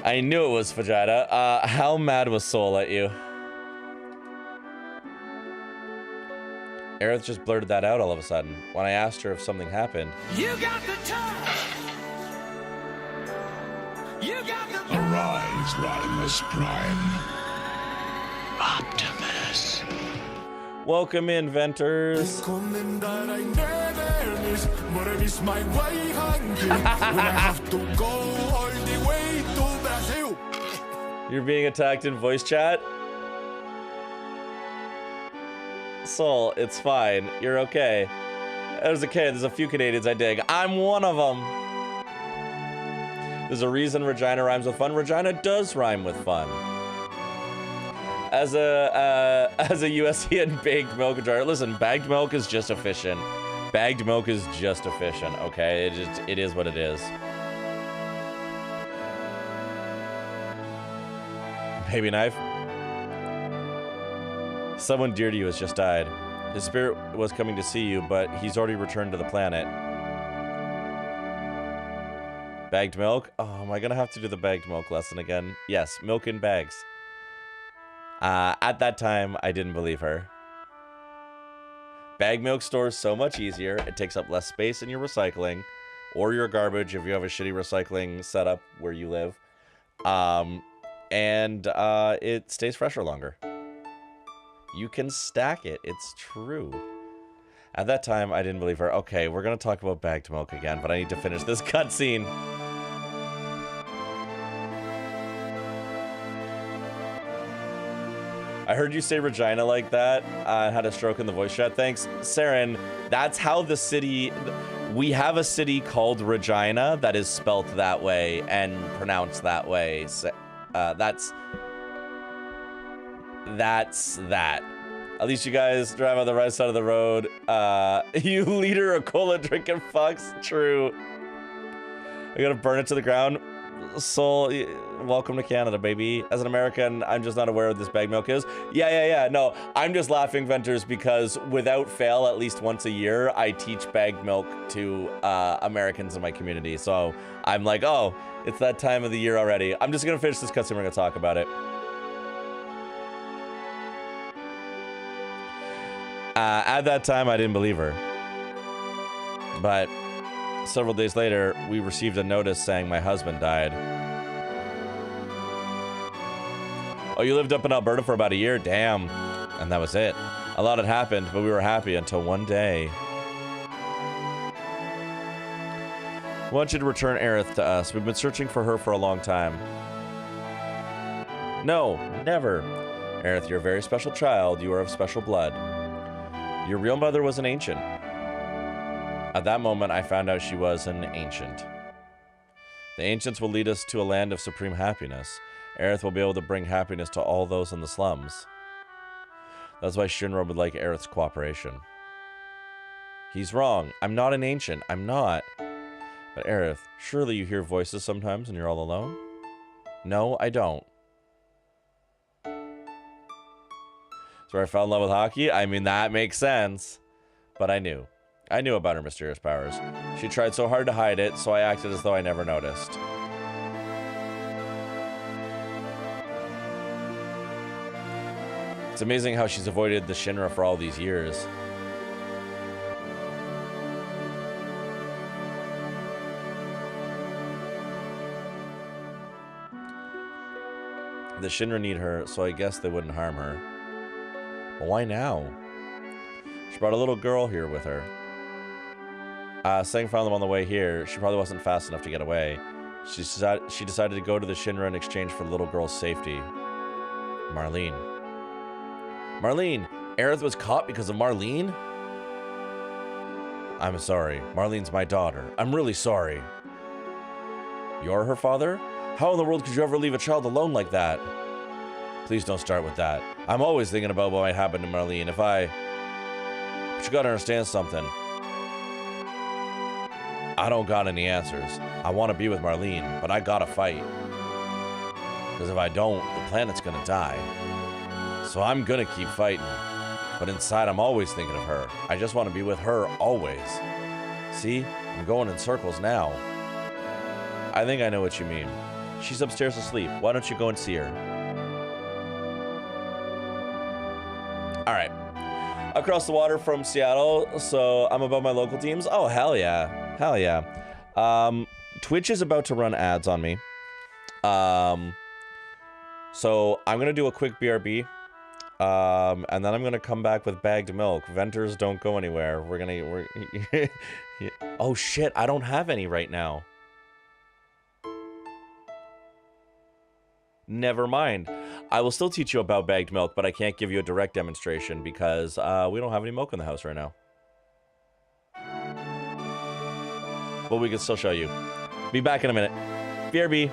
I knew it was fajita. How mad was Soul at you? Aerith just blurted that out all of a sudden when I asked her if something happened. You got the touch! You got the... Arise, Rodimus Prime. Optimus. Welcome, inventors. You're being attacked in voice chat? Soul, it's fine. You're okay. There's a few Canadians I dig. I'm one of them. There's a reason Regina rhymes with fun. Regina does rhyme with fun. As a USC bagged milk jar. Listen, bagged milk is just efficient. Bagged milk is just efficient. Okay, it is what it is. Baby knife. Someone dear to you has just died. His spirit was coming to see you, but he's already returned to the planet. Bagged milk? Oh, am I gonna have to do the bagged milk lesson again? Yes, milk in bags. At that time, I didn't believe her. Bag milk stores so much easier. It takes up less space in your recycling or your garbage if you have a shitty recycling setup where you live. And it stays fresher longer. You can stack it. It's true. At that time, I didn't believe her. Okay, we're going to talk about bagged milk again, but I need to finish this cutscene. I heard you say Regina like that. I had a stroke in the voice chat. Thanks, Saren. That's how the city... We have a city called Regina that is spelt that way and pronounced that way. So, that's that. At least you guys drive on the right side of the road. You liter of cola drinking fucks. True. I gotta burn it to the ground. Soul, welcome to Canada, baby. As an American, I'm just not aware of what this bag milk is. Yeah. No, I'm just laughing, Venters, because without fail, at least once a year, I teach bagged milk to Americans in my community. So I'm like, oh, it's that time of the year already. I'm just gonna finish this cutscene. We're gonna talk about it. At that time, I didn't believe her. But several days later, we received a notice saying my husband died. Oh, you lived up in Alberta for about a year? Damn. And that was it. A lot had happened, but we were happy until one day. We want you to return Aerith to us. We've been searching for her for a long time. No, never. Aerith, you're a very special child. You are of special blood. Your real mother was an ancient. At that moment, I found out she was an ancient. The ancients will lead us to a land of supreme happiness. Aerith will be able to bring happiness to all those in the slums. That's why Shinra would like Aerith's cooperation. He's wrong. I'm not an ancient. I'm not. But Aerith, surely you hear voices sometimes when you're all alone? No, I don't. So I fell in love with hockey? I mean, that makes sense. But I knew. I knew about her mysterious powers. She tried so hard to hide it, so I acted as though I never noticed. It's amazing how she's avoided the Shinra for all these years. The Shinra need her, so I guess they wouldn't harm her. But why now? She brought a little girl here with her. Sang found them on the way here. She probably wasn't fast enough to get away. She decided to go to the Shinra in exchange for the little girl's safety. Marlene. Marlene! Aerith was caught because of Marlene? I'm sorry. Marlene's my daughter. I'm really sorry. You're her father? How in the world could you ever leave a child alone like that? Please don't start with that. I'm always thinking about what might happen to Marlene but you gotta understand something. I don't got any answers. I want to be with Marlene, but I gotta fight. Because if I don't, the planet's gonna die. So I'm gonna keep fighting. But inside, I'm always thinking of her. I just want to be with her always. See? I'm going in circles now. I think I know what you mean. She's upstairs asleep. Why don't you go and see her? All right. Across the water from Seattle, so I'm above my local teams. Oh, hell yeah. Hell yeah. Twitch is about to run ads on me. So I'm going to do a quick BRB. And then I'm going to come back with bagged milk. Venters, don't go anywhere. Oh, shit. I don't have any right now. Never mind. I will still teach you about bagged milk, but I can't give you a direct demonstration because we don't have any milk in the house right now. But we can still show you. Be back in a minute. BRB.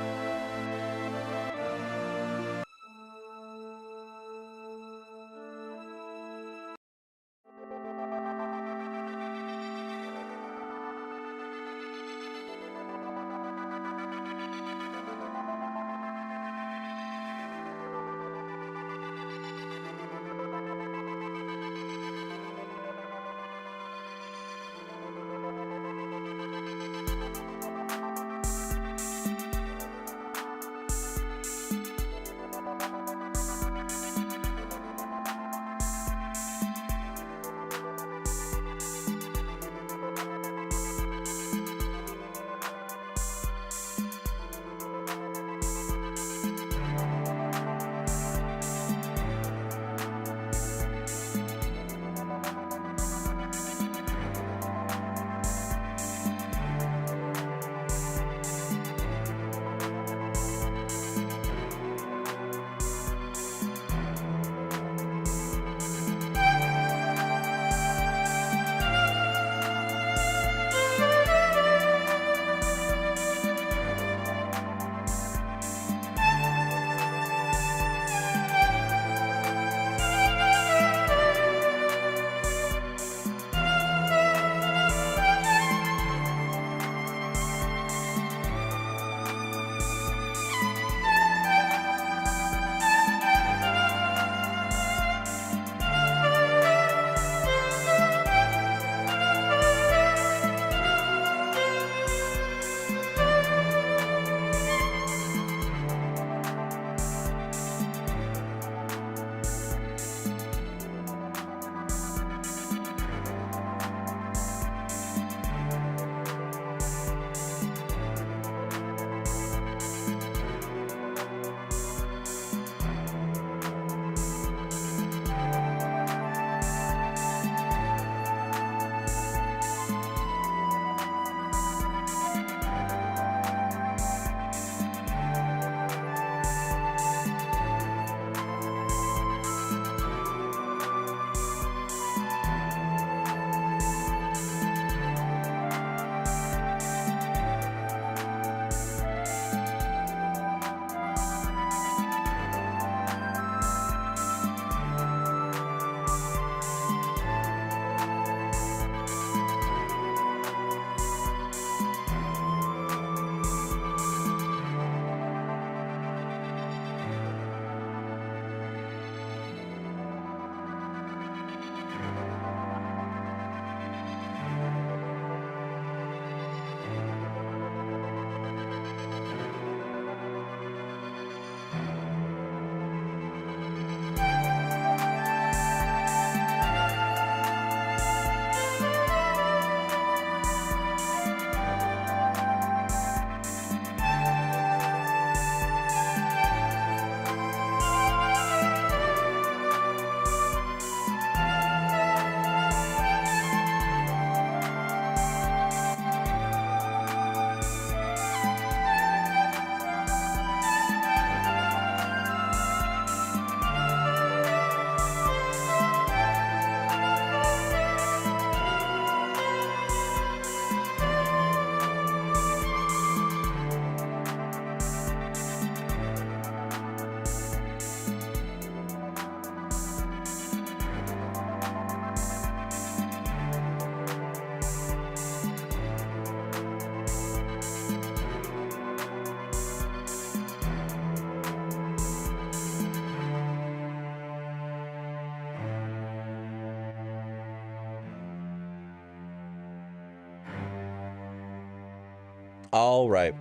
All right.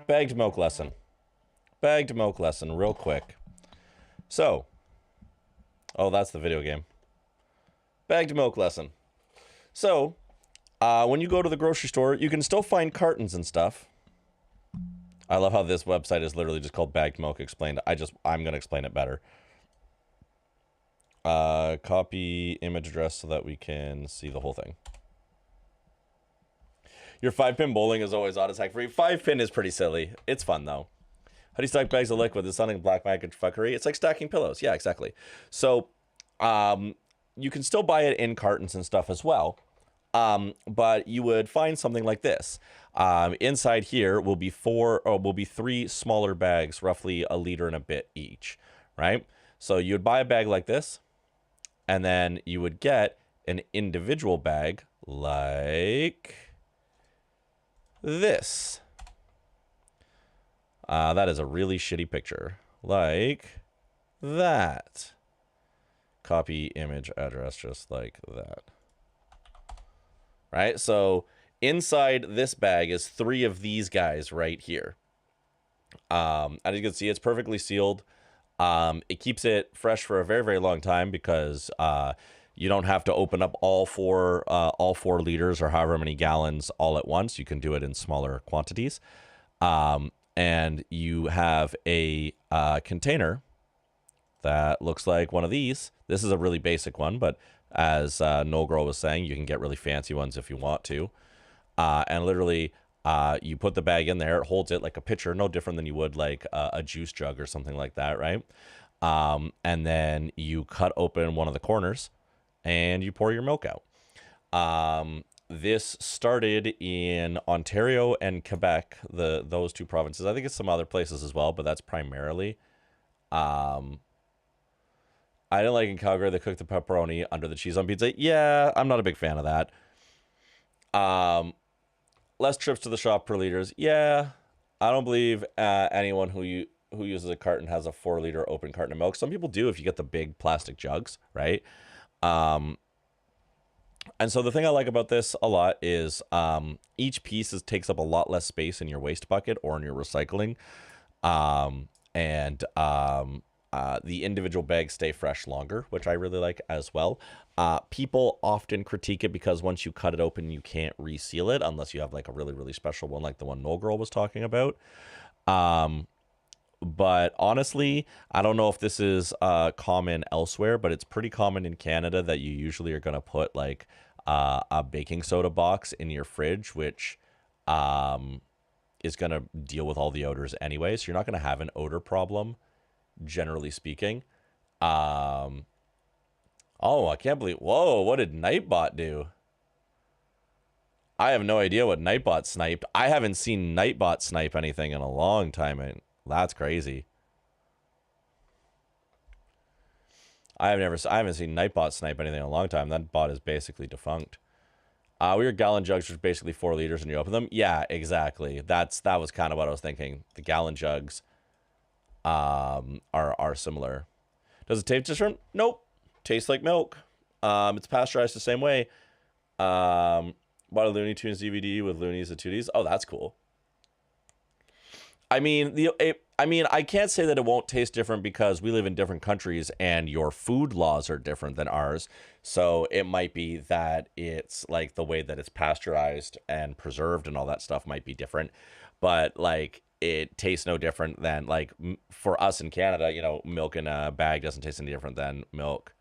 Bagged milk lesson. Bagged milk lesson, real quick. So, oh, that's the video game. Bagged milk lesson. So, when you go to the grocery store, you can still find cartons and stuff. I love how this website is literally just called Bagged Milk Explained. I'm going to explain it better. Copy image address so that we can see the whole thing. Your 5-pin bowling is always auto-attack free. 5-pin is pretty silly. It's fun, though. How do you stack bags of liquid? It's sounding black magic fuckery. It's like stacking pillows. Yeah, exactly. So, you can still buy it in cartons and stuff as well. But you would find something like this. Inside here will be 3 smaller bags, roughly a liter and a bit each, right? So you would buy a bag like this, and then you would get an individual bag like this. That is a really shitty picture. Like that. Copy image address just like that. Right? So inside this bag is 3 of these guys right here. As you can see, it's perfectly sealed. It keeps it fresh for a very, very long time because you don't have to open up all 4 liters or however many gallons all at once. You can do it in smaller quantities. And you have a container that looks like one of these. This is a really basic one, but as No Girl was saying, you can get really fancy ones if you want to. And literally, you put the bag in there, it holds it like a pitcher, no different than you would like a juice jug or something like that, right? And then you cut open one of the corners and you pour your milk out. This started in Ontario and Quebec, those 2 provinces. I think it's some other places as well, but that's primarily. I didn't like in Calgary they cooked the pepperoni under the cheese on pizza. Yeah, I'm not a big fan of that. Less trips to the shop per liters. Yeah, I don't believe anyone who uses a carton has a 4-liter open carton of milk. Some people do if you get the big plastic jugs, right? And so the thing I like about this a lot is each piece takes up a lot less space in your waste bucket or in your recycling. The individual bags stay fresh longer, which I really like as well. People often critique it because once you cut it open, you can't reseal it unless you have like a really, really special one like the one No Girl was talking about. But honestly, I don't know if this is common elsewhere, but it's pretty common in Canada that you usually are going to put like a baking soda box in your fridge, which is going to deal with all the odors anyway. So you're not going to have an odor problem, generally speaking. Oh, I can't believe... Whoa, what did Nightbot do? I have no idea what Nightbot sniped. I haven't seen Nightbot snipe anything in a long time, and that's crazy. I haven't seen Nightbot snipe anything in a long time. That bot is basically defunct. We were gallon jugs, which is basically 4 liters, and you open them. Yeah, exactly. That was kind of what I was thinking. The gallon jugs are similar. Does it taste different? Nope. Tastes like milk. It's pasteurized the same way. Bought a Looney Tunes DVD with Loonies and Tooties. Oh, that's cool. I mean, I can't say that it won't taste different because we live in different countries and your food laws are different than ours. So it might be that it's like the way that it's pasteurized and preserved and all that stuff might be different. But like, it tastes no different than like for us in Canada, you know, milk in a bag doesn't taste any different than milk.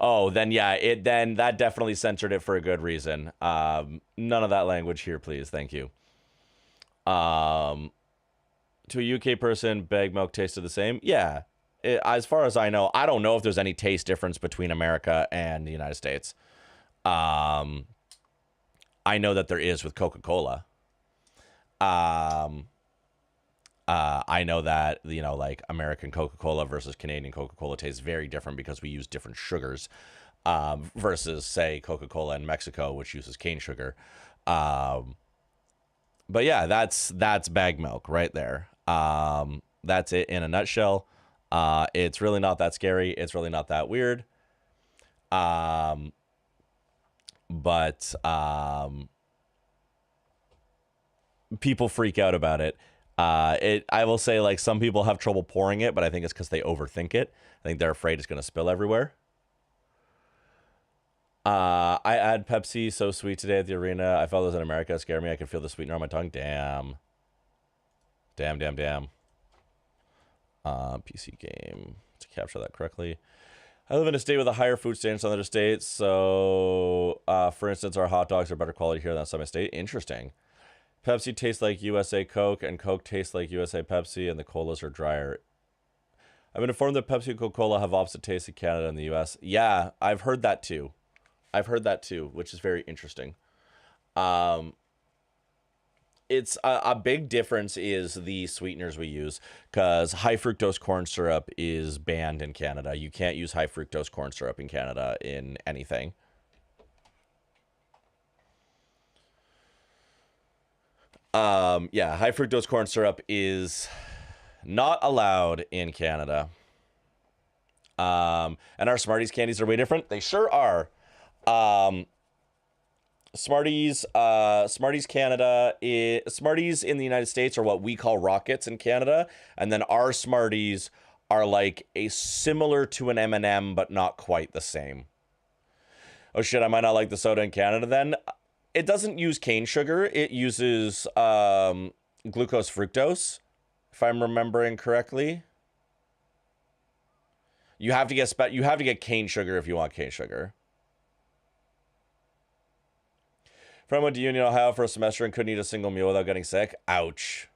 Oh, then yeah, then that definitely censored it for a good reason. None of that language here, please. Thank you. To a UK person, bag milk tasted the same. Yeah. As far as I know, I don't know if there's any taste difference between America and the United States. I know that there is with Coca-Cola. I know that, you know, like American Coca-Cola versus Canadian Coca-Cola tastes very different because we use different sugars versus, say, Coca-Cola in Mexico, which uses cane sugar. But yeah, that's bag milk right there. That's it in a nutshell. It's really not that scary. It's really not that weird. but people freak out about it. I will say, like, some people have trouble pouring it, but I think it's because they overthink it. I think they're afraid it's going to spill everywhere. I had Pepsi so sweet today at the arena. I felt this in America. It scared me. I could feel the sweetener on my tongue. Damn. PC game to capture that correctly. I live in a state with a higher food standards than other states. So, for instance, our hot dogs are better quality here than some state. Interesting. Pepsi tastes like USA Coke, and Coke tastes like USA Pepsi, and the colas are drier. I've been informed that Pepsi and Coca-Cola have opposite tastes in Canada and the US. Yeah, I've heard that too. Which is very interesting. It's a big difference is the sweeteners we use, because high fructose corn syrup is banned in Canada. You can't use high fructose corn syrup in Canada in anything. Yeah, high fructose corn syrup is not allowed in Canada. And our Smarties candies are way different. They sure are. Smarties Canada Smarties in the United States are what we call Rockets in Canada, and then our Smarties are like a similar to an M&M but not quite the same. Oh shit, I might not like the soda in Canada then. It doesn't use cane sugar. It uses glucose fructose, if I'm remembering correctly. You have to get cane sugar if you want cane sugar. Friend went to Union, Ohio for a semester and couldn't eat a single meal without getting sick. Ouch.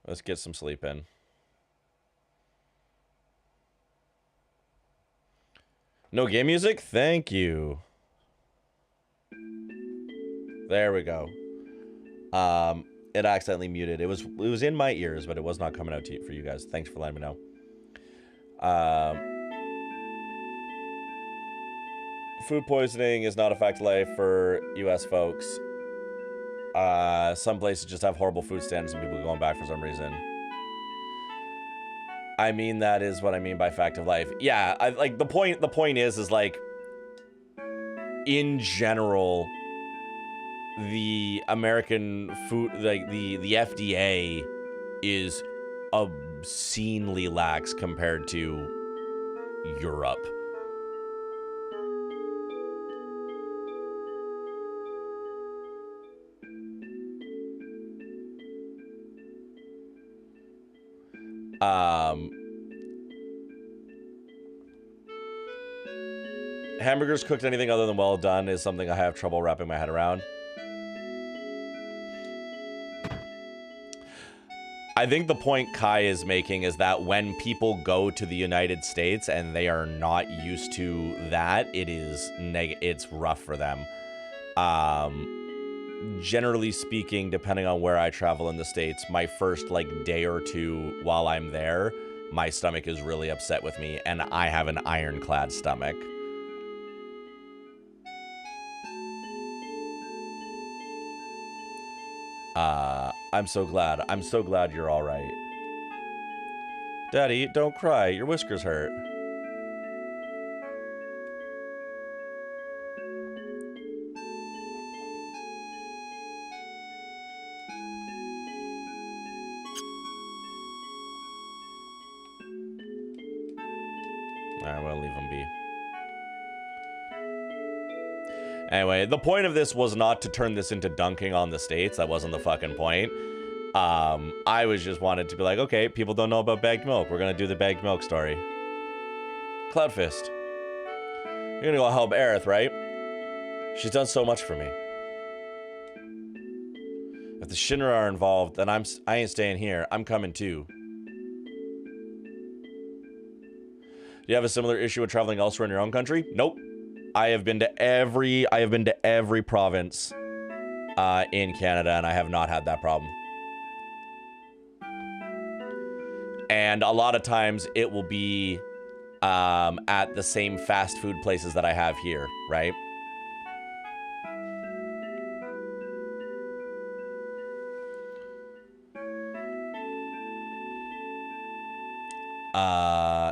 Let's get some sleep in. No game music? Thank you. There we go. It accidentally muted. It was in my ears, but it was not coming out to you, for you guys. Thanks for letting me know. Food poisoning is not a fact of life for US folks. Some places just have horrible food standards and people going back for some reason. I mean, that is what I mean by fact of life. Yeah, like the point is like, in general, the American food, like the FDA is obscenely lax compared to Europe. Hamburgers cooked anything other than well done is something I have trouble wrapping my head around. I think the point Kai is making is that when people go to the United States and they are not used to that, it's rough for them. Generally speaking, depending on where I travel in the States, my first day or two while I'm there, my stomach is really upset with me, and I have an ironclad stomach. I'm so glad you're all right. Daddy, don't cry. Your whiskers hurt. I'm gonna leave him be. Anyway, the point of this was not to turn this into dunking on the States. That wasn't the fucking point. I was just wanted to be like, okay, people don't know about bagged milk. We're gonna do the bagged milk story. Cloudfist. You're gonna go help Aerith, right? She's done so much for me. If the Shinra are involved, then I ain't staying here. I'm coming too. Do you have a similar issue with traveling elsewhere in your own country? Nope. I have been to every province in Canada, and I have not had that problem. And And a lot of times it will be at the same fast food places that I have here, right?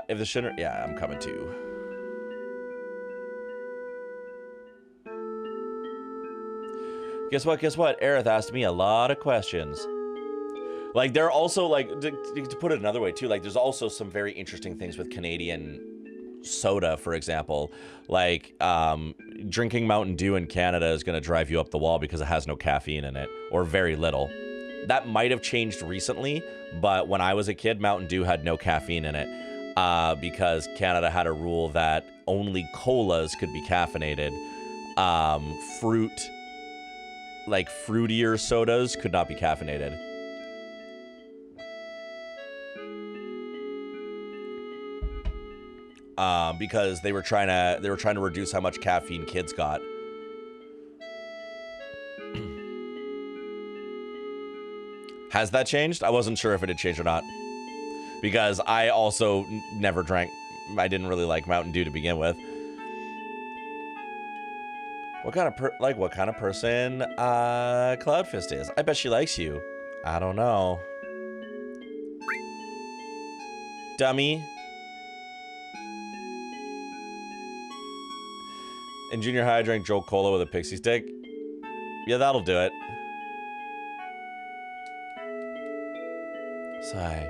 If the Shinra, yeah, I'm coming too. Guess what? Aerith asked me a lot of questions. Like, there are also, like, to put it another way, too, like, there's also some very interesting things with Canadian soda, for example. Like, drinking Mountain Dew in Canada is going to drive you up the wall because it has no caffeine in it, or very little. That might have changed recently, but when I was a kid, Mountain Dew had no caffeine in it because Canada had a rule that only colas could be caffeinated. Like fruitier sodas could not be caffeinated. Because they were trying to reduce how much caffeine kids got. Has that changed? I wasn't sure if it had changed or not. Because I also never drank. I didn't really like Mountain Dew to begin with. What kind of person Cloudfist is? I bet she likes you. I don't know. Dummy. In junior high, I drank Joe Cola with a pixie stick. Yeah, that'll do it. Sigh.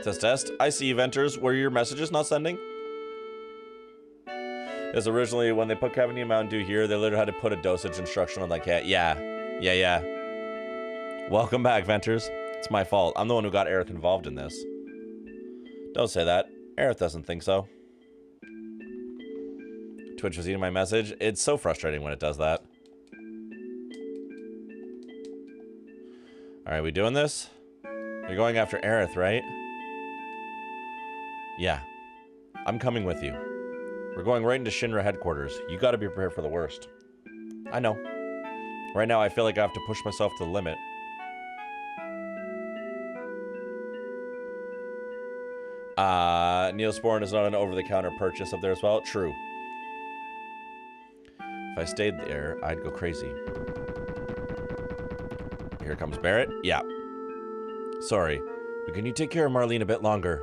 Test. I see you, Venters. Were your messages not sending? Because originally, when they put caffeine in Mountain Dew here, they literally had to put a dosage instruction on that cat. Yeah. Welcome back, Venters. It's my fault. I'm the one who got Aerith involved in this. Don't say that. Aerith doesn't think so. Twitch was eating my message. It's so frustrating when it does that. Alright, we doing this? You're going after Aerith, right? Yeah. I'm coming with you. We're going right into Shinra headquarters. You gotta be prepared for the worst. I know. Right now, I feel like I have to push myself to the limit. Neosporin is not an over-the-counter purchase up there as well. True. If I stayed there, I'd go crazy. Here comes Barrett. Yeah. Sorry, but can you take care of Marlene a bit longer?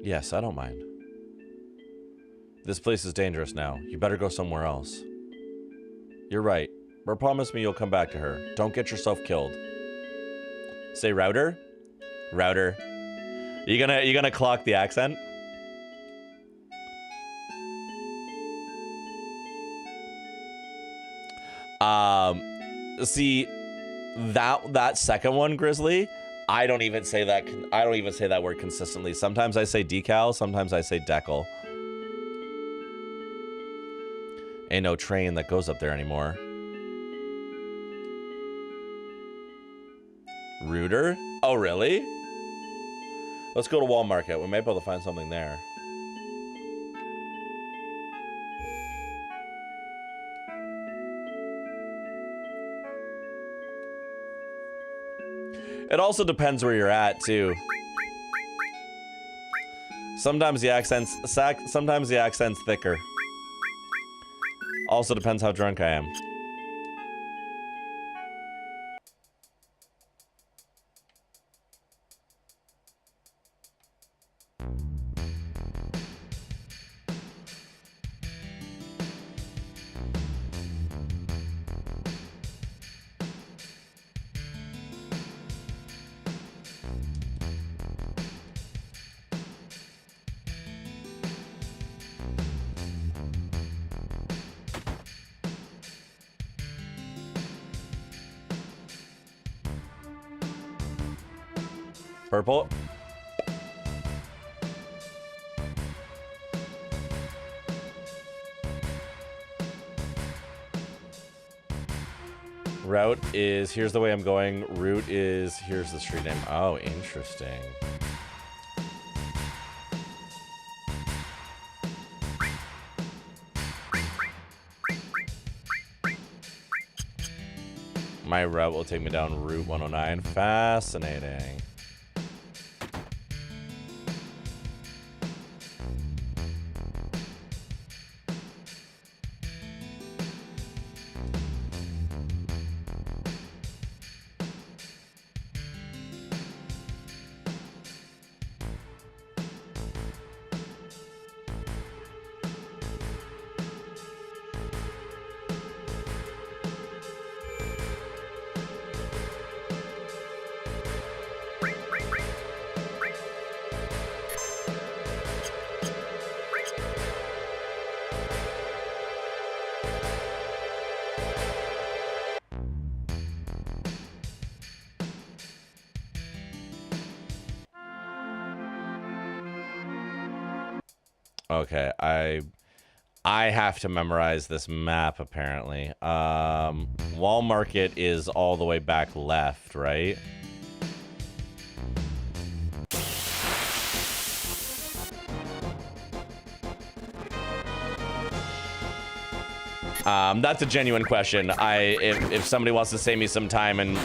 Yes, I don't mind. This place is dangerous now. You better go somewhere else. You're right, but promise me you'll come back to her. Don't get yourself killed. Say router? Router. You gonna clock the accent? See, that second one, Grizzly, I don't even say that word consistently. Sometimes I say decal, sometimes I say decal. Ain't no train that goes up there anymore. Rooter? Oh, really? Let's go to Wall Market. We might be able to find something there. It also depends where you're at, too. Sometimes the accent's thicker. Also depends how drunk I am. Purple. Route is, here's the way I'm going. Route is, here's the street name. Oh, interesting. My route will take me down Route 109. Fascinating. Okay, I have to memorize this map apparently. Wall Market is all the way back left, right? That's a genuine question. If somebody wants to save me some time and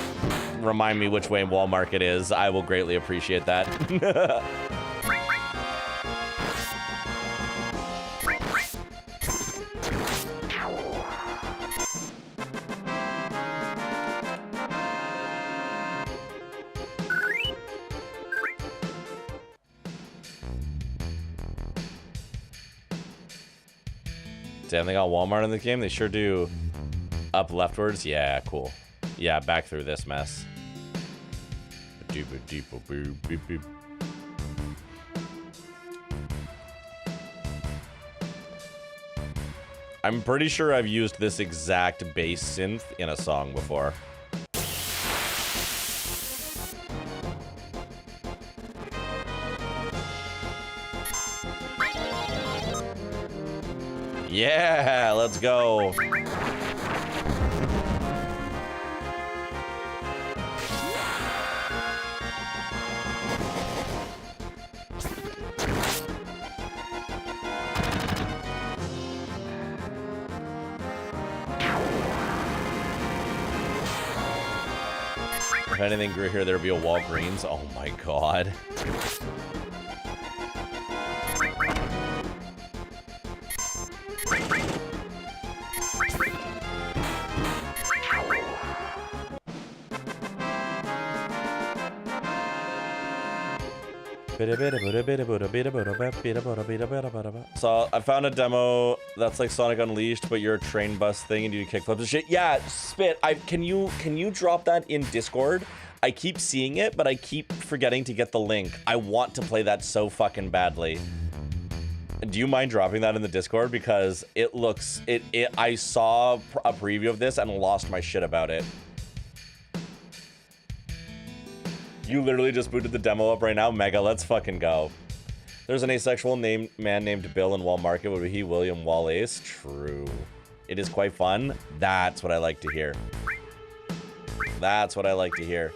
remind me which way Wall Market is, I will greatly appreciate that. Damn, they got Walmart in the game? They sure do. Up leftwards? Yeah, cool. Yeah, back through this mess. I'm pretty sure I've used this exact bass synth in a song before. Yeah, let's go. If anything grew here, there'd be a Walgreens. Oh my god. So I found a demo that's like Sonic Unleashed, but you're a train bus thing and you do kickflips and shit. Yeah, Spit. Can you drop that in Discord? I keep seeing it, but I keep forgetting to get the link. I want to play that so fucking badly. Do you mind dropping that in the Discord? Because it looks I saw a preview of this and lost my shit about it. You literally just booted the demo up right now. Mega, let's fucking go. There's an asexual man named Bill in Wall Market. Would he William Wallace? True. It is quite fun. That's what I like to hear. That's what I like to hear.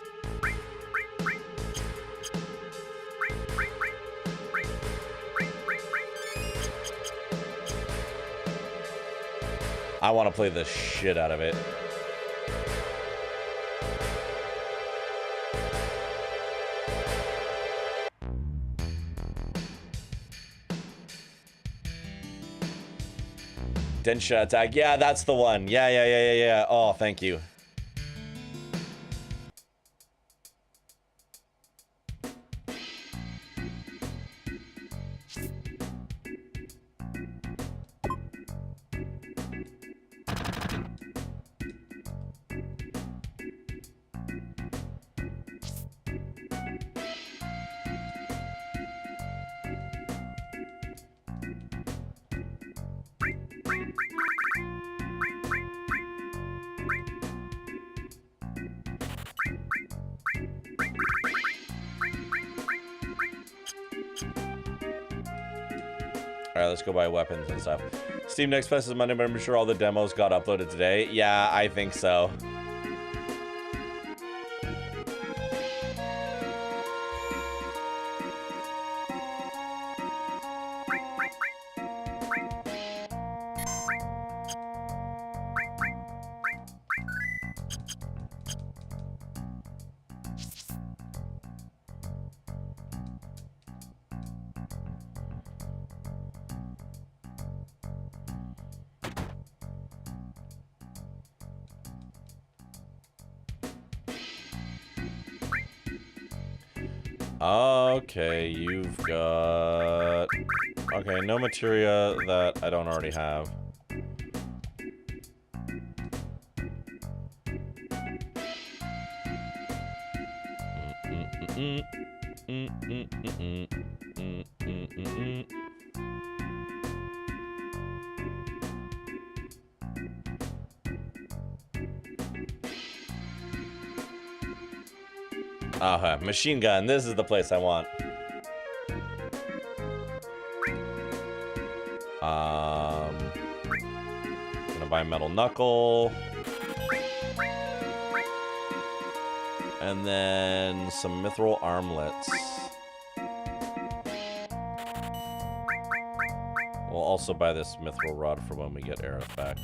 I want to play the shit out of it. Densha attack. Yeah, that's the one. Yeah. Oh, thank you. All right, let's go buy weapons and stuff. Steam Next Fest is Monday, but I'm sure all the demos got uploaded today. Yeah, I think so. Okay, you've got... Okay, no materia that I don't already have. Okay, machine gun. This is the place I want. Gonna buy a metal knuckle. And then some mithril armlets. We'll also buy this mithril rod for when we get Aerith back.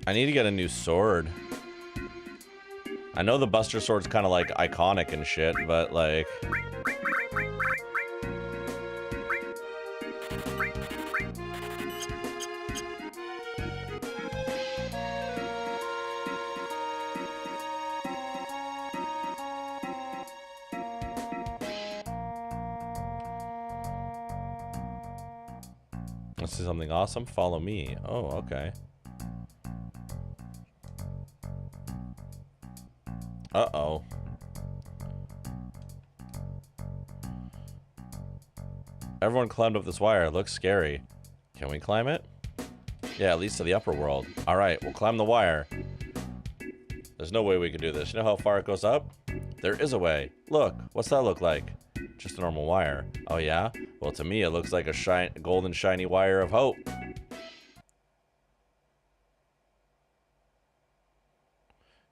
I need to get a new sword. I know the Buster Sword's kind of like iconic and shit, but like... Let's see something awesome. Follow me. Oh, okay. Uh-oh. Everyone climbed up this wire. It looks scary. Can we climb it? Yeah, at least to the upper world. All right, we'll climb the wire. There's no way we can do this. You know how far it goes up? There is a way. Look, what's that look like? Just a normal wire. Oh, yeah? Well, to me, it looks like a golden shiny wire of hope.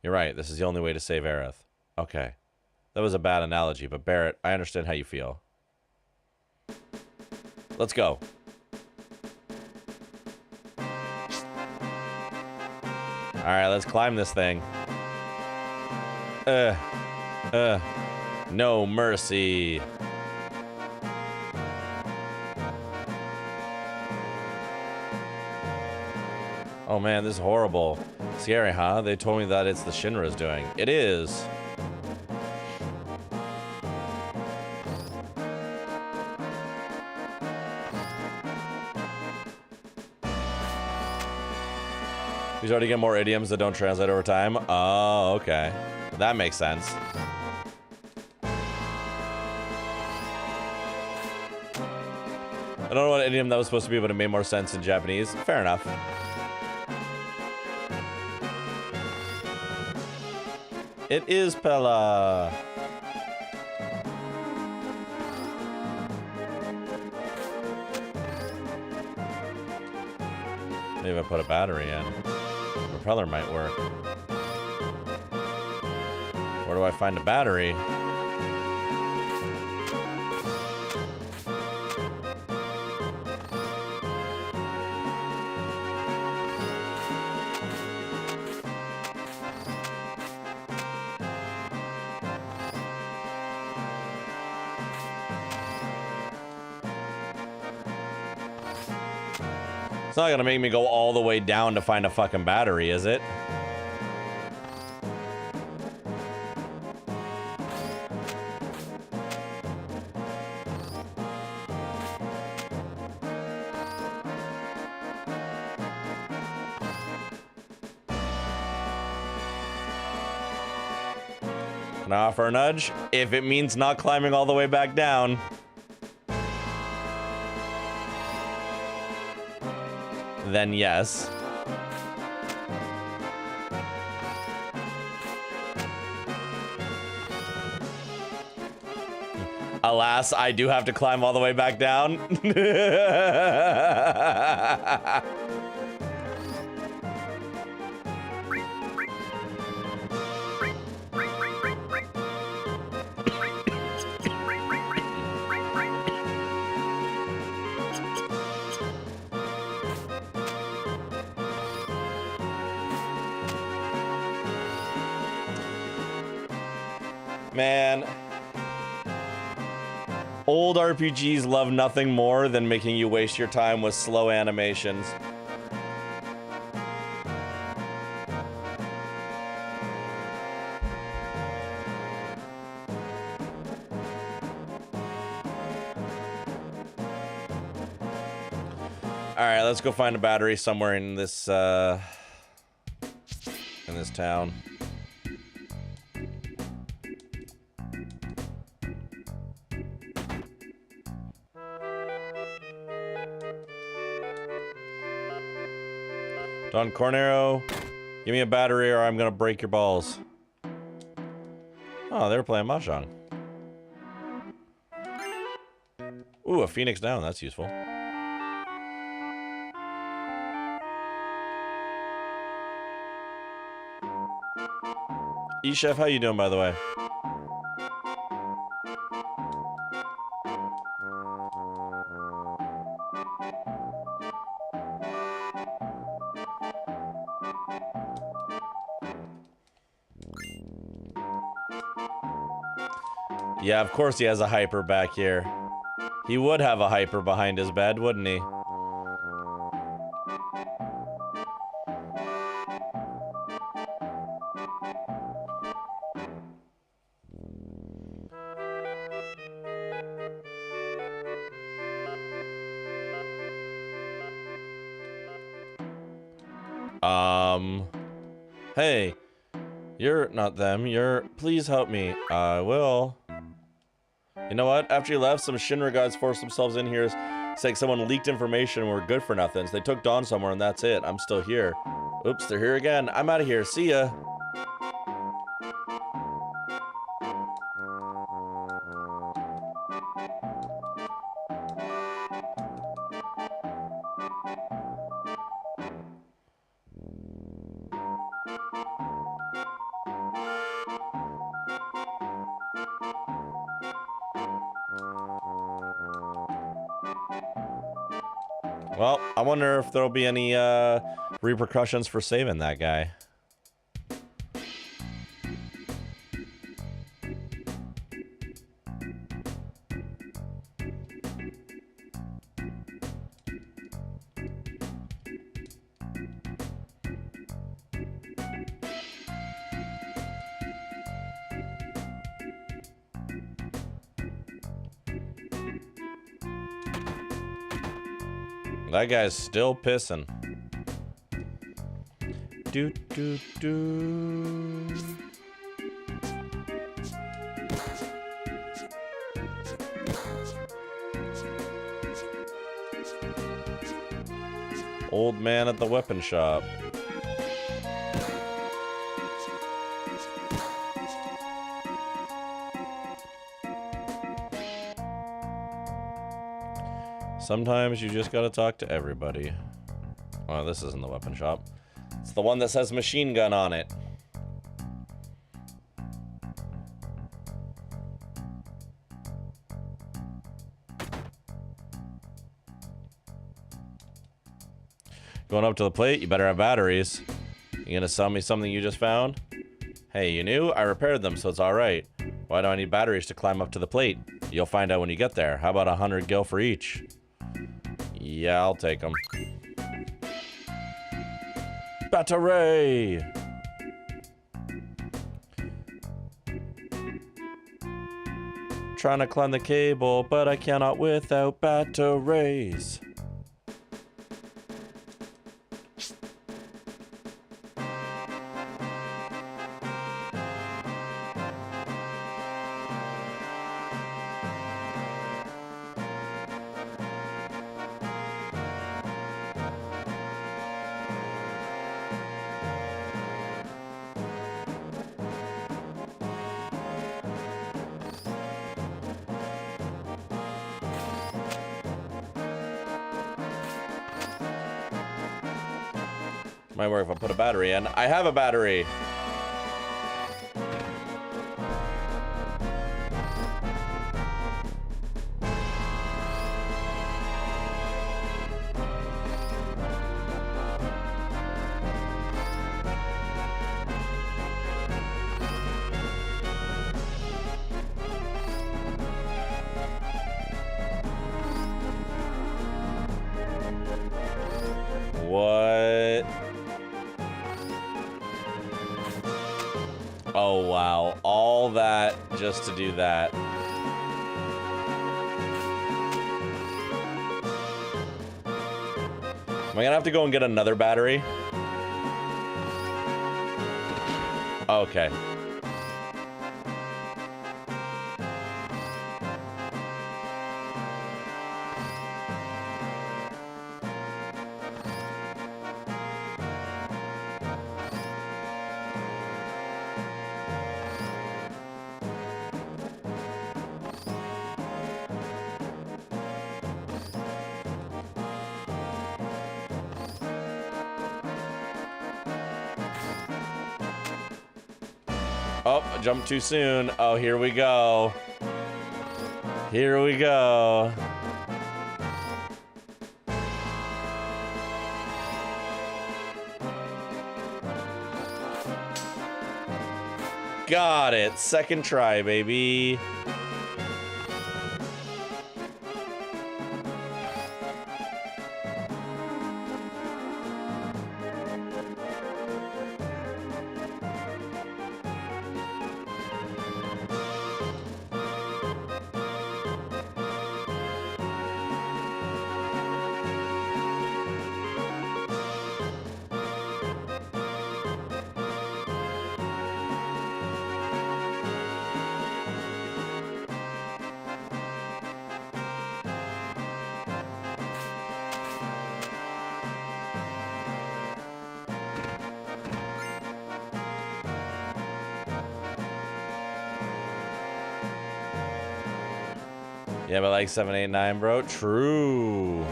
You're right. This is the only way to save Aerith. Okay. That was a bad analogy, but Barrett, I understand how you feel. Let's go. Alright, let's climb this thing. No mercy. Oh man, this is horrible. Scary, huh? They told me that it's the Shinra's doing. It is. These already get more idioms that don't translate over time. Oh, okay. That makes sense. I don't know what idiom that was supposed to be, but it made more sense in Japanese. Fair enough. It is Pella. Maybe I put a battery in. Propeller might work. Where do I find a battery? It's not gonna make me go all the way down to find a fucking battery, is it? Can I offer a nudge? If it means not climbing all the way back down. Then yes. Alas, I do have to climb all the way back down. Man. Old RPGs love nothing more than making you waste your time with slow animations. Alright, let's go find a battery somewhere in this town. Don Cornero, give me a battery or I'm gonna break your balls. Oh, they were playing Mahjong. Ooh, a Phoenix down, that's useful. E-Chef, how you doing, by the way? Yeah, of course he has a hyper back here. He would have a hyper behind his bed, wouldn't he? Hey, you're not them, please help me. I will. You know what? After you left, some Shinra guys forced themselves in here saying someone leaked information and we're good for nothing. So they took Dawn somewhere and that's it. I'm still here. Oops, they're here again. I'm out of here. See ya. Well, I wonder if there'll be any repercussions for saving that guy. That guy's still pissing. Do do do. Old man at the weapon shop. Sometimes you just gotta talk to everybody. Oh, this isn't the weapon shop. It's the one that says machine gun on it. Going up to the plate, you better have batteries. You gonna sell me something you just found? Hey, you knew? I repaired them, so it's alright. Why do I need batteries to climb up to the plate? You'll find out when you get there. How about 100 gil for each? Yeah, I'll take them. Battery! Trying to climb the cable, but I cannot without batteries. Might work if I put a battery in. I have a battery. What? Oh, wow. All that just to do that. Am I gonna have to go and get another battery? Okay. Oh, I jumped too soon. Oh, here we go. Here we go. Got it. Second try, baby. Yeah, but like 7, 8, 9, bro. True.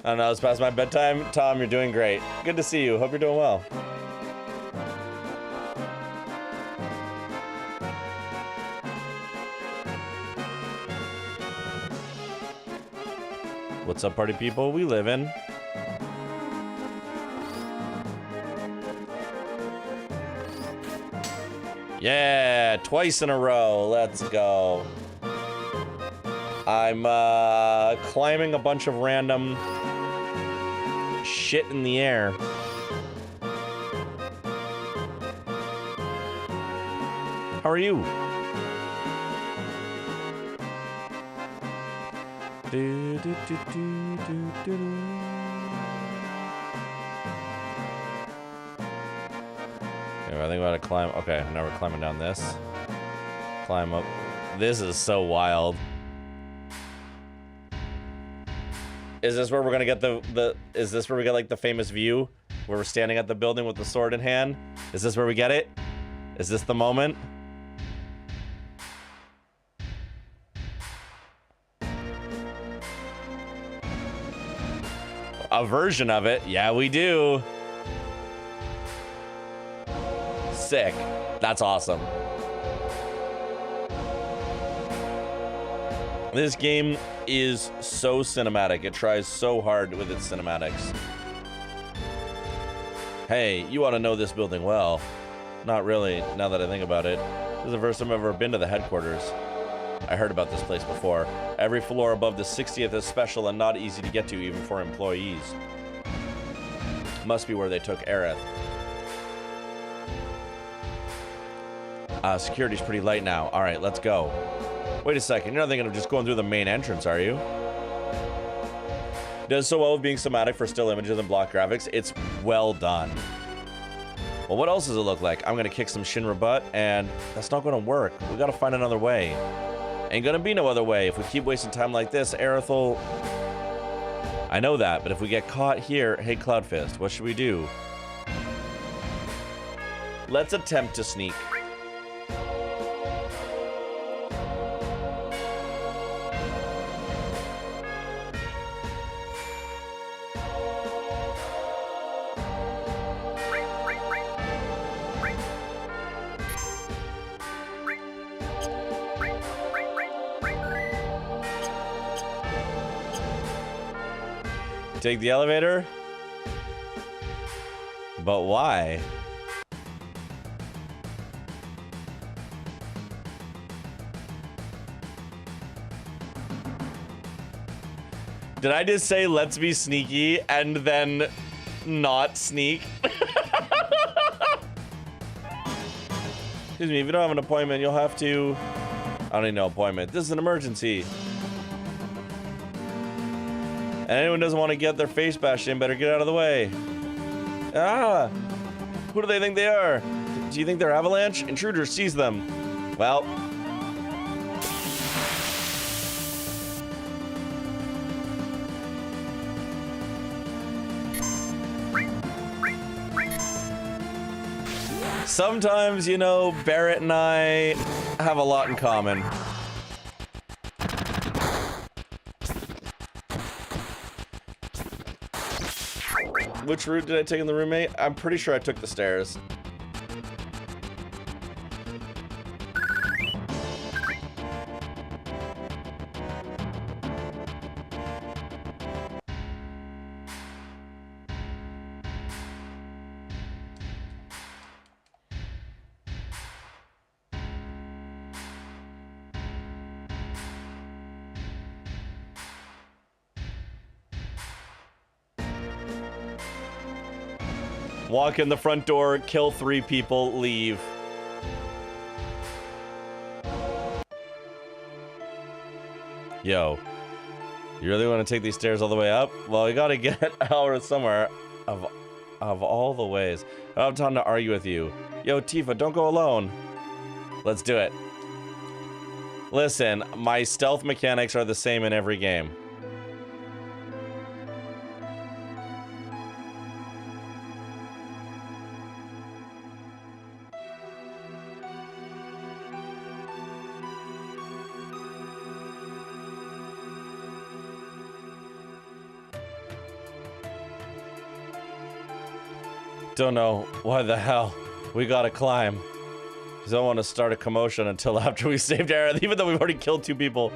I don't know, it's past my bedtime. Tom, you're doing great. Good to see you. Hope you're doing well. What's up, party people? We live in. Yeah, twice in a row. Let's go. I'm climbing a bunch of random shit in the air. How are you? Do, do, do, do, do, do, do. Yeah, I think we gotta climb. Okay, now we're climbing down this. Climb up. This is so wild. Is this where we're gonna get is this where we get like the famous view? Where we're standing at the building with the sword in hand? Is this where we get it? Is this the moment? A version of it. Yeah, we do. Sick. That's awesome. This game is so cinematic. It tries so hard with its cinematics. Hey, you ought to know this building well. Not really, now that I think about it. This is the first time I've ever been to the headquarters. I heard about this place before. Every floor above the 60th is special and not easy to get to even for employees. Must be where they took Aerith. Security's pretty light now. All right, let's go. Wait a second, you're not thinking of just going through the main entrance, are you? It does so well with being somatic for still images and block graphics. It's well done. Well, what else does it look like? I'm gonna kick some Shinra butt, and that's not gonna work. We gotta find another way. Ain't gonna be no other way. If we keep wasting time like this, Aerith will I know that, but if we get caught here, hey Cloudfist, what should we do? Let's attempt to sneak. Take the elevator? But why? Did I just say let's be sneaky and then not sneak? Excuse me, if you don't have an appointment, you'll have to... I don't need no appointment. This is an emergency. And anyone who doesn't want to get their face bashed in better get out of the way. Ah! Who do they think they are? Do you think they're Avalanche? Intruder sees them. Well. Sometimes, you know, Barrett and I have a lot in common. Which route did I take in the roommate? I'm pretty sure I took the stairs. Walk in the front door, kill 3 people, leave. Yo, you really want to take these stairs all the way up? Well, we gotta get out somewhere. Of all the ways. I don't have time to argue with you. Yo, Tifa, don't go alone. Let's do it. Listen, my stealth mechanics are the same in every game. Don't know why the hell we gotta climb. Because I don't want to start a commotion until after we saved Aerith, even though we've already killed 2 people.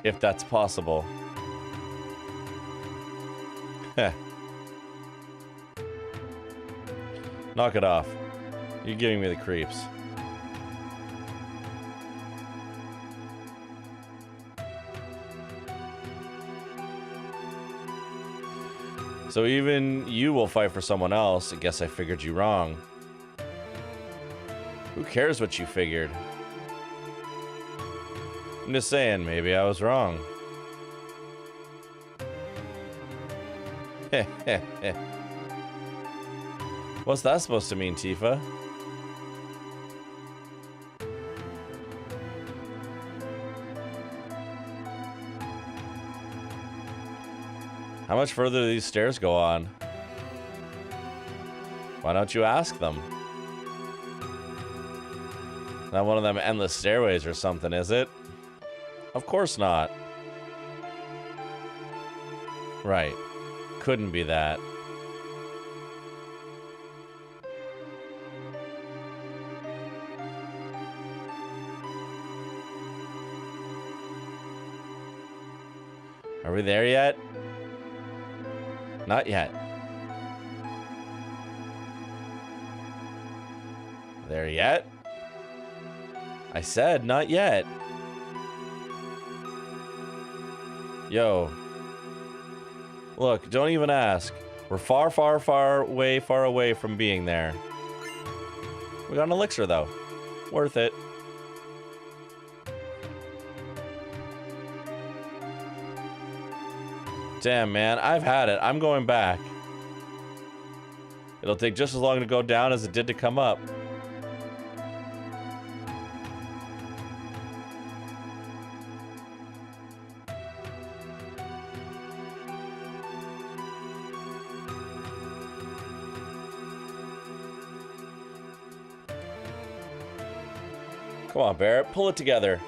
If that's possible. Heh. Knock it off. You're giving me the creeps. So even you will fight for someone else. I guess I figured you wrong. Who cares what you figured? I'm just saying, maybe I was wrong. Heh heh heh. What's that supposed to mean, Tifa? How much further do these stairs go on? Why don't you ask them? Not one of them endless stairways or something, is it? Of course not. Right. Couldn't be that. Are we there yet? Not yet. There yet? I said not yet. Yo. Look, don't even ask. We're far away from being there. We got an elixir though. Worth it. Damn, man, I've had it. I'm going back. It'll take just as long to go down as it did to come up. Come on, Barrett, pull it together.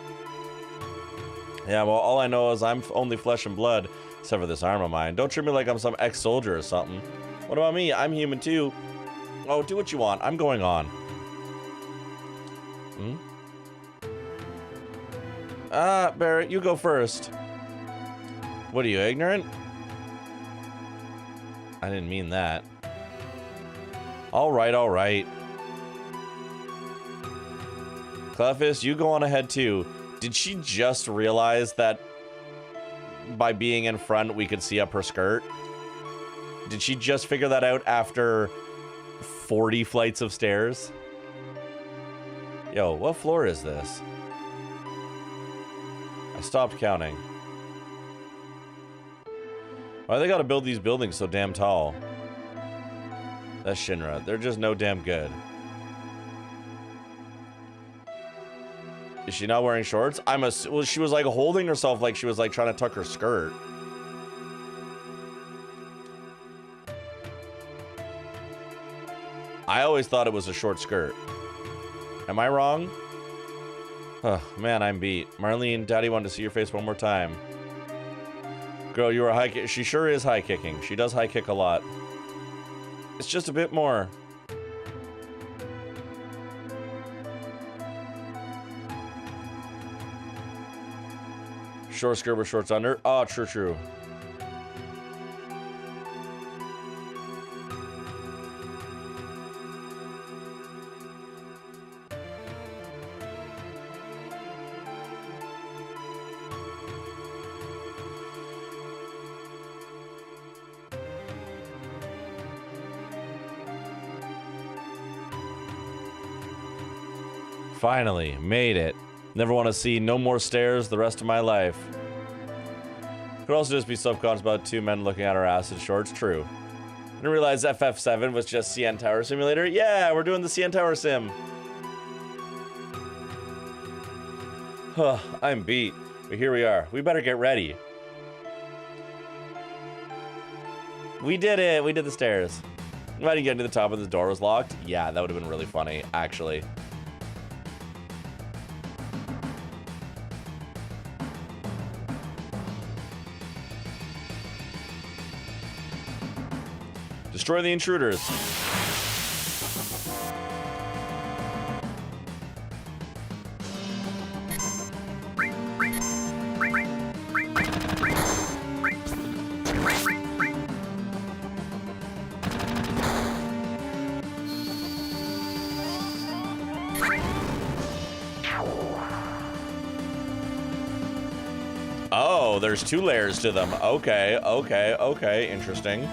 Yeah, well, all I know is I'm only flesh and blood, except for this arm of mine. Don't treat me like I'm some ex-soldier or something. What about me? I'm human too. Oh, do what you want. I'm going on. Barrett, you go first. What are you, ignorant? I didn't mean that. All right, all right. Clefist, you go on ahead too. Did she just realize that by being in front we could see up her skirt? Did she just figure that out after 40 flights of stairs? Yo, what floor is this? I stopped counting. Why they gotta build these buildings so damn tall? That's Shinra. They're just no damn good. Is she not wearing shorts? Well, she was like holding herself like she was like trying to tuck her skirt. I always thought it was a short skirt. Am I wrong? Oh, man, I'm beat. Marlene, Daddy wanted to see your face one more time. Girl, you were high kick. She sure is high kicking. She does high kick a lot. It's just a bit more. Short skirt with shorts under. Oh, true, true. Finally, made it. Never want to see no more stairs the rest of my life. Could also just be subconscious about two men looking at our acid shorts. True. Didn't realize FF7 was just CN Tower Simulator. Yeah, we're doing the CN Tower Sim. Huh, I'm beat. But here we are. We better get ready. We did it. We did the stairs. Why didn't get to the top and the door was locked? Yeah, that would have been really funny, actually. Destroy the intruders. Oh, there's two layers to them. Okay, okay, okay, interesting.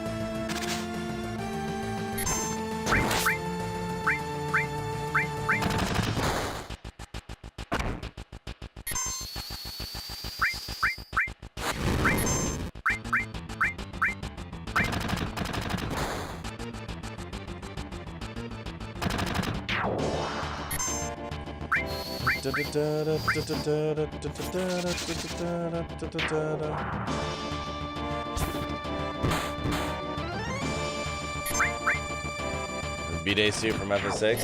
B-Day suit from FF6.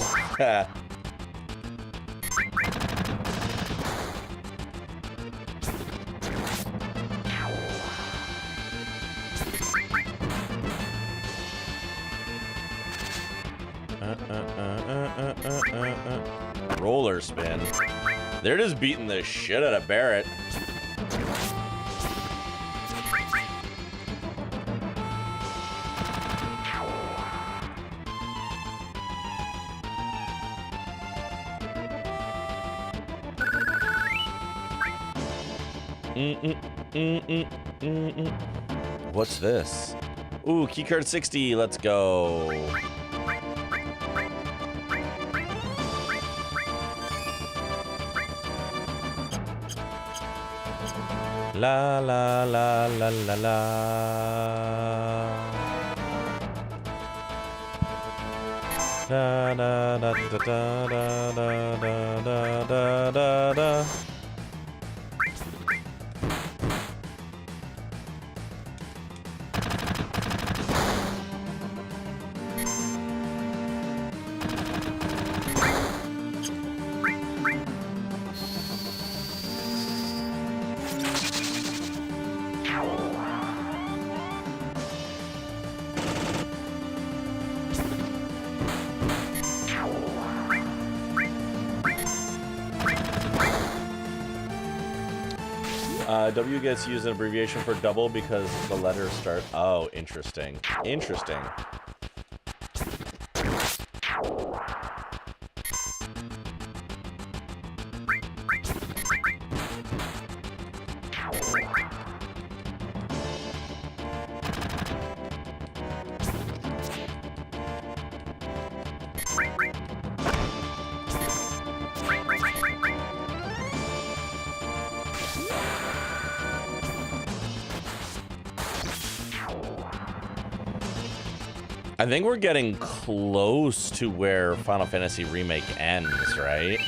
Roller spin. They're just beating the shit out of Barrett. What's this? Ooh, keycard 60. Let's go. La la la la la la. Da da da da da da da da da da. W gets used an abbreviation for double because the letters start... Oh, interesting. Interesting. I think we're getting close to where Final Fantasy Remake ends, right?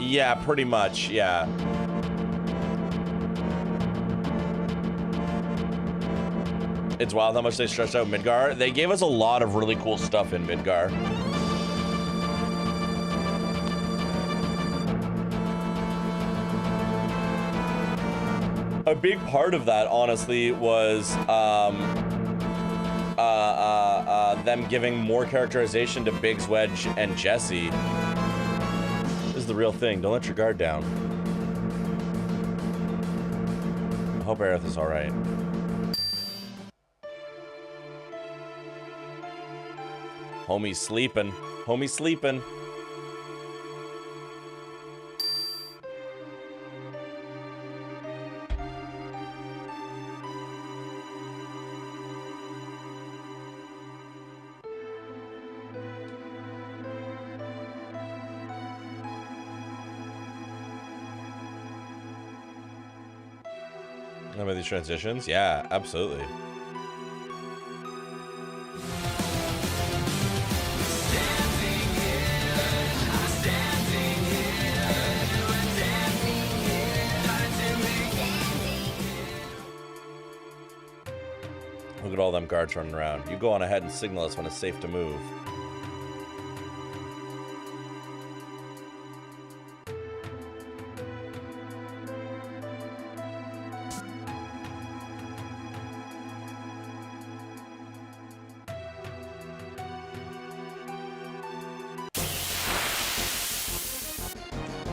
Yeah, pretty much, yeah. It's wild how much they stretched out Midgar. They gave us a lot of really cool stuff in Midgar. A big part of that, honestly, was them giving more characterization to Biggs, Wedge, and Jesse. This is the real thing. Don't let your guard down. I hope Aerith is alright. Homie's sleeping. Homie's sleeping. How about these transitions? Yeah, absolutely. Look at all them guards running around. You go on ahead and signal us when it's safe to move.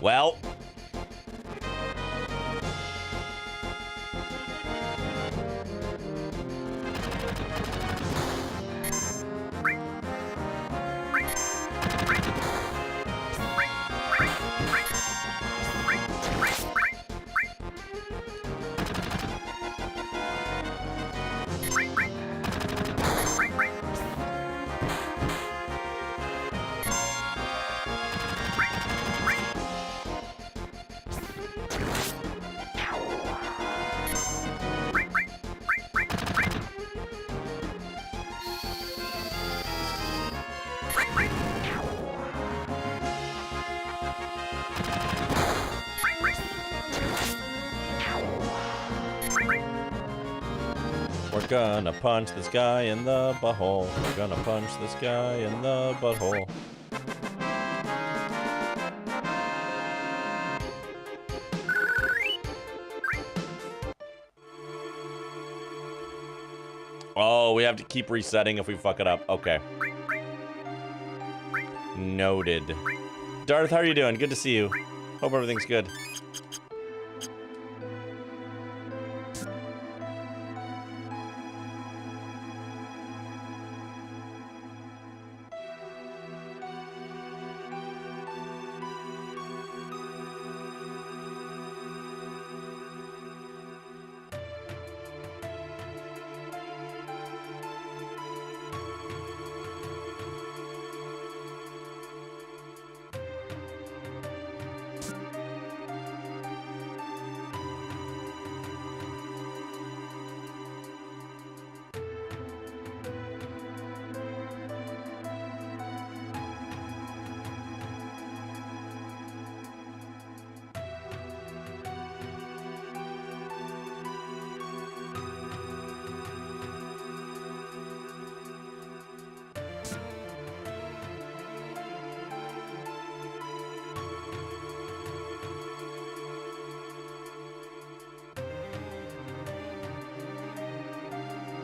Well, we're gonna punch this guy in the butthole. We're gonna punch this guy in the butthole. Oh, we have to keep resetting if we fuck it up. Okay. Noted. Darth, how are you doing? Good to see you. Hope everything's good.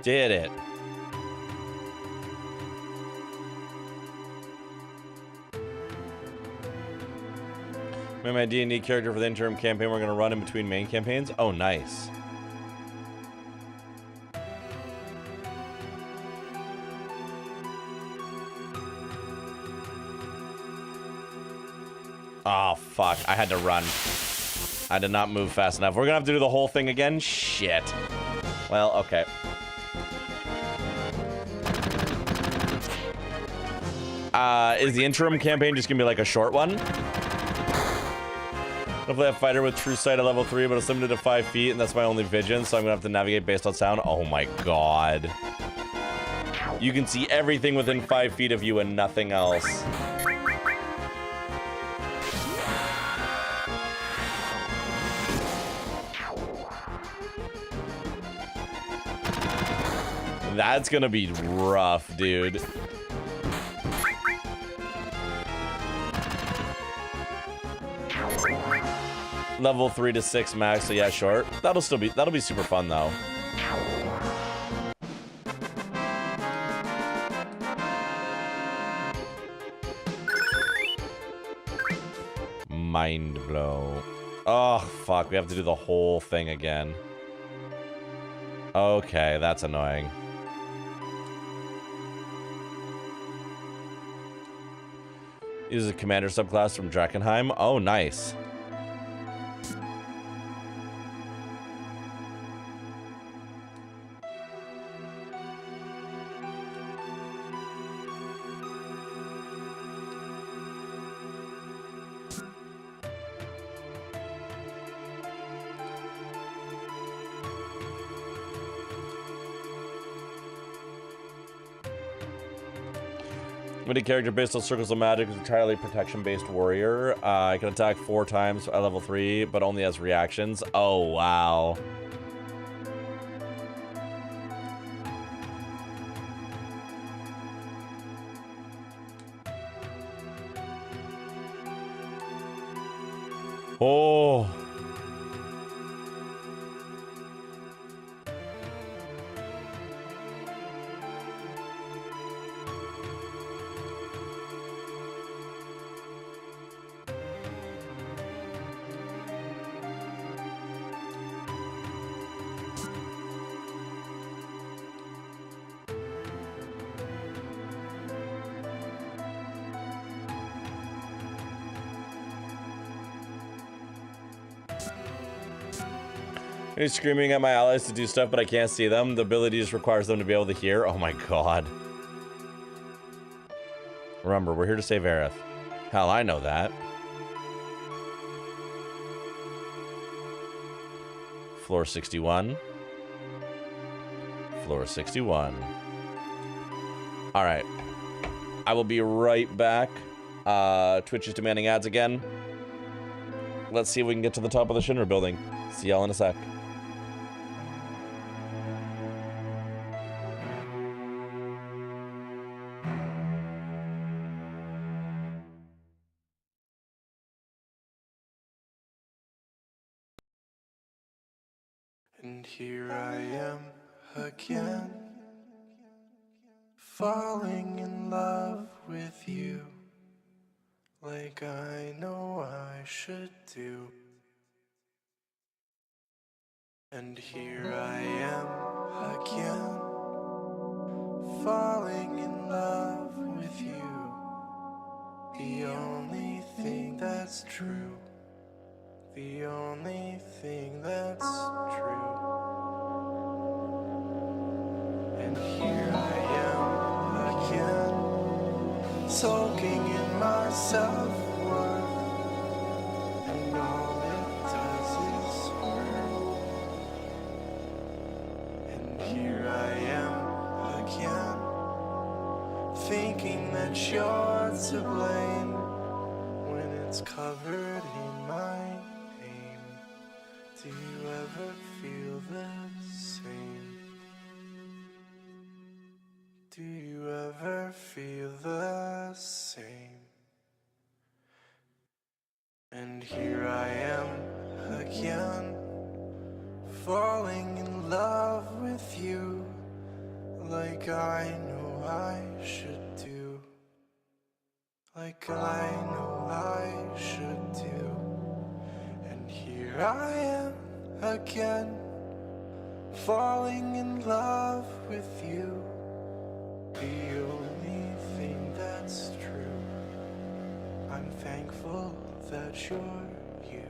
did it. Made my D&D character for the interim campaign we're going to run in between main campaigns. Oh, nice. Oh, fuck. I had to run. I did not move fast enough. We're going to have to do the whole thing again? Shit. Well, okay. Is the interim campaign just going to be like a short one? Hopefully I have fighter with true sight at level 3, but it's limited to 5 feet, and that's my only vision, so I'm going to have to navigate based on sound. Oh my god. You can see everything within 5 feet of you and nothing else. That's gonna be rough, dude. Level 3 to 6 max, so yeah, short. That'll be super fun though. Mind blow. Oh, fuck, we have to do the whole thing again. Okay, that's annoying. Uses a commander subclass from Dreckenheim. Oh, nice. Limited character based on circles of magic is entirely protection-based warrior. I can attack 4 times at level 3, but only as reactions. Oh, wow. Oh. He's screaming at my allies to do stuff, but I can't see them. The ability just requires them to be able to hear. Oh my god. Remember, we're here to save Aerith. Hell, I know that. Floor 61. Floor 61. Alright. I will be right back. Twitch is demanding ads again. Let's see if we can get to the top of the Shinra building. See y'all in a sec. And here I am again, falling in love with you, like I know I should do. And here I am again, falling in love with you, the only thing that's true. The only thing that's true. And here I am again, soaking in my self-worth, and all it does is hurt. And here I am again, thinking that you're to blame, when it's covered in mine. Do you ever feel the same? Do you ever feel the same? And here I am again, falling in love with you, like I know I should do, like I know I should do. And here I am again, falling in love with you, the only thing that's true. I'm thankful that you're you.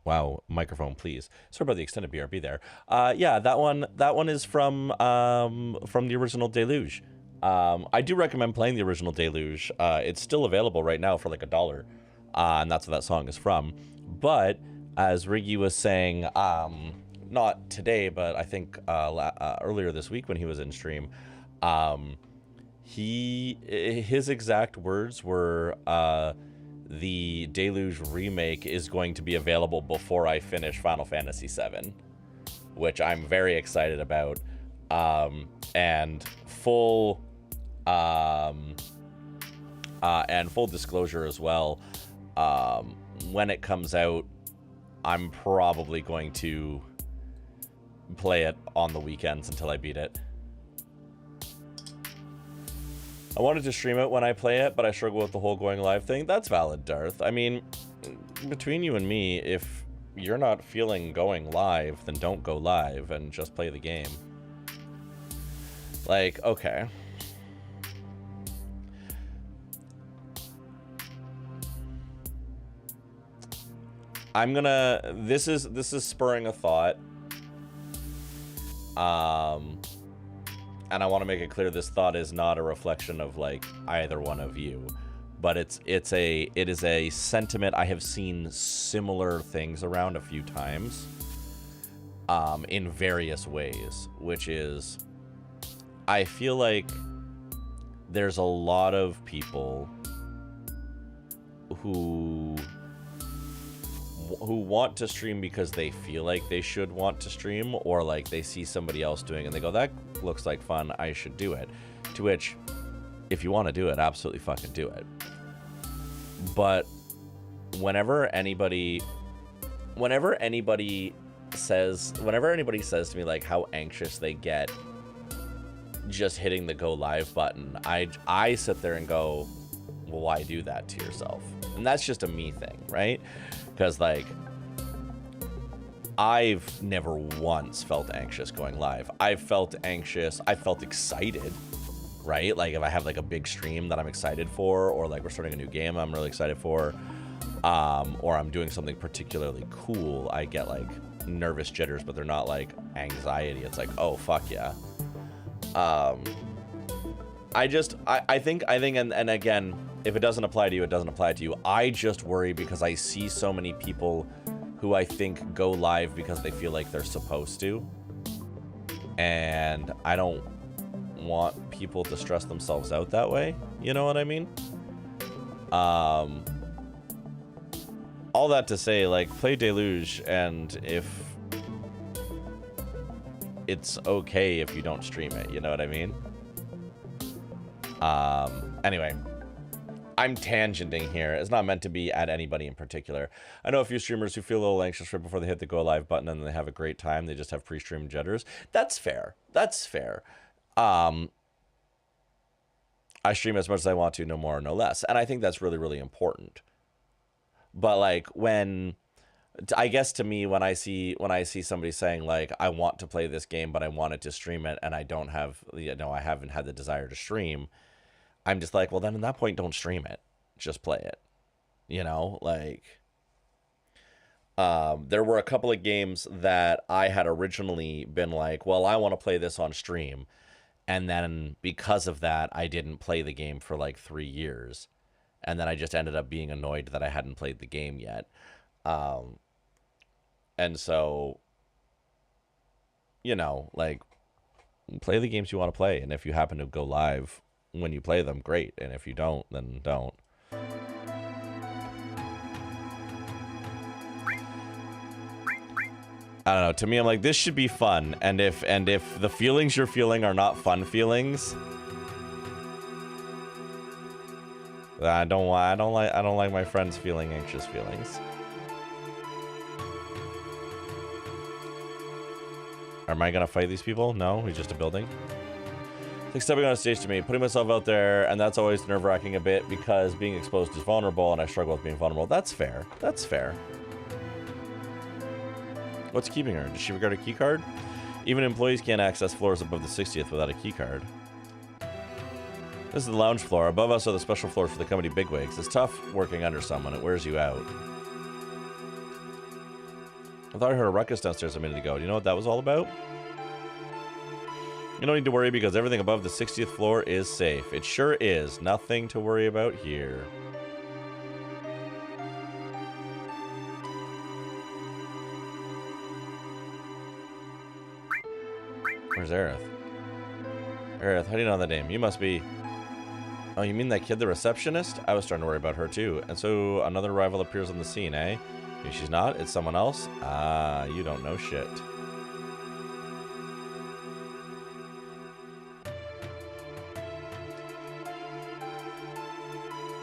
Wow, microphone, please. Sorry about the extended BRB there. Yeah, that one is from the original Deluge. I do recommend playing the original Deluge. It's still available right now for like $1, and that's what that song is from. But as Riggy was saying, not today, but I think earlier this week when he was in stream, his exact words were, the Deluge remake is going to be available before I finish Final Fantasy VII, which I'm very excited about. And full disclosure as well, when it comes out, I'm probably going to play it on the weekends until I beat it. I wanted to stream it when I play it, but I struggle with the whole going live thing. That's valid, Darth. I mean, between you and me, if you're not feeling going live, then don't go live and just play the game. Like, okay. I'm gonna, this is spurring a thought. And I want to make it clear this thought is not a reflection of like either one of you, but it is a sentiment I have seen similar things around a few times, in various ways, which is, I feel like there's a lot of people who want to stream because they feel like they should want to stream, or like they see somebody else doing it and they go, that looks like fun, I should do it. To which, if you want to do it, absolutely fucking do it. But whenever anybody says to me like how anxious they get just hitting the go live button, I sit there and go, well, why do that to yourself? And that's just a me thing, right? Because like, I've never once felt anxious going live. I've felt anxious. I felt excited, right? Like if I have like a big stream that I'm excited for, or like we're starting a new game I'm really excited for, or I'm doing something particularly cool, I get like nervous jitters, but they're not like anxiety. It's like, oh, fuck yeah. I think, and again, if it doesn't apply to you, it doesn't apply to you. I just worry because I see so many people who I think go live because they feel like they're supposed to. And I don't want people to stress themselves out that way. You know what I mean? All that to say, like, play Deluge, and if it's okay if you don't stream it, you know what I mean? Anyway, I'm tangenting here. It's not meant to be at anybody in particular. I know a few streamers who feel a little anxious right before they hit the go live button and they have a great time. They just have pre-stream jitters. That's fair. That's fair. I stream as much as I want to, no more, no less. And I think that's really, really important. But like when, I guess to me, when I see somebody saying like, I want to play this game, but I wanted to stream it and I don't have, you know, I haven't had the desire to stream, I'm just like, well, then at that point, don't stream it. Just play it. You know, like, there were a couple of games that I had originally been like, well, I want to play this on stream. And then because of that, I didn't play the game for like 3 years. And then I just ended up being annoyed that I hadn't played the game yet. And so, you know, like, play the games you want to play. And if you happen to go live when you play them, great. And if you don't, then don't. I don't know. To me, I'm like, this should be fun. And if the feelings you're feeling are not fun feelings, I don't like my friends feeling anxious feelings. Am I gonna fight these people? No, he's just a building. It's like stepping on a stage to me, putting myself out there, and that's always nerve-wracking a bit because being exposed is vulnerable, and I struggle with being vulnerable. That's fair. That's fair. What's keeping her? Does she regard a key card? Even employees can't access floors above the 60th without a key card. This is the lounge floor. Above us are the special floors for the company bigwigs. It's tough working under someone. It wears you out. I thought I heard a ruckus downstairs a minute ago. Do you know what that was all about? You don't need to worry because everything above the 60th floor is safe. It sure is. Nothing to worry about here. Where's Aerith? Aerith, how do you know that name? You must be... Oh, you mean that kid, the receptionist? I was starting to worry about her too. And so another rival appears on the scene, eh? Maybe she's not? It's someone else? Ah, you don't know shit.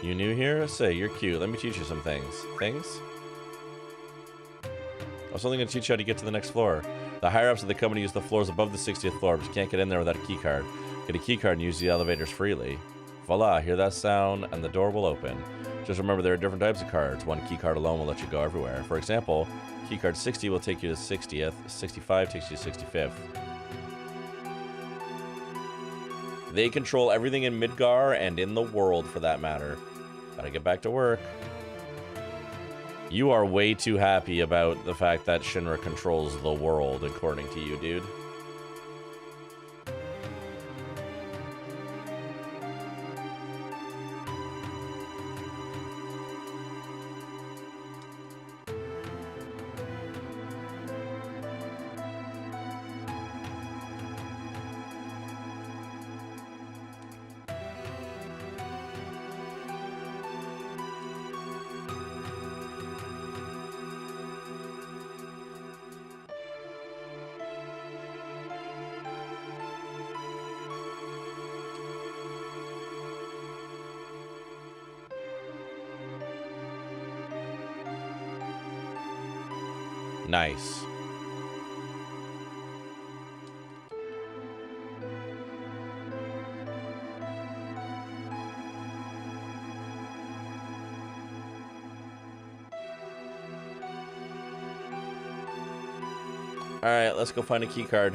You new here? Say, you're cute. Let me teach you some things. Things? I was only going to teach you how to get to the next floor. The higher-ups of the company use the floors above the 60th floor, but you can't get in there without a keycard. Get a keycard and use the elevators freely. Voila, hear that sound, and the door will open. Just remember there are different types of cards. One keycard alone will let you go everywhere. For example, keycard 60 will take you to 60th, 65 takes you to 65th. They control everything in Midgar and in the world, for that matter. Gotta get back to work. You are way too happy about the fact that Shinra controls the world, according to you, dude. Nice. All right, let's go find a key card.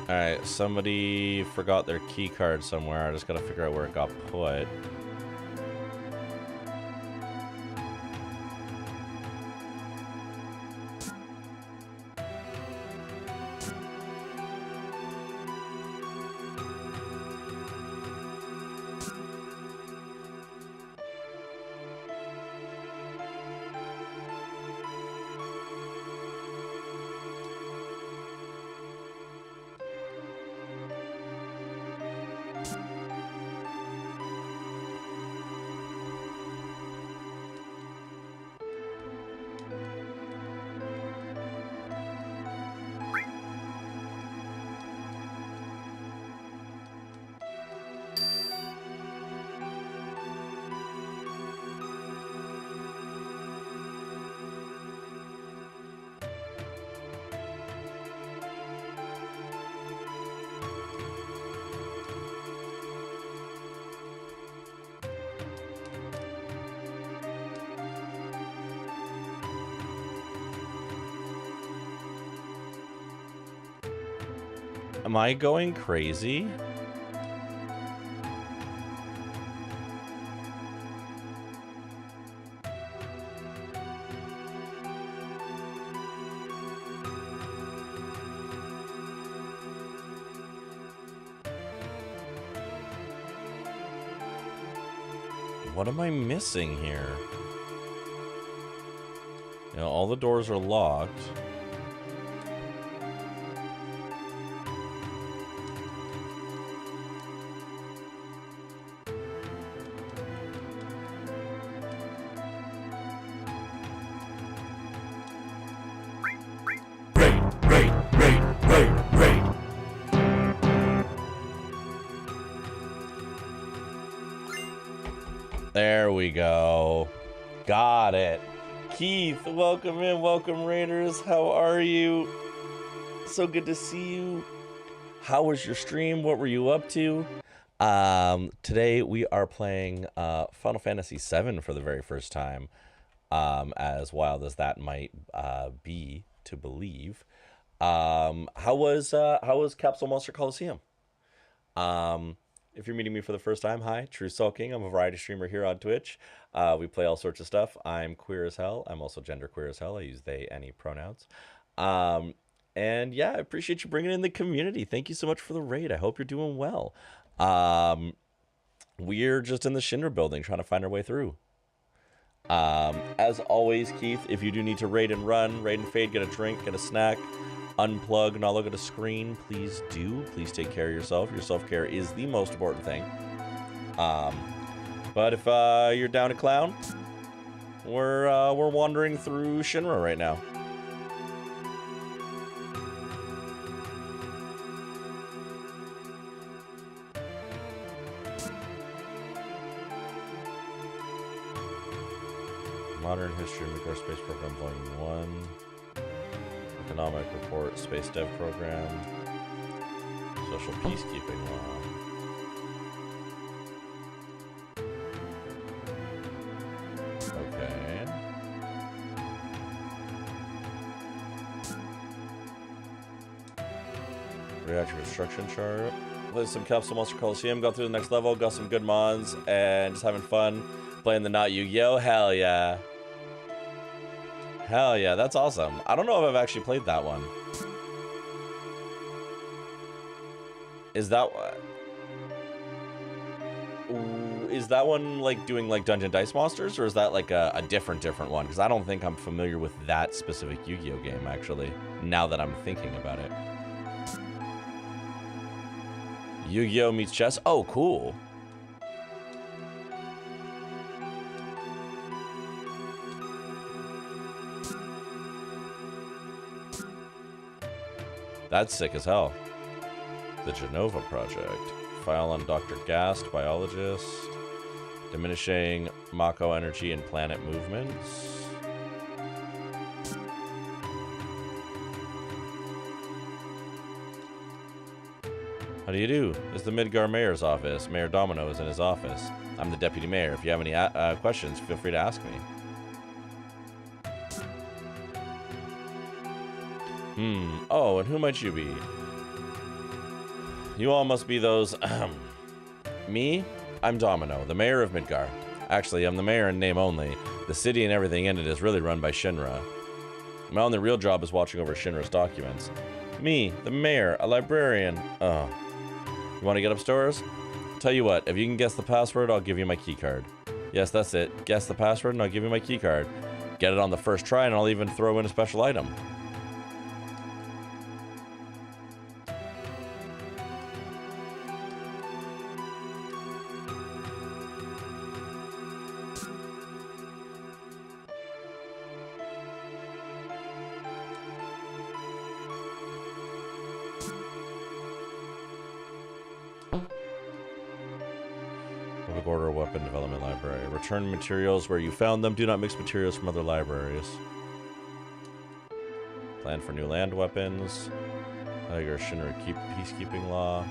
Alright, somebody forgot their key card somewhere. I just gotta figure out where it got put. Am I going crazy? What am I missing here? You know, all the doors are locked. There we go. Got it. Keith, welcome in. Welcome, Raiders. How are you? So good to see you. How was your stream? What were you up to? Today we are playing Final Fantasy VII for the very first time. As wild as that might be to believe. How was Capsule Monster Coliseum? If you're meeting me for the first time, hi, True Sulking. I'm a variety streamer here on Twitch. We play all sorts of stuff. I'm queer as hell. I'm also gender queer as hell. I use they, any pronouns. And yeah, I appreciate you bringing in the community. Thank you so much for the raid. I hope you're doing well. We're just in the Shinra building trying to find our way through. As always, Keith, if you do need to raid and run, raid and fade, get a drink, get a snack, unplug, not look at a screen, please do. Please take care of yourself. Your self-care is the most important thing. But if you're down to clown, we're wandering through Shinra right now. Modern History Midgar Space Program Volume 1. Economic Report Space Dev Program. Social Peacekeeping Law. Okay. Reactor Construction Chart. Played some Capsule Monster Coliseum, got through the next level, got some good mods, and just having fun playing the Not Yu-Gi-Oh! Hell yeah. Hell yeah, that's awesome. I don't know if I've actually played that one. Is that one like doing like Dungeon Dice Monsters, or is that like a different one? Because I don't think I'm familiar with that specific Yu-Gi-Oh game actually, now that I'm thinking about it. Yu-Gi-Oh meets chess? Oh, cool. That's sick as hell. The Genova Project. File on Dr. Gast, biologist. Diminishing Mako energy and planet movements. How do you do? This is the Midgar Mayor's office. Mayor Domino is in his office. I'm the deputy mayor. If you have any questions, feel free to ask me. Oh, and who might you be? You all must be those, Me? I'm Domino, the mayor of Midgar. Actually, I'm the mayor in name only. The city and everything in it is really run by Shinra. My only real job is watching over Shinra's documents. Me, the mayor, a librarian. Oh. You want to get upstairs? Tell you what, if you can guess the password, I'll give you my key card. Yes, that's it. Guess the password and I'll give you my key card. Get it on the first try and I'll even throw in a special item. Order Weapon Development Library. Return materials where you found them. Do not mix materials from other libraries. Plan for new land weapons. Tiger Shinra Peacekeeping Law.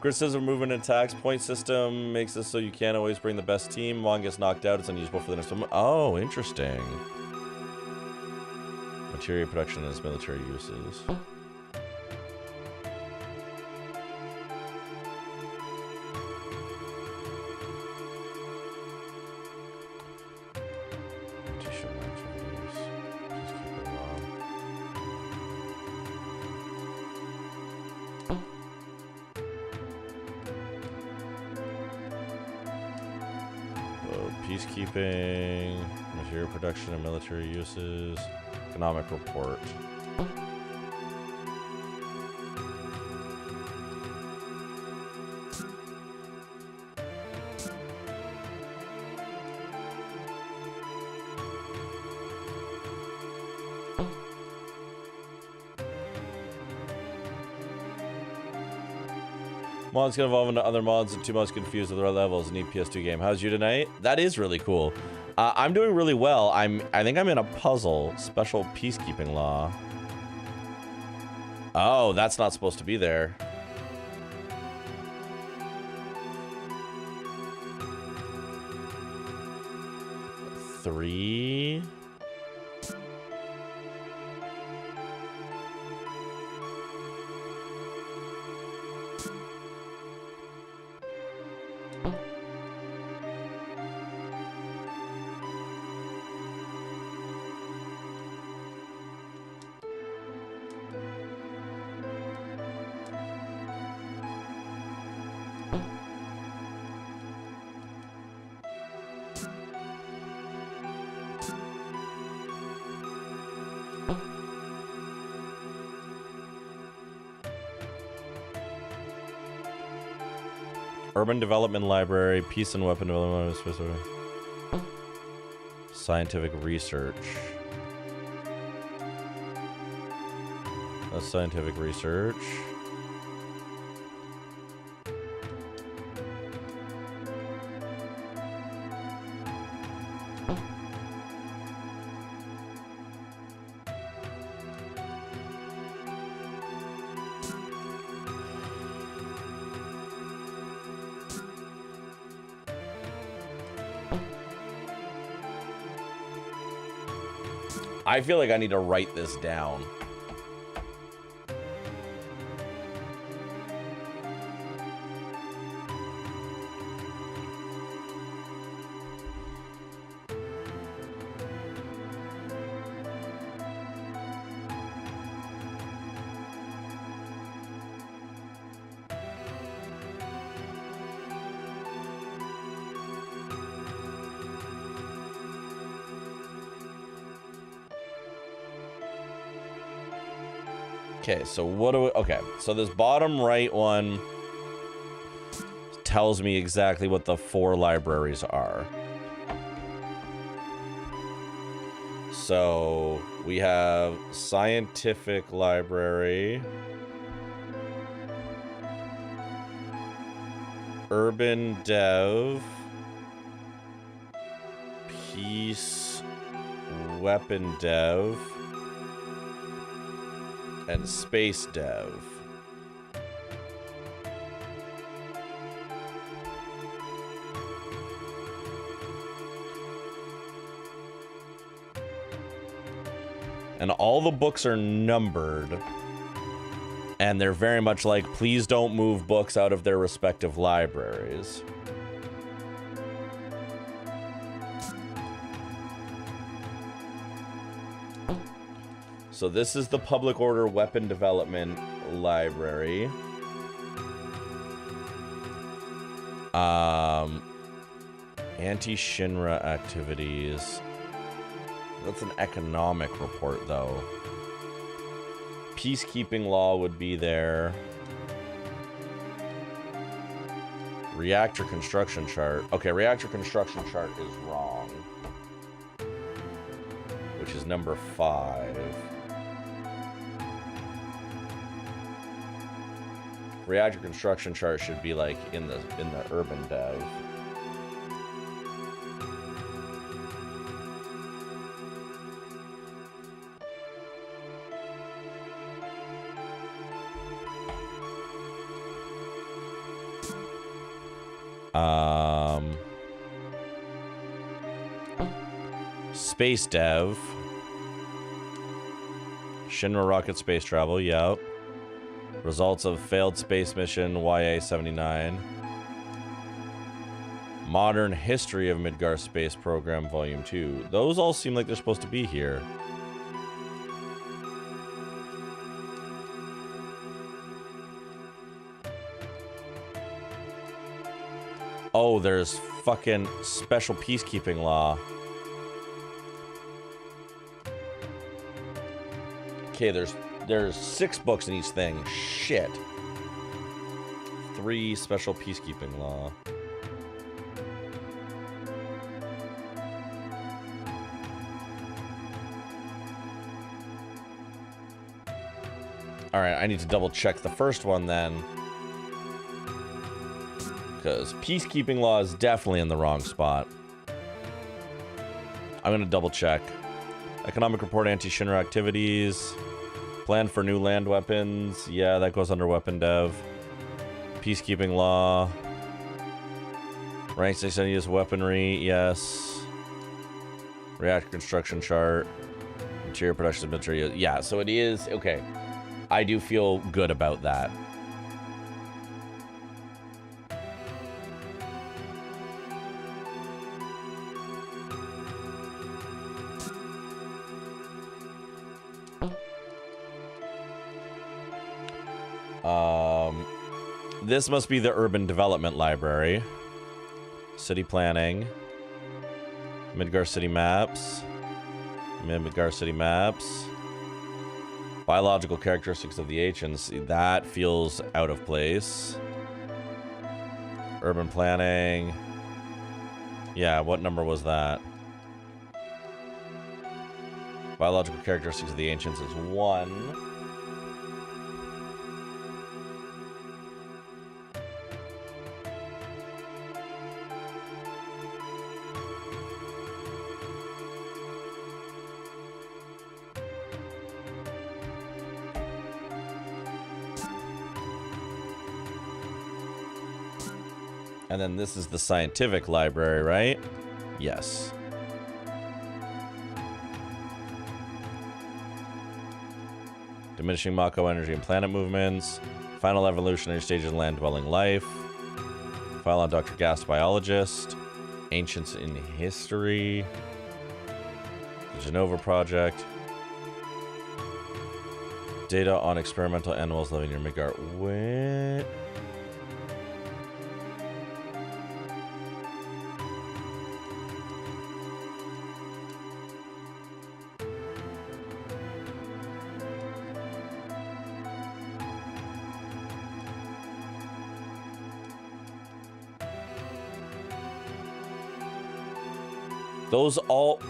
Criticism, movement, and attacks. Point system makes it so you can't always bring the best team. One gets knocked out. It's unusable for the next one. Oh, interesting. Material production and its military uses. Peacekeeping, material production and military uses, economic report. Mods can evolve into other mods and 2 mods confused with the right levels. Neat PS2 game. How's you tonight? That is really cool. I'm doing really well. I think I'm in a puzzle. Special peacekeeping law. Oh, that's not supposed to be there. Three. Urban Development Library, Peace and Weapon Development, Scientific Research. That's scientific research. I feel like I need to write this down. Okay, so what do we... Okay, so this bottom right one tells me exactly what the 4 libraries are. So we have Scientific Library, Urban Dev, Peace, Weapon Dev, and Space Dev. And all the books are numbered. And they're very much like, please don't move books out of their respective libraries. So this is the Public Order Weapon Development Library. Anti-Shinra activities. That's an economic report, though. Peacekeeping law would be there. Reactor construction chart. Okay, reactor construction chart is wrong. Which is number 5. Reactor construction chart should be like in the urban dev. Space dev. Shinra rocket space travel, yep. Results of failed space mission YA-79. Modern history of Midgar Space Program Volume 2. Those all seem like they're supposed to be here. Oh, there's fucking special peacekeeping law. Okay, there's 6 books in each thing. Shit. 3 special peacekeeping law. All right, I need to double check the first one then. because peacekeeping law is definitely in the wrong spot. I'm going to double check. Economic report, anti-Shinra activities. Plan for new land weapons. Yeah, that goes under weapon dev. Peacekeeping law. Rank 6 use weaponry. Yes. Reactor construction chart. Interior production material. Yeah, so it is. Okay. I do feel good about that. This must be the Urban Development Library. City planning. Midgar City maps. Midgar City maps. Biological characteristics of the ancients. That feels out of place. Urban planning. Yeah, what number was that? Biological characteristics of the ancients is 1. And then this is the scientific library, right? Yes. Diminishing Mako energy and planet movements. Final evolutionary stages of land-dwelling life. File on Dr. Gas Biologist. Ancients in history. The Genova Project. Data on experimental animals living near Midgar. What? Those all...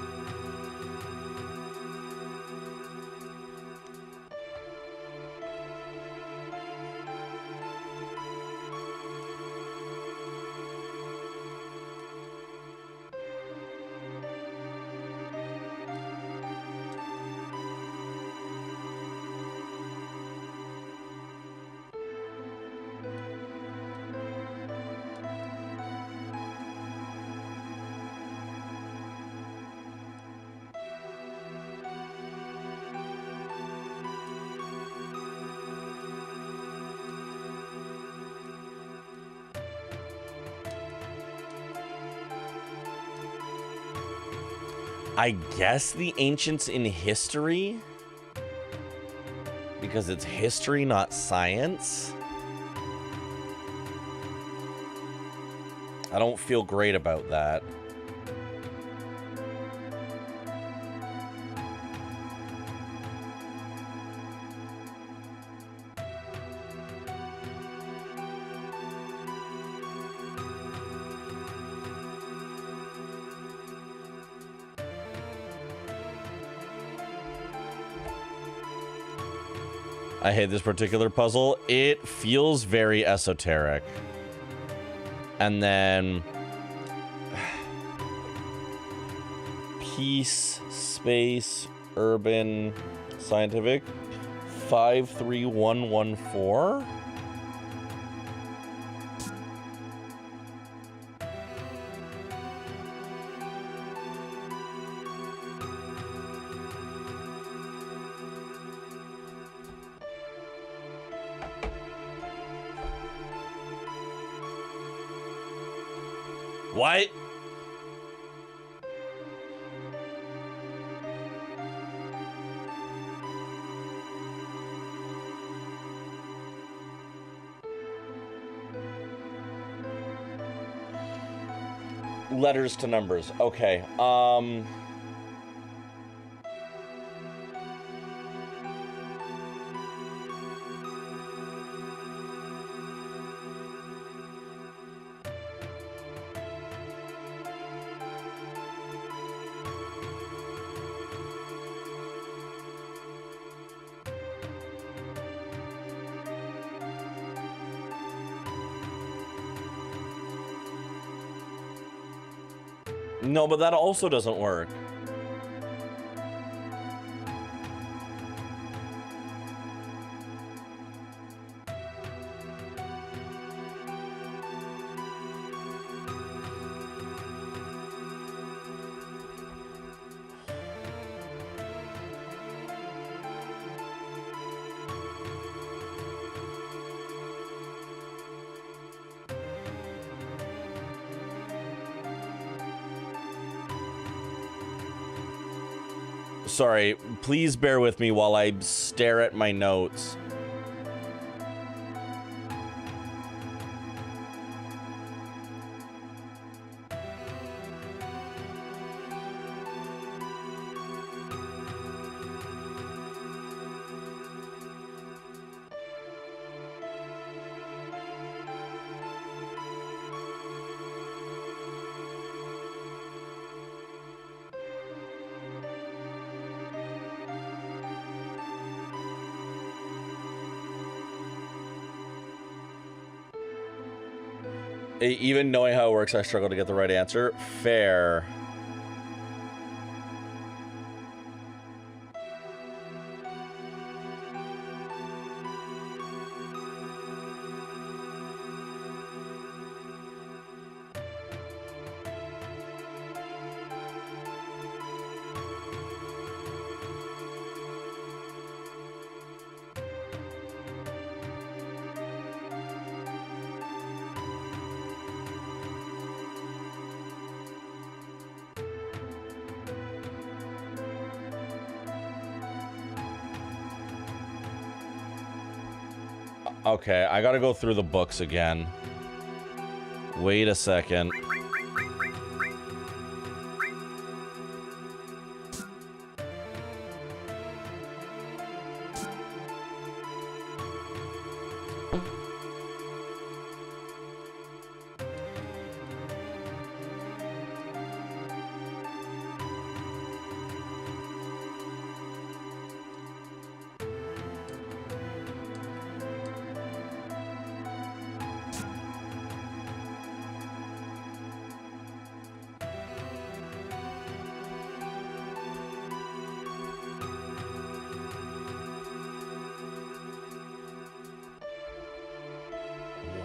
I guess the ancients in history? Because it's history, not science? I don't feel great about that. I hate this particular puzzle. It feels very esoteric. And then... Peace, space, urban, scientific. 53114? What? Letters to numbers. Okay. No, but that also doesn't work. Sorry, please bear with me while I stare at my notes. Even knowing how it works, I struggle to get the right answer. Fair. Okay, I gotta go through the books again. Wait a second.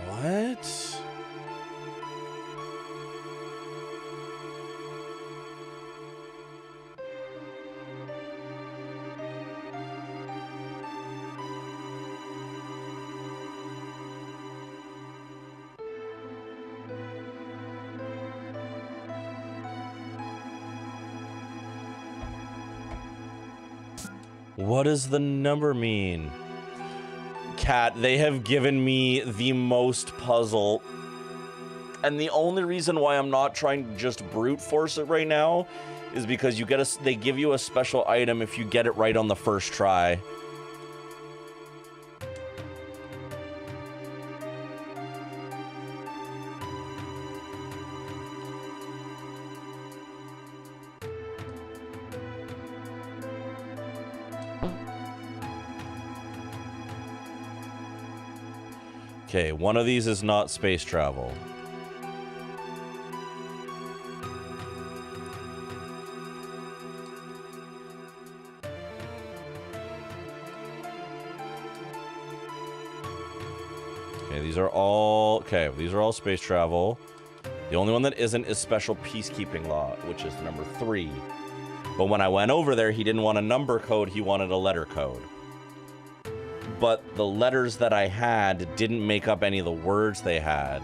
What? What does the number mean? Cat, they have given me the most puzzle. And the only reason why I'm not trying to just brute force it right now is because you get they give you a special item if you get it right on the first try. Okay, one of these is not space travel. Okay, these are all space travel. The only one that isn't is special peacekeeping law, which is number 3. But when I went over there, he didn't want a number code, he wanted a letter code. But the letters that I had didn't make up any of the words they had.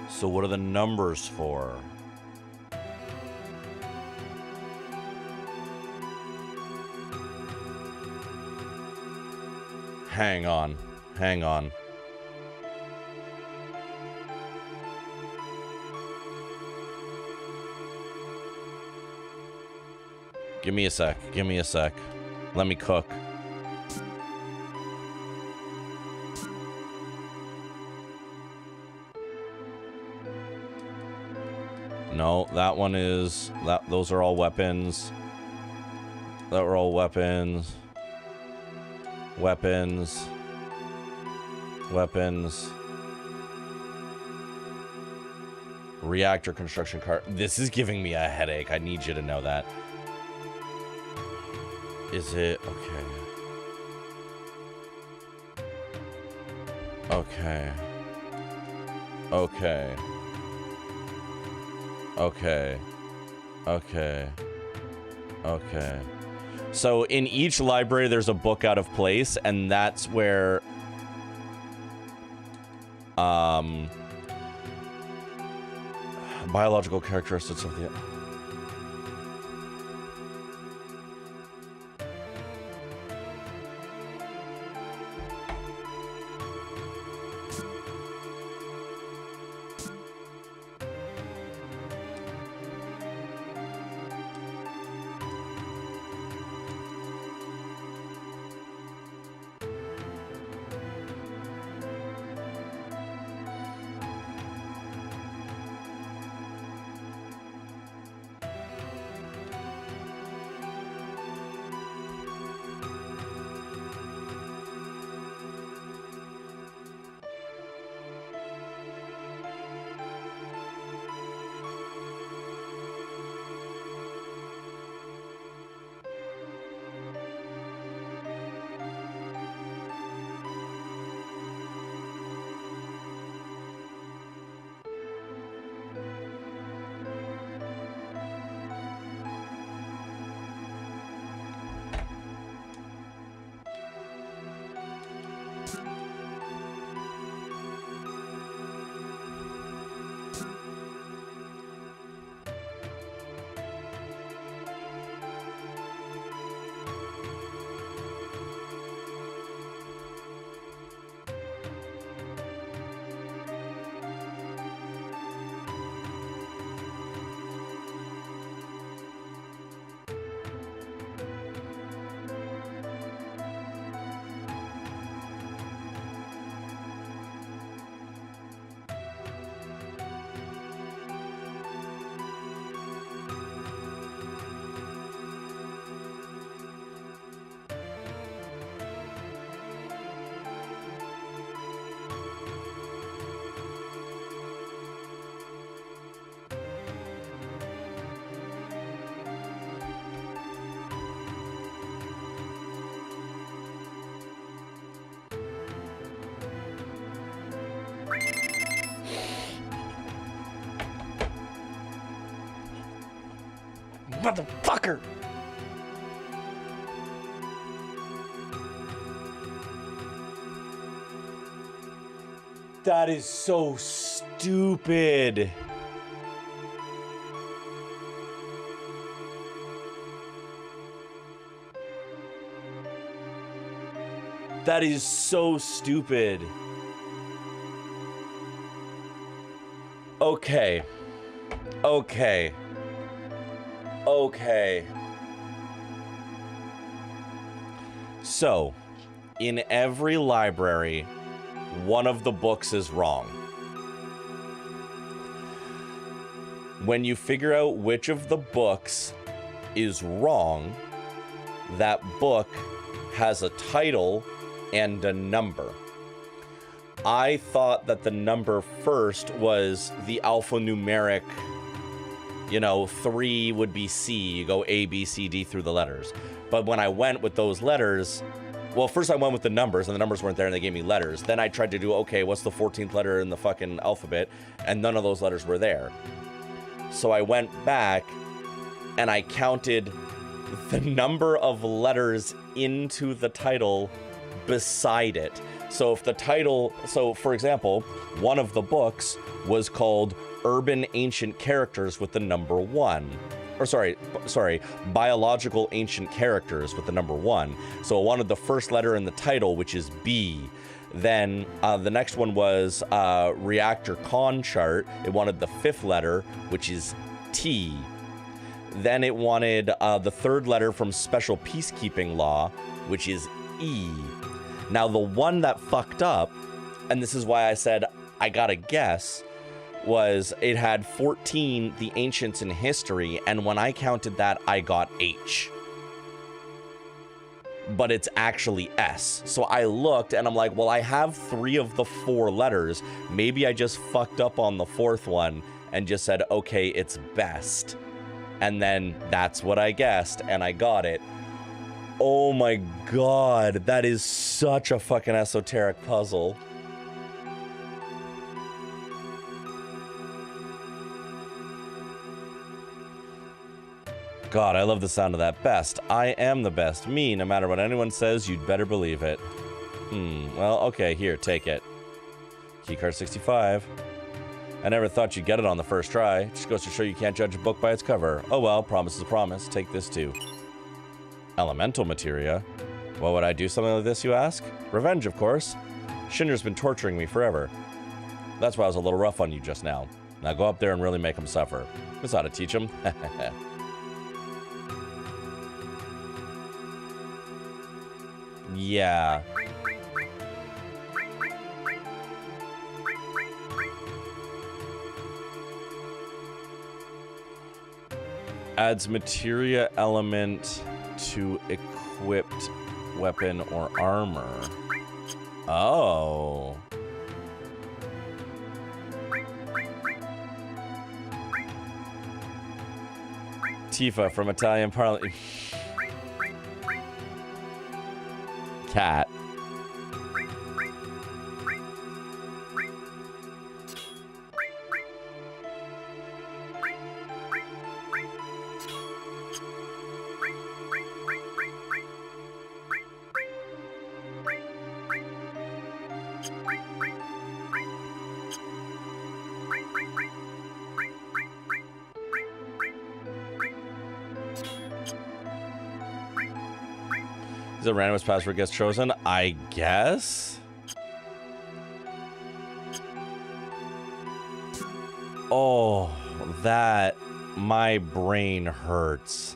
So what are the numbers for? Hang on. Hang on. Give me a sec. Give me a sec. Let me cook. No, that one is that. Those are all weapons. That were all weapons. Weapons. Weapons. Reactor construction car. This is giving me a headache. I need you to know that. Is it? Okay. Okay. Okay. Okay. Okay. Okay. So in each library, there's a book out of place, and that's where... biological characteristics of the... Motherfucker! That is so stupid. That is so stupid. Okay. Okay. Okay. So, in every library, one of the books is wrong. When you figure out which of the books is wrong, that book has a title and a number. I thought that the number first was the alphanumeric, 3 would be C. You go A, B, C, D through the letters. But when I went with those letters, well, first I went with the numbers, and the numbers weren't there, and they gave me letters. Then I tried to do, okay, what's the 14th letter in the fucking alphabet? And none of those letters were there. So I went back, and I counted the number of letters into the title beside it. So if the title, for example, one of the books was called Urban Ancient Characters with the number 1. Or sorry, Biological Ancient Characters with the number 1. So it wanted the first letter in the title, which is B. Then the next one was Reactor Con Chart. It wanted the 5th letter, which is T. Then it wanted the 3rd letter from Special Peacekeeping Law, which is E. Now the one that fucked up, and this is why I said I gotta guess, was it had 14, the ancients in history, and when I counted that, I got H. But it's actually S. So I looked and I'm like, well, I have 3 of the 4 letters. Maybe I just fucked up on the 4th one and just said, okay, it's best. And then that's what I guessed, and I got it. Oh my god, that is such a fucking esoteric puzzle. God, I love the sound of that. Best. I am the best. Me, no matter what anyone says, you'd better believe it. Well, okay, here, take it. Keycard 65. I never thought you'd get it on the first try. Just goes to show you can't judge a book by its cover. Oh well, promise is a promise. Take this too. Elemental materia? Why would I do something like this, you ask? Revenge, of course. Shinder's been torturing me forever. That's why I was a little rough on you just now. Now go up there and really make him suffer. This ought to teach him. Yeah. Adds materia element to equipped weapon or armor. Oh. Tifa from Italian Parliament. Cat. The randomest password gets chosen, I guess. Oh, that my brain hurts.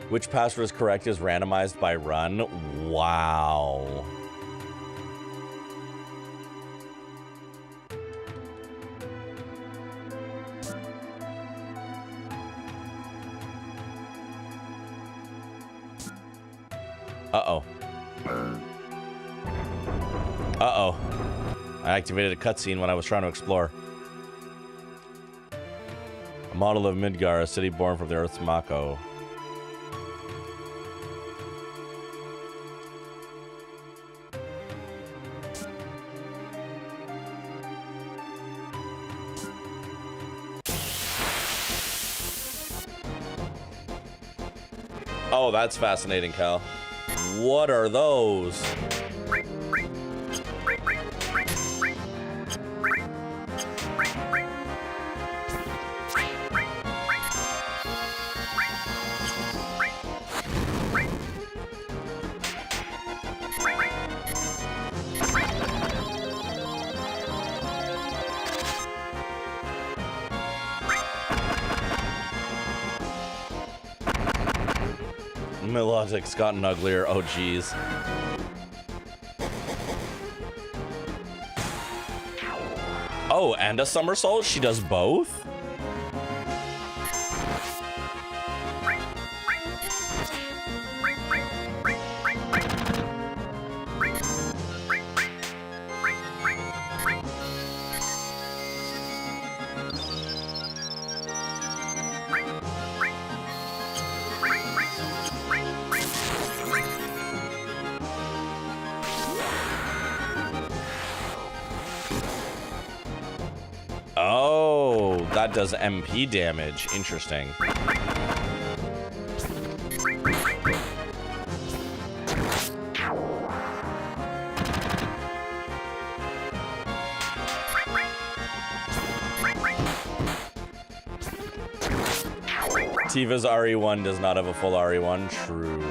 Which password is correct is randomized by run. Wow. Uh-oh. Uh-oh. I activated a cutscene when I was trying to explore. A model of Midgar, a city born from the Earth's Mako. Oh, that's fascinating, Cal. What are those? Melodic's gotten uglier. Oh, geez. Oh, and a somersault? She does both? Oh, that does MP damage. Interesting. Tifa's RE1 does not have a full RE1. True.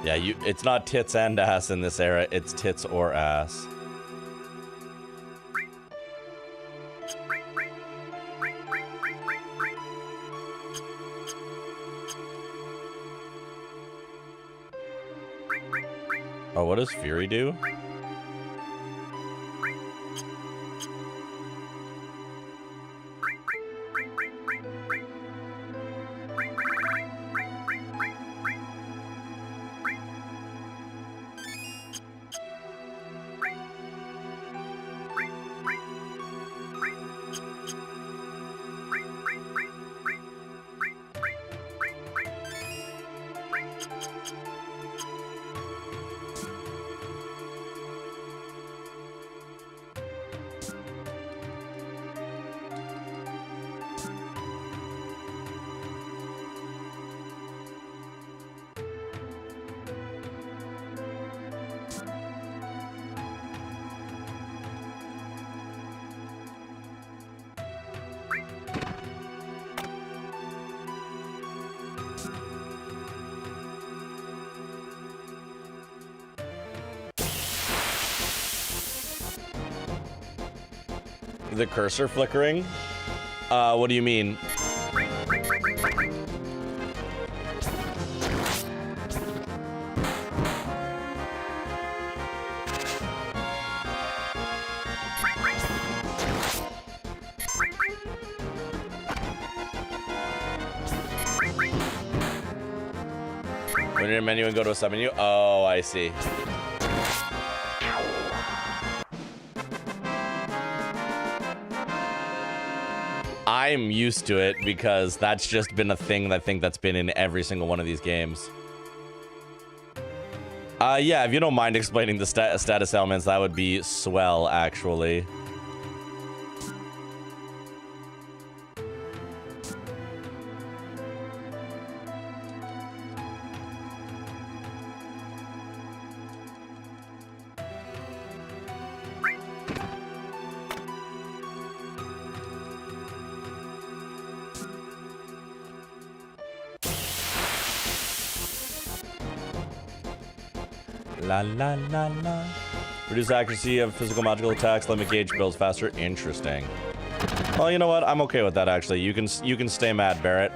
Yeah, it's not tits and ass in this era, it's tits or ass. Oh, what does Fury do? The cursor flickering? What do you mean? When you're in a menu and go to a sub menu? Oh, I see. I'm used to it because that's just been a thing I think that's been in every single one of these games. Yeah, if you don't mind explaining the status elements, that would be swell, actually. La la la la. Reduce accuracy of physical magical attacks. Limit gauge builds faster. Interesting. Well, you know what? I'm okay with that actually. You can stay mad, Barrett.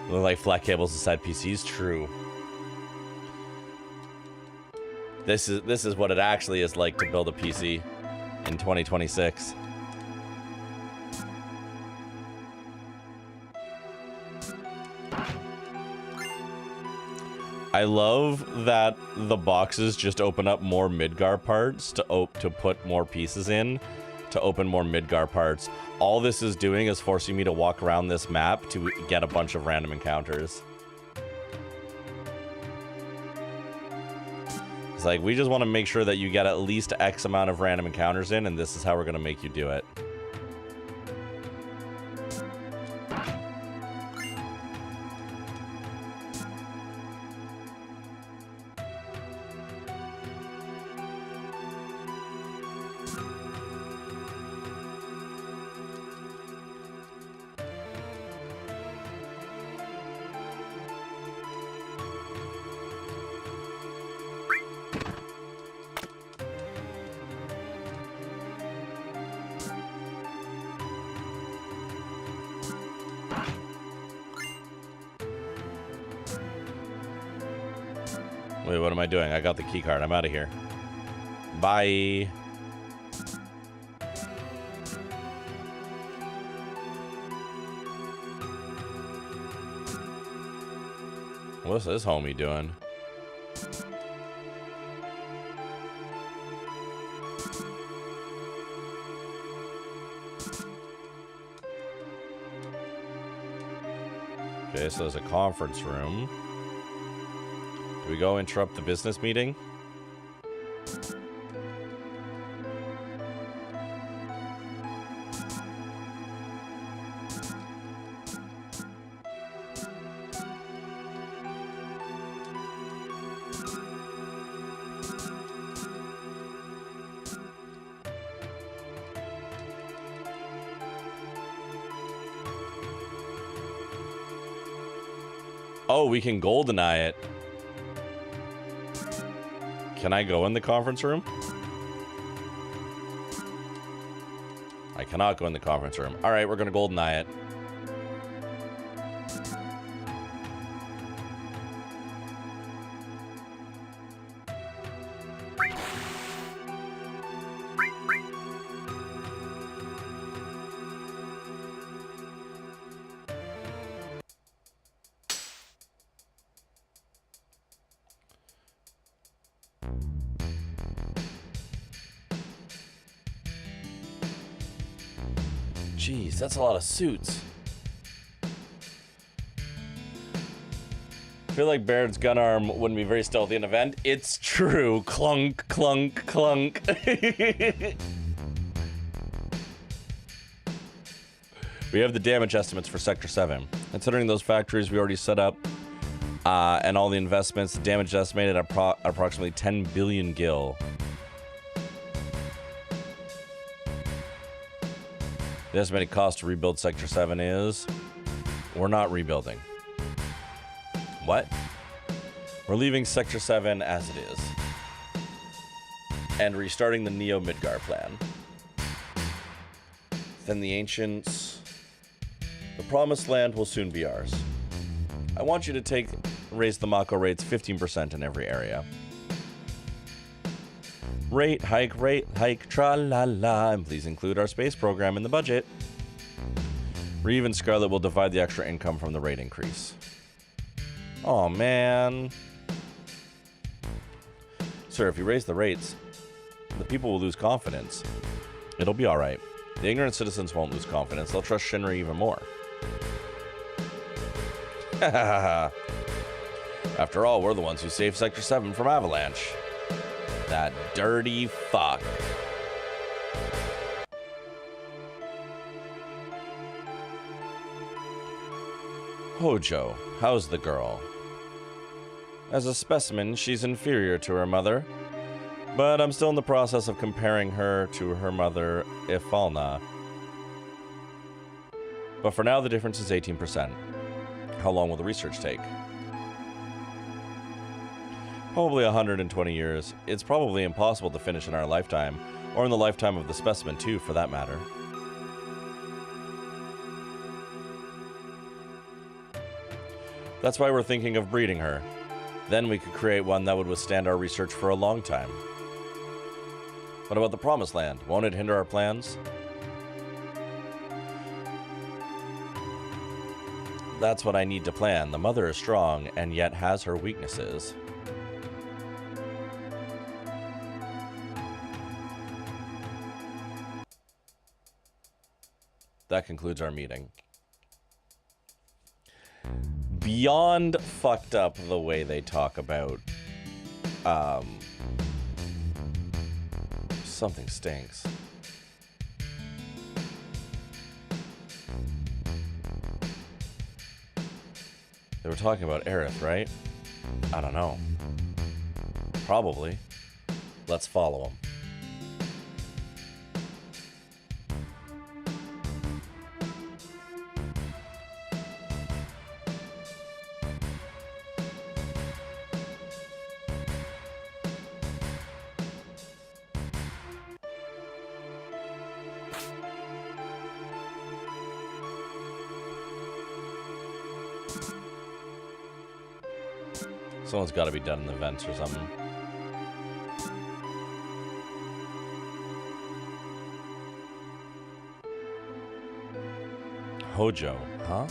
Look like flat cables inside PCs. True. This is what it actually is like to build a PC in 2026. I love that the boxes just open up more Midgar parts to put more pieces in, to open more Midgar parts. All this is doing is forcing me to walk around this map to get a bunch of random encounters. It's like, we just want to make sure that you get at least X amount of random encounters in, and this is how we're going to make you do it. Wait, what am I doing? I got the key card. I'm out of here. Bye. What's this homie doing? Okay, so there's a conference room. Do we go interrupt the business meeting? Oh, we can GoldenEye it. Can I go in the conference room? I cannot go in the conference room. All right, we're going to GoldenEye it. Jeez, that's a lot of suits. I feel like Baird's gun arm wouldn't be very stealthy in an event. It's true. Clunk, clunk, clunk. We have the damage estimates for Sector 7. Considering those factories we already set up and all the investments, the damage estimated at approximately 10 billion gil. The estimated cost to rebuild Sector 7 is... We're not rebuilding. What? We're leaving Sector 7 as it is. And restarting the Neo Midgar plan. Then the Ancients... The Promised Land will soon be ours. I want you to raise the Mako rates 15% in every area. Rate hike, tra-la-la, and please include our space program in the budget. Reeve and Scarlet will divide the extra income from the rate increase. Oh man. Sir, if you raise the rates, the people will lose confidence. It'll be alright. The ignorant citizens won't lose confidence. They'll trust Shinra even more. After all, we're the ones who saved Sector 7 from Avalanche. That dirty fuck. Hojo, how's the girl? As a specimen, she's inferior to her mother, but I'm still in the process of comparing her to her mother, Ifalna. But for now, the difference is 18%. How long will the research take? Probably 120 years. It's probably impossible to finish in our lifetime, or in the lifetime of the specimen too, for that matter. That's why we're thinking of breeding her. Then we could create one that would withstand our research for a long time. What about the Promised Land? Won't it hinder our plans? That's what I need to plan. The mother is strong, and yet has her weaknesses. That concludes our meeting. Beyond fucked up the way they talk about something stinks. They were talking about Aerith, right? I don't know. Probably. Let's follow them. Someone's got to be done in the vents or something. Hojo, huh?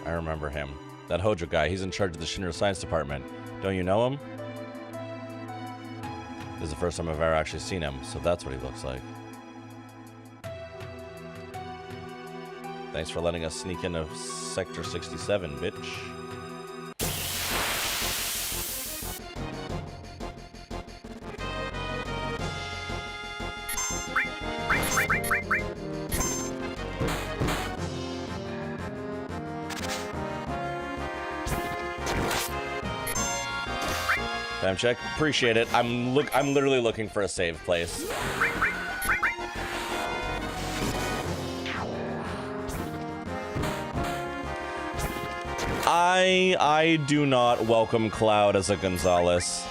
I remember him. That Hojo guy, he's in charge of the Shinra Science Department. Don't you know him? This is the first time I've ever actually seen him, so that's what he looks like. Thanks for letting us sneak into Sector 67, bitch. Time check. Appreciate it. I'm literally looking for a save place. I do not welcome Cloud as a Gonzalez.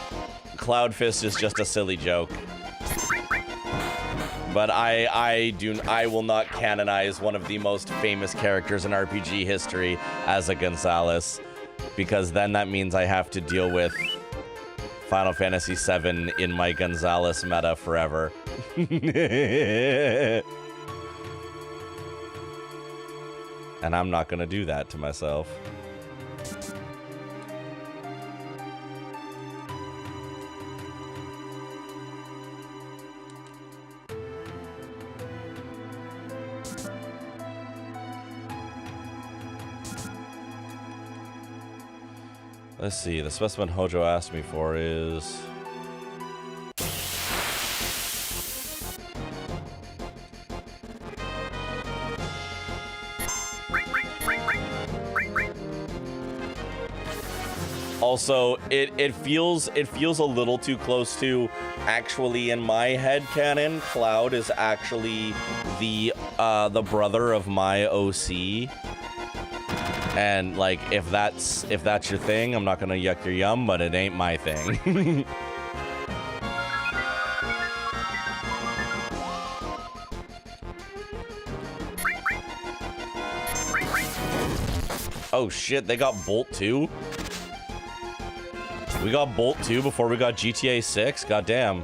Cloud Fist is just a silly joke. But I will not canonize one of the most famous characters in RPG history as a Gonzalez, because then that means I have to deal with Final Fantasy VII in my Gonzalez meta forever. And I'm not gonna do that to myself. Let's see, the specimen Hojo asked me for is... Also, it feels a little too close to actually in my head canon. Cloud is actually the brother of my OC. And like if that's your thing, I'm not gonna yuck your yum, but it ain't my thing. Oh shit, they got Bolt 2? We got Bolt 2 before we got GTA 6? Goddamn.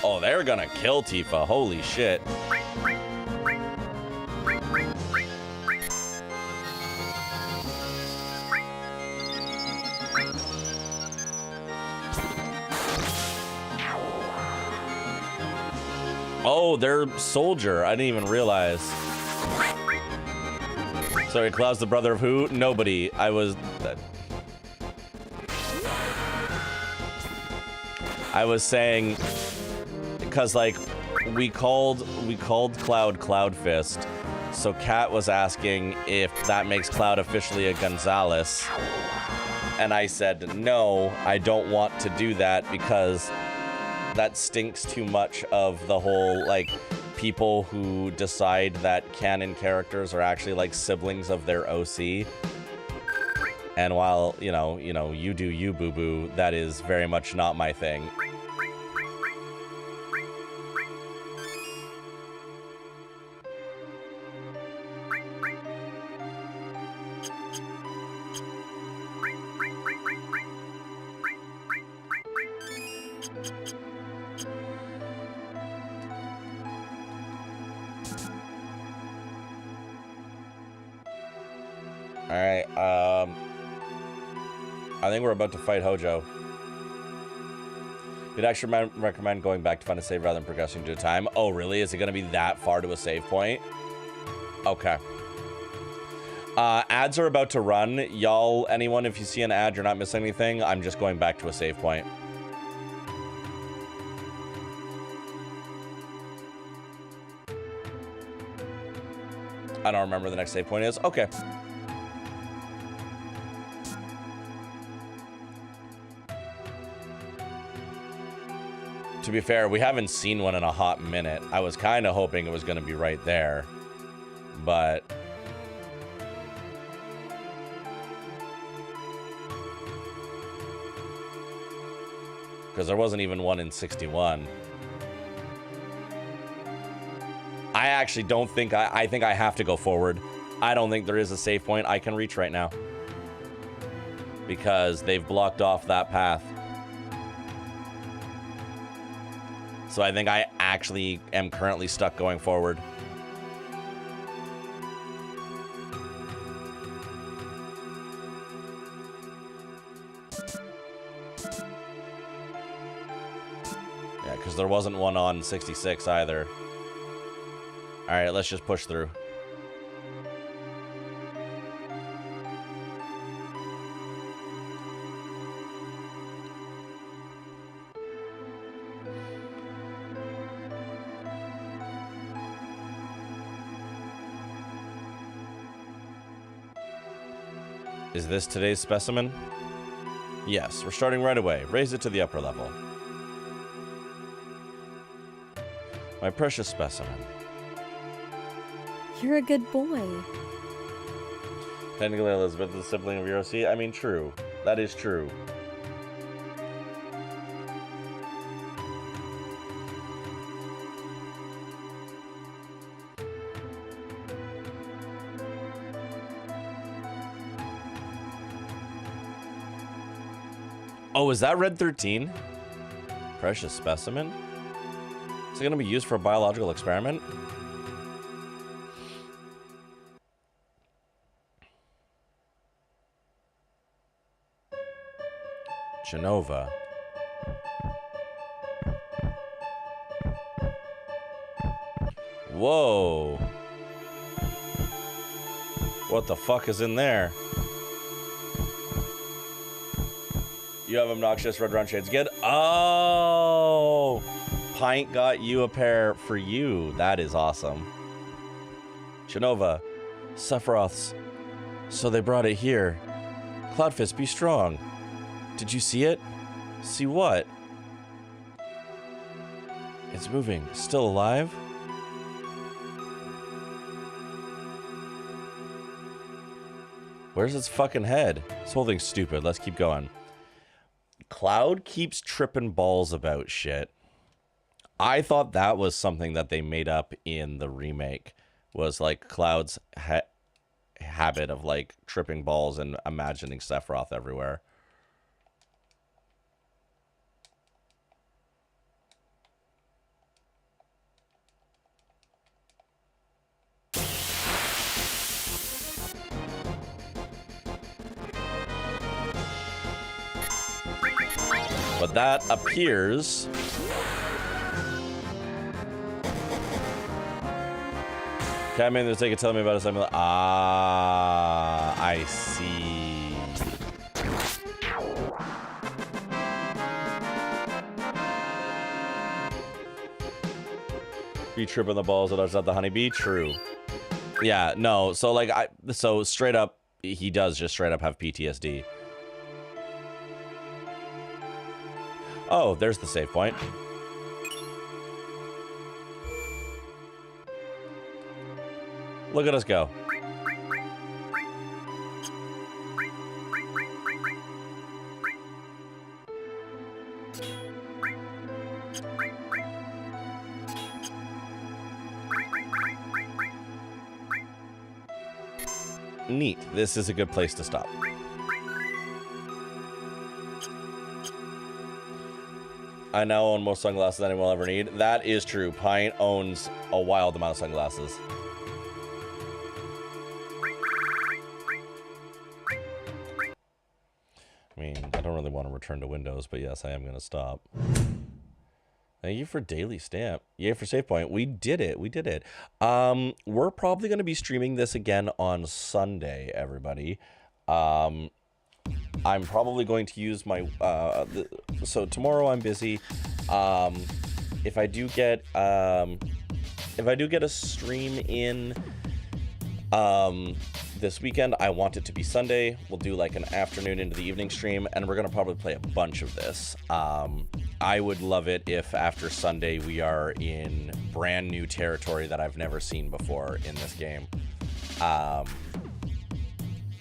Oh, they're gonna kill Tifa. Holy shit. Oh, they're Soldier. I didn't even realize. Sorry, Cloud's the brother of who? Nobody. I was saying, because like we called Cloud Fist, so Kat was asking if that makes Cloud officially a Gonzalez, and I said no, I don't want to do that because that stinks too much of the whole like people who decide that canon characters are actually like siblings of their OC. And while, you know, you do you, boo-boo, that is very much not my thing. Alright, I think we're about to fight Hojo. You'd actually recommend going back to find a save rather than progressing to time. Oh, really? Is it going to be that far to a save point? Okay. Ads are about to run. Y'all, anyone, if you see an ad, you're not missing anything. I'm just going back to a save point. I don't remember the next save point is. Okay. To be fair, we haven't seen one in a hot minute. I was kind of hoping it was going to be right there, but... because there wasn't even one in 61. I actually don't think... I think I have to go forward. I don't think there is a save point I can reach right now, because they've blocked off that path. So I think I actually am currently stuck going forward. Yeah, because there wasn't one on 66 either. All right, let's just push through. Is this today's specimen? Yes, we're starting right away. Raise it to the upper level. My precious specimen. You're a good boy. Technically, Elizabeth is a sibling of yours. See, I mean, true. That is true. Oh, is that Red 13? Precious specimen? Is it going to be used for a biological experiment? Genova. Whoa. What the fuck is in there? You have obnoxious red round shades. Good. Oh, Pint got you a pair for you. That is awesome. Genova, Sephiroth's. So they brought it here. Cloudfist, be strong. Did you see it? See what? It's moving. Still alive? Where's its fucking head? This whole thing's stupid. Let's keep going. Cloud keeps tripping balls about shit. I thought that was something that they made up in the remake. Was like Cloud's habit of like tripping balls and imagining Sephiroth everywhere. But that appears... Catman, there's like telling me about it. I'm like, ah, I see. Be tripping the balls that are the honeybee. True. Yeah, no. So like, so straight up, he does just straight up have PTSD. Oh, there's the save point. Look at us go. Neat. This is a good place to stop. I now own most sunglasses anyone will ever need. That is true. Pint owns a wild amount of sunglasses. I mean, I don't really want to return to Windows, but yes, I am going to stop. Thank you for daily stamp. Yay for save point. We did it. We did it. We're probably going to be streaming this again on Sunday, everybody. I'm probably going to use my... so tomorrow I'm busy. If I do get a stream in... this weekend, I want it to be Sunday. We'll do like an afternoon into the evening stream, and we're gonna probably play a bunch of this. I would love it if after Sunday we are in brand new territory that I've never seen before in this game,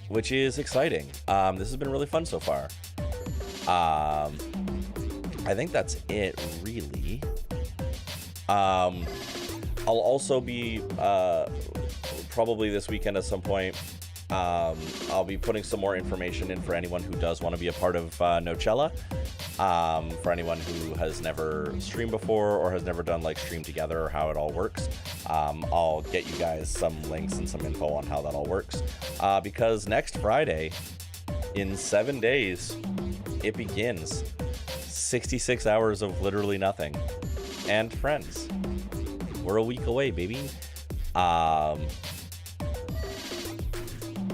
which is exciting. This has been really fun so far. I think that's it, really. I'll also be probably this weekend at some point. I'll be putting some more information in for anyone who does want to be a part of Nocella. For anyone who has never streamed before or has never done like stream together or how it all works. I'll get you guys some links and some info on how that all works. Because next Friday, in 7 days, it begins. 66 hours of literally nothing. And friends. We're a week away, baby.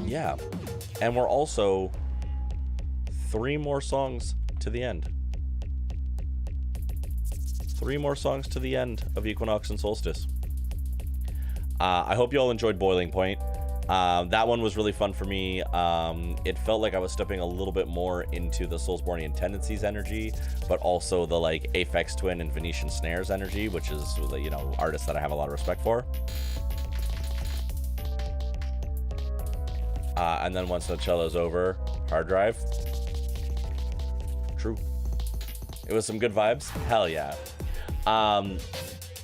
Yeah. And we're also 3 more songs to the end. 3 more songs to the end of Equinox and Solstice. I hope you all enjoyed Boiling Point. That one was really fun for me. It felt like I was stepping a little bit more into the Soulsbornian Tendencies energy, but also the like Aphex Twin and Venetian Snares energy, which is, you know, artists that I have a lot of respect for. And then once the cello's over, hard drive. True. It was some good vibes. Hell yeah.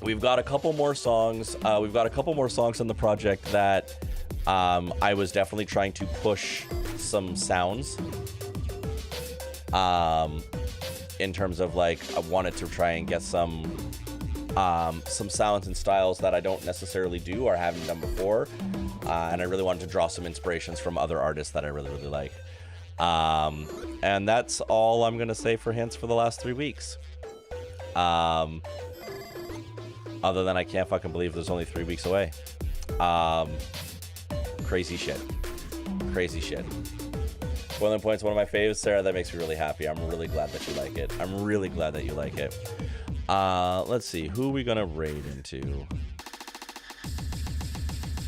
We've got a couple more songs. We've got a couple more songs in the project that I was definitely trying to push some sounds. In terms of like, I wanted to try and get some sounds and styles that I don't necessarily do or haven't done before. And I really wanted to draw some inspirations from other artists that I really, really like. And that's all I'm going to say for hints for the last 3 weeks. Other than I can't fucking believe there's only 3 weeks away. Crazy shit. Crazy shit. Boiling Point's one of my faves, Sarah. That makes me really happy. I'm really glad that you like it. I'm really glad that you like it. Let's see. Who are we going to raid into?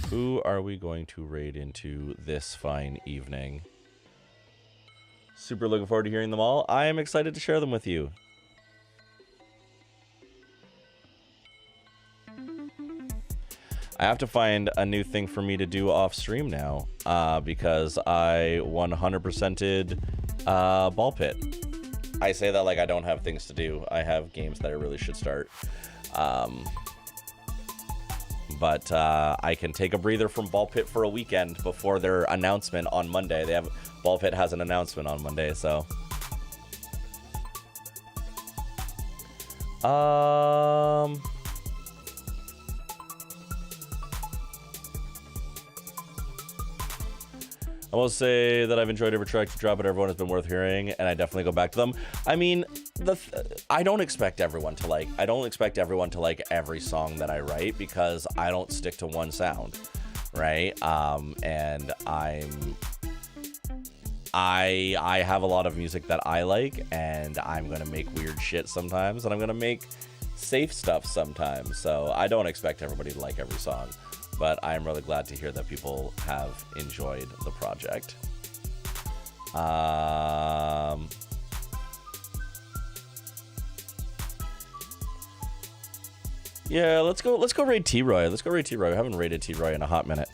Who are we going to raid into this fine evening? Super looking forward to hearing them all. I am excited to share them with you. I have to find a new thing for me to do off stream now, because I 100%ed Ball Pit. I say that like I don't have things to do. I have games that I really should start. But I can take a breather from Ball Pit for a weekend before their announcement on Monday. Ball Pit has an announcement on Monday, so. I will say that I've enjoyed every track you drop, but everyone has been worth hearing, and I definitely go back to them. I mean, I don't expect everyone to like every song that I write, because I don't stick to one sound, right? And I have a lot of music that I like, and I'm gonna make weird shit sometimes, and I'm gonna make safe stuff sometimes. So I don't expect everybody to like every song. But I'm really glad to hear that people have enjoyed the project. Yeah, let's go raid T-Roy. Let's go raid T-Roy. I haven't raided T-Roy in a hot minute.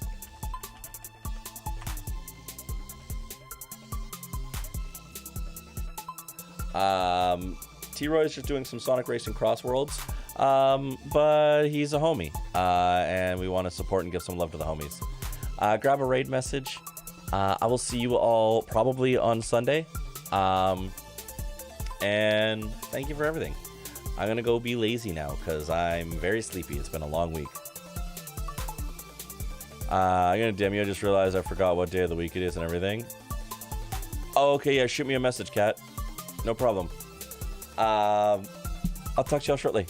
T-Roy is just doing some Sonic Racing Cross Worlds. But he's a homie, and we want to support and give some love to the homies. Grab a raid message. I will see you all probably on Sunday. And thank you for everything. I'm gonna go be lazy now because I'm very sleepy. It's been a long week. I'm gonna dim you. I just realized I forgot what day of the week it is and everything. Oh, okay, yeah, shoot me a message, Kat. No problem. I'll talk to y'all shortly.